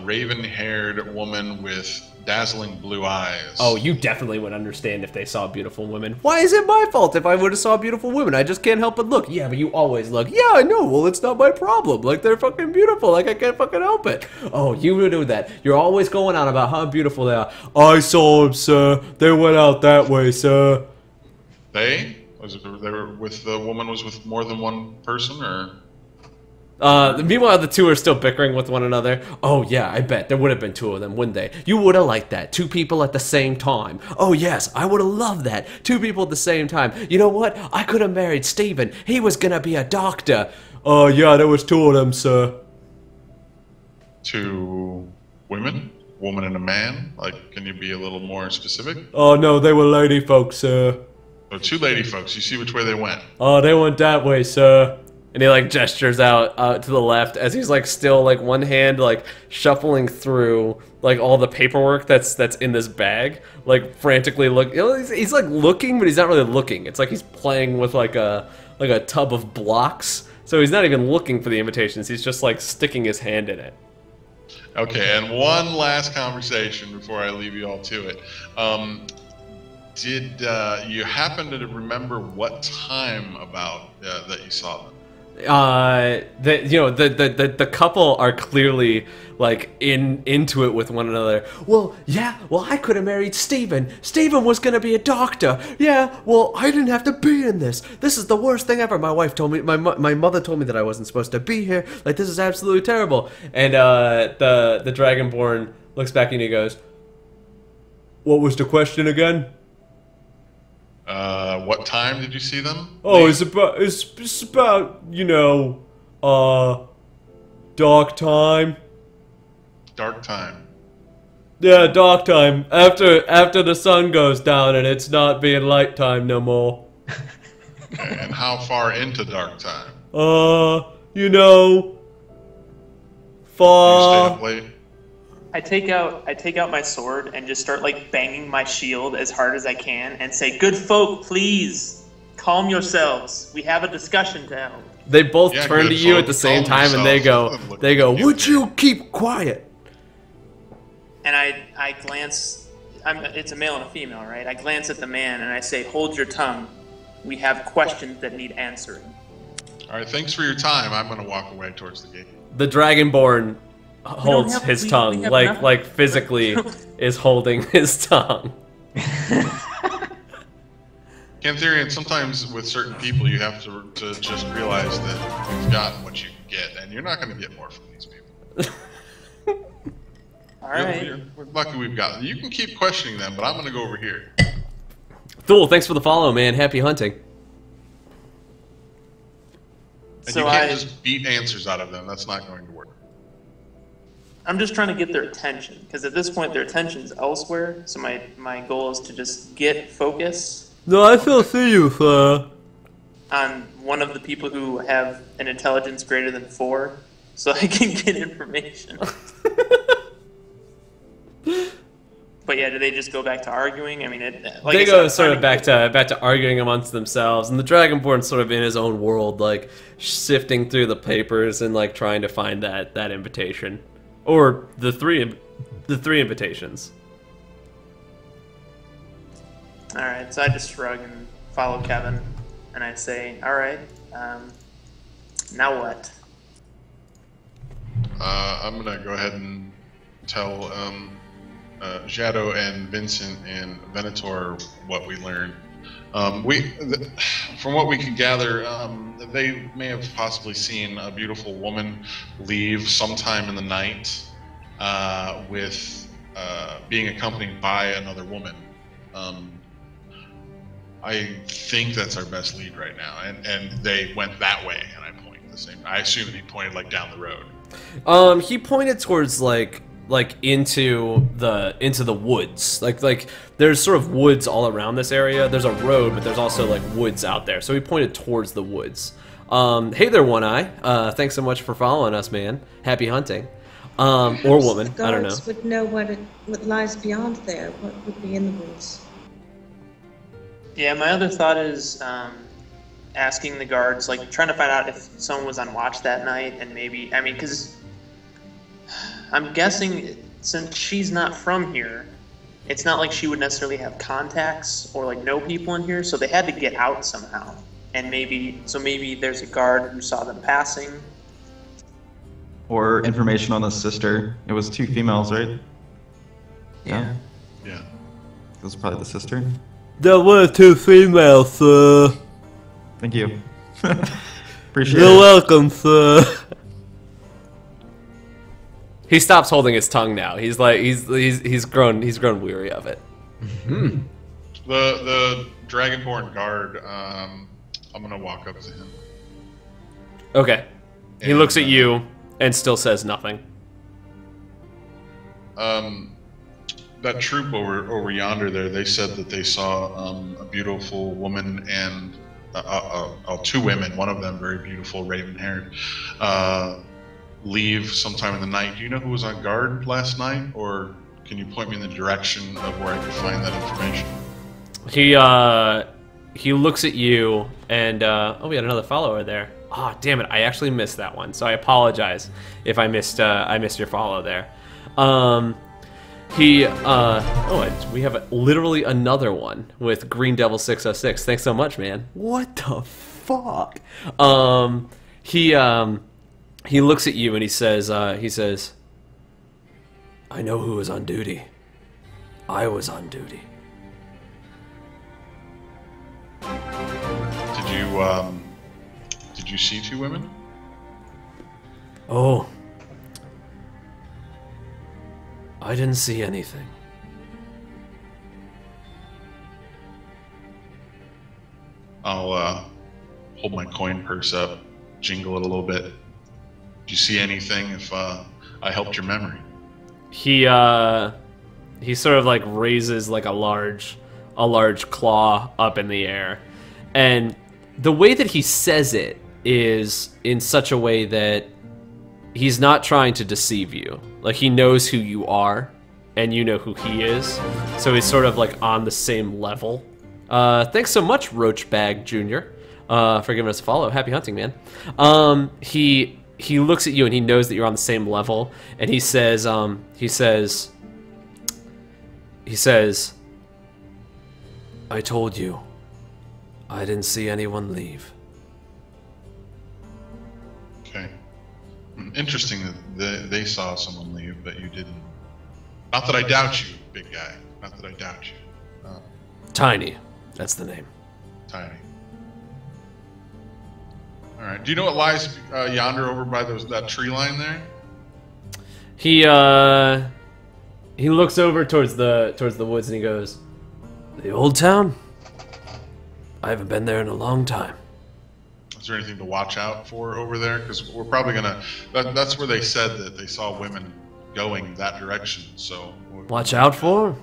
raven-haired woman with dazzling blue eyes? Oh, you definitely would understand if they saw beautiful women. Why is it my fault if I would have saw beautiful women? I just can't help but look. Yeah, but you always look. Yeah, I know. Well, it's not my problem. Like, they're fucking beautiful. Like, I can't fucking help it. Oh, you would do that. You're always going on about how beautiful they are. I saw them, sir. They went out that way, sir. They were with the woman was with more than one person, or? Meanwhile, the two are still bickering with one another. Oh, yeah, I bet. There would have been two of them, wouldn't they? You would have liked that. Two people at the same time. Oh, yes, I would have loved that. Two people at the same time. You know what? I could have married Steven. He was gonna be a doctor. Oh, yeah, there was two of them, sir. Two women? Woman and a man? Like, can you be a little more specific? Oh, no, they were lady folks, sir. So two lady folks. You see which way they went? Oh, they went that way, sir. And he like gestures out to the left as he's like still like one hand like shuffling through like all the paperwork that's in this bag, like frantically look. He's like looking, but he's not really looking. It's like he's playing with like a tub of blocks. So he's not even looking for the invitations. He's just like sticking his hand in it. Okay, and one last conversation before I leave you all to it. Did you happen to remember what time about that you saw them? The couple are clearly like into it with one another. Well, yeah, well, I could have married Steven. Steven was gonna be a doctor. Yeah, well, I didn't have to be in this. This is the worst thing ever. My wife told me, my mother told me that I wasn't supposed to be here. Like, this is absolutely terrible. And the Dragonborn looks back and he goes, "What was the question again?" What time did you see them? Oh, it's about dark time. Dark time. Yeah, dark time. After the sun goes down and it's not being light time no more. Okay, and how far into dark time? Far. You stay up late? I take out my sword and just start like banging my shield as hard as I can and say, "Good folk, please calm yourselves. We have a discussion to have." They both Yeah, turn good. to you at the Follow same time, and they themselves. go, Look they go, at you. "Would you keep quiet?" And I glance. It's a male and a female, right? I glance at the man and I say, "Hold your tongue. We have questions that need answering." All right, thanks for your time. I'm gonna walk away towards the gate. The Dragonborn holds have- his we tongue, have like nothing. like physically is holding his tongue. Cantharian, sometimes with certain people, you have to just realize that you've gotten what you can get, and you're not going to get more from these people. All right. We're lucky we've got. You can keep questioning them, but I'm going to go over here. Thule, thanks for the follow, man. Happy hunting. And So you can't I- just beat answers out of them. That's not going to work. I'm just trying to get their attention because at this point their attention's elsewhere. So my goal is to just get focus No, I still see you, sir. on one of the people who have an intelligence greater than 4, so I can get information. But yeah, do they just go back to arguing? I mean, like They I said, go I'm sort of trying back to arguing amongst themselves, and the Dragonborn's sort of in his own world, like sifting through the papers and like trying to find that invitation, or the three invitations. All right, so I just shrug and follow Kevin, and I say, "All right, now what?" I'm going to go ahead and tell Jado and Vincent and Venator what we learned. From what we can gather, they may have possibly seen a beautiful woman leave sometime in the night with being accompanied by another woman. I think that's our best lead right now, and they went that way, and I pointed the same. I assume he pointed like down the road. He pointed towards like into the woods. Like there's sort of woods all around this area. There's a road, but there's also like woods out there. So he pointed towards the woods. Hey there, One Eye. Thanks so much for following us, man. Happy hunting. Or Perhaps woman. The I don't know. guards would know what lies beyond there. What would be in the woods? Yeah, my other thought is asking the guards, like trying to find out if someone was on watch that night, and maybe, I mean, because I'm guessing since she's not from here, it's not like she would necessarily have contacts or like know people in here, so they had to get out somehow. And maybe there's a guard who saw them passing. Or information on the sister. It was 2 females, right? Yeah. Yeah. It was probably the sister. There were 2 females, sir. Thank you. Appreciate You're it. welcome, sir. He stops holding his tongue now. He's like he's grown weary of it. The Dragonborn guard. I'm gonna walk up to him. Okay. He And, looks at you and still says nothing. That troop over yonder there, they said that they saw a beautiful woman and 2 women, one of them very beautiful, raven-haired, leave sometime in the night. Do you know who was on guard last night, or can you point me in the direction of where I can find that information? He looks at you and oh, we had another follower there. Oh, damn it! I actually missed that one, so I apologize if I missed your follow there. We have literally another one with Green Devil 606. Thanks so much, man. What the fuck? He looks at you and he says, I know who was on duty. I was on duty. Did you see 2 women? Oh. I didn't see anything. I'll hold my coin purse up, jingle it a little bit. Did you see anything if I helped your memory? He sort of like raises like a large claw up in the air. And the way that he says it is in such a way that he's not trying to deceive you. Like, he knows who you are, and you know who he is. So he's sort of like on the same level. Thanks so much, Roachbag Jr. for giving us a follow. Happy hunting, man. He looks at you and he knows that you're on the same level, and he says, I told you. I didn't see anyone leave. Okay. Interesting that they saw someone leave, but you didn't. Not that I doubt you, big guy. Not that I doubt you. Tiny. That's the name. Tiny. All right. Do you know what lies yonder over by that tree line there? He looks over towards the woods and he goes, "The old town? I haven't been there in a long time." Is there anything to watch out for over there? Because we're probably gonna. That's where they said that they saw women going that direction. So. Watch out for?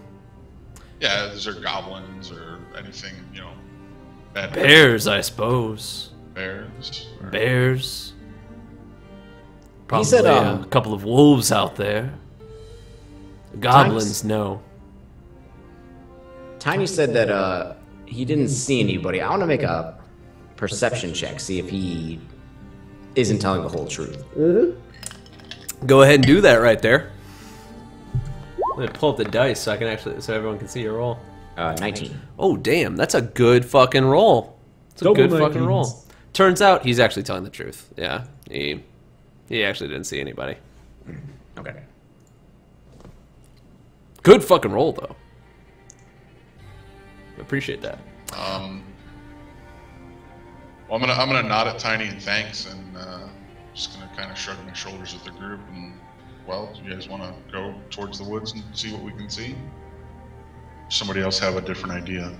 Yeah. Is there goblins or anything? Bad Bears, I suppose. Bears. Bears. Probably said, a couple of wolves out there. Goblins, no. Tiny said that he didn't see anybody. I want to make a perception check, see if he isn't telling the whole truth. Go ahead and do that right there. I'm gonna pull up the dice so I can so everyone can see your roll. 19. Oh damn, that's a good fucking roll. It's a Double good fucking 19s. roll. Turns out he's actually telling the truth. Yeah, he actually didn't see anybody. Okay. Good fucking roll though. Appreciate that. Well, I'm gonna nod at Tiny and thanks, and just gonna kind of shrug my shoulders at the group. And well, do you guys want to go towards the woods and see what we can see? Somebody else have a different idea?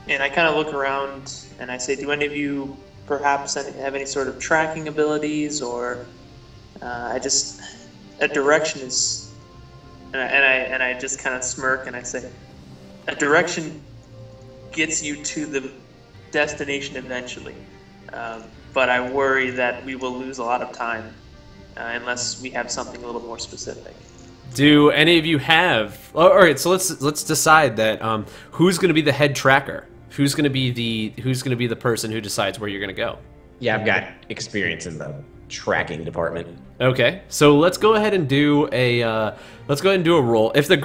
And I kind of look around and I say, do any of you perhaps have any sort of tracking abilities, or a direction is, and I just kind of smirk and I say, a direction gets you to the destination eventually, but I worry that we will lose a lot of time unless we have something a little more specific. Do any of you have? All right, so let's decide that. Who's going to be the head tracker? Who's going to be the person who decides where you're going to go? Yeah, I've got experience in the tracking department. Okay, so let's go ahead and do a roll. If the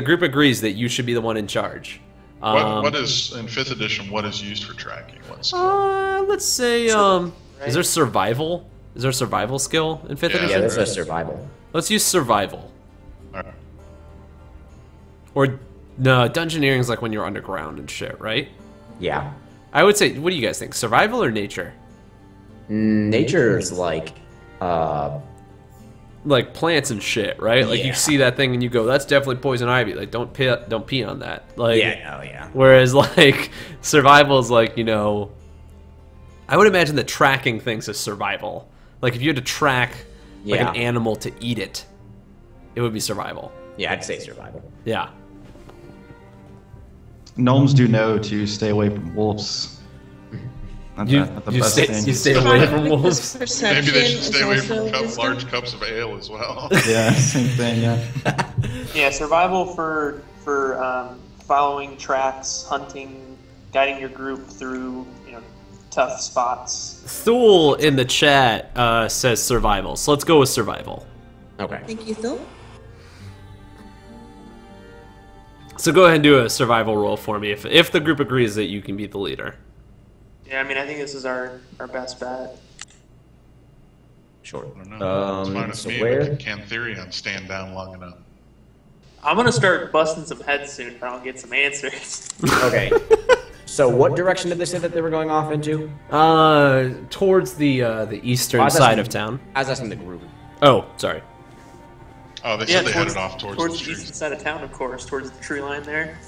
group agrees that you should be the one in charge. What is in 5th edition? What is used for tracking? What's Let's say is there survival? Is there a survival skill in 5th Yeah, edition? Yeah, that's a survival. Let's use survival. all right. Or no, dungeoneering is like when you're underground and shit, right? Yeah. I would say, what do you guys think? Survival or nature? Nature's like, Like plants and shit, right? Like Yeah. you see that thing and you go, "That's definitely poison ivy." Like don't pee on that. Like yeah. Whereas like survival is like, I would imagine that tracking things is survival. Like if you had to track like Yeah. an animal to eat it, it would be survival. Yeah, I'd say survival. Yeah. Gnomes do know to stay away from wolves. That's You the best thing. stay away from wolves. Perception Maybe they should is stay away also from wisdom. large cups of ale as well. Yeah, same thing. Yeah. Yeah, survival for following tracks, hunting, guiding your group through tough spots. Thule in the chat says survival, so let's go with survival. Okay. Thank you, Phil. So go ahead and do a survival roll for me if the group agrees that you can be the leader. Yeah, I mean, I think this is our best bet. Sure. I don't know. It's fine with So me. where? Can Therion stand down long enough? I'm gonna start busting some heads soon if I don't get some answers. Okay. So what direction did they say that they were going off into? Towards the eastern Oh, that's side the- of town. I was asking the group. Oh, sorry. Oh, they Yeah, said they headed off towards the the street. eastern side of town, of course, towards the tree line there.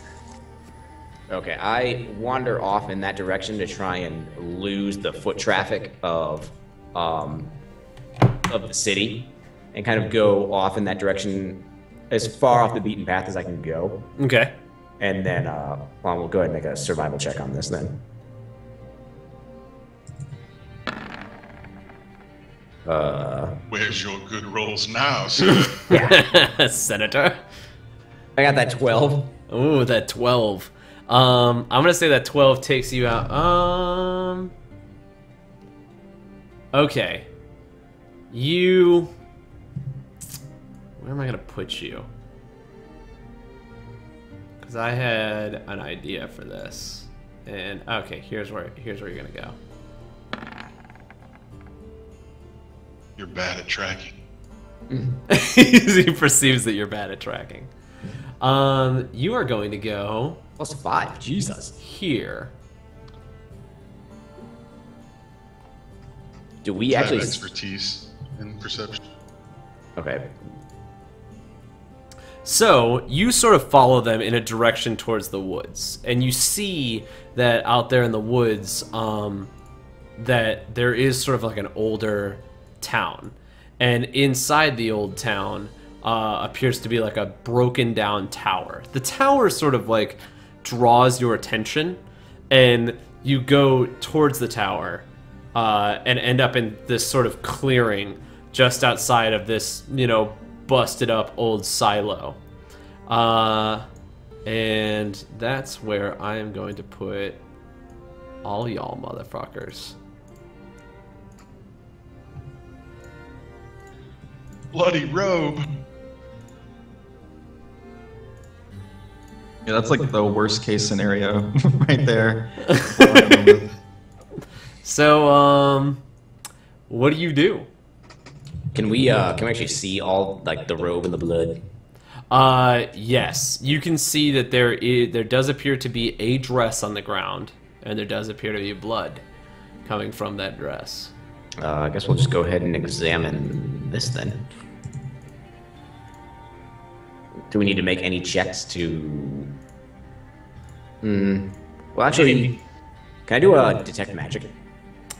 Okay, I wander off in that direction to try and lose the foot traffic of the city, and kind of go off in that direction as far off the beaten path as I can go. Okay. And then, we'll go ahead and make a survival check on this then. Where's your good rolls now, sir? Yeah, Senator. I got that 12. Ooh, that 12. I'm gonna say that 12 takes you out. Okay. You... Where am I going to put you? Because I had an idea for this. And, okay, here's where you're going to go. You're bad at tracking. He perceives that you're bad at tracking. You are going to go... +5. Jesus. Here. Do we I have actually... expertise in perception. Okay. So, you sort of follow them in a direction towards the woods. And you see that out there in the woods, that there is sort of like an older town. And inside the old town appears to be like a broken down tower. The tower sort of like draws your attention, and you go towards the tower and end up in this sort of clearing just outside of this, you know, busted up old silo. And that's where I am going to put all y'all motherfuckers. Bloody robe. Yeah, that's like the worst case scenario right there. So, what do you do? Can we actually see all, like, the robe and the blood? Yes. You can see that there does appear to be a dress on the ground, and there does appear to be blood coming from that dress. I guess we'll just go ahead and examine this then. Do we need to make any checks to... Well, actually, can I do a detect magic?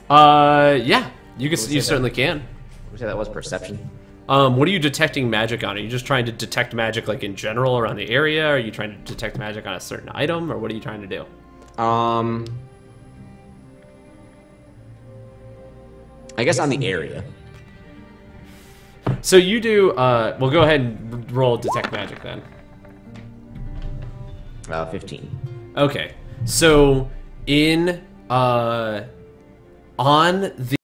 Yeah. You certainly can. Would you say that was perception? What are you detecting magic on? Are you just trying to detect magic like in general around the area? Are you trying to detect magic on a certain item, or what are you trying to do? I guess on the area. So you do, well, go ahead and roll detect magic then. 15. Okay. So in, on the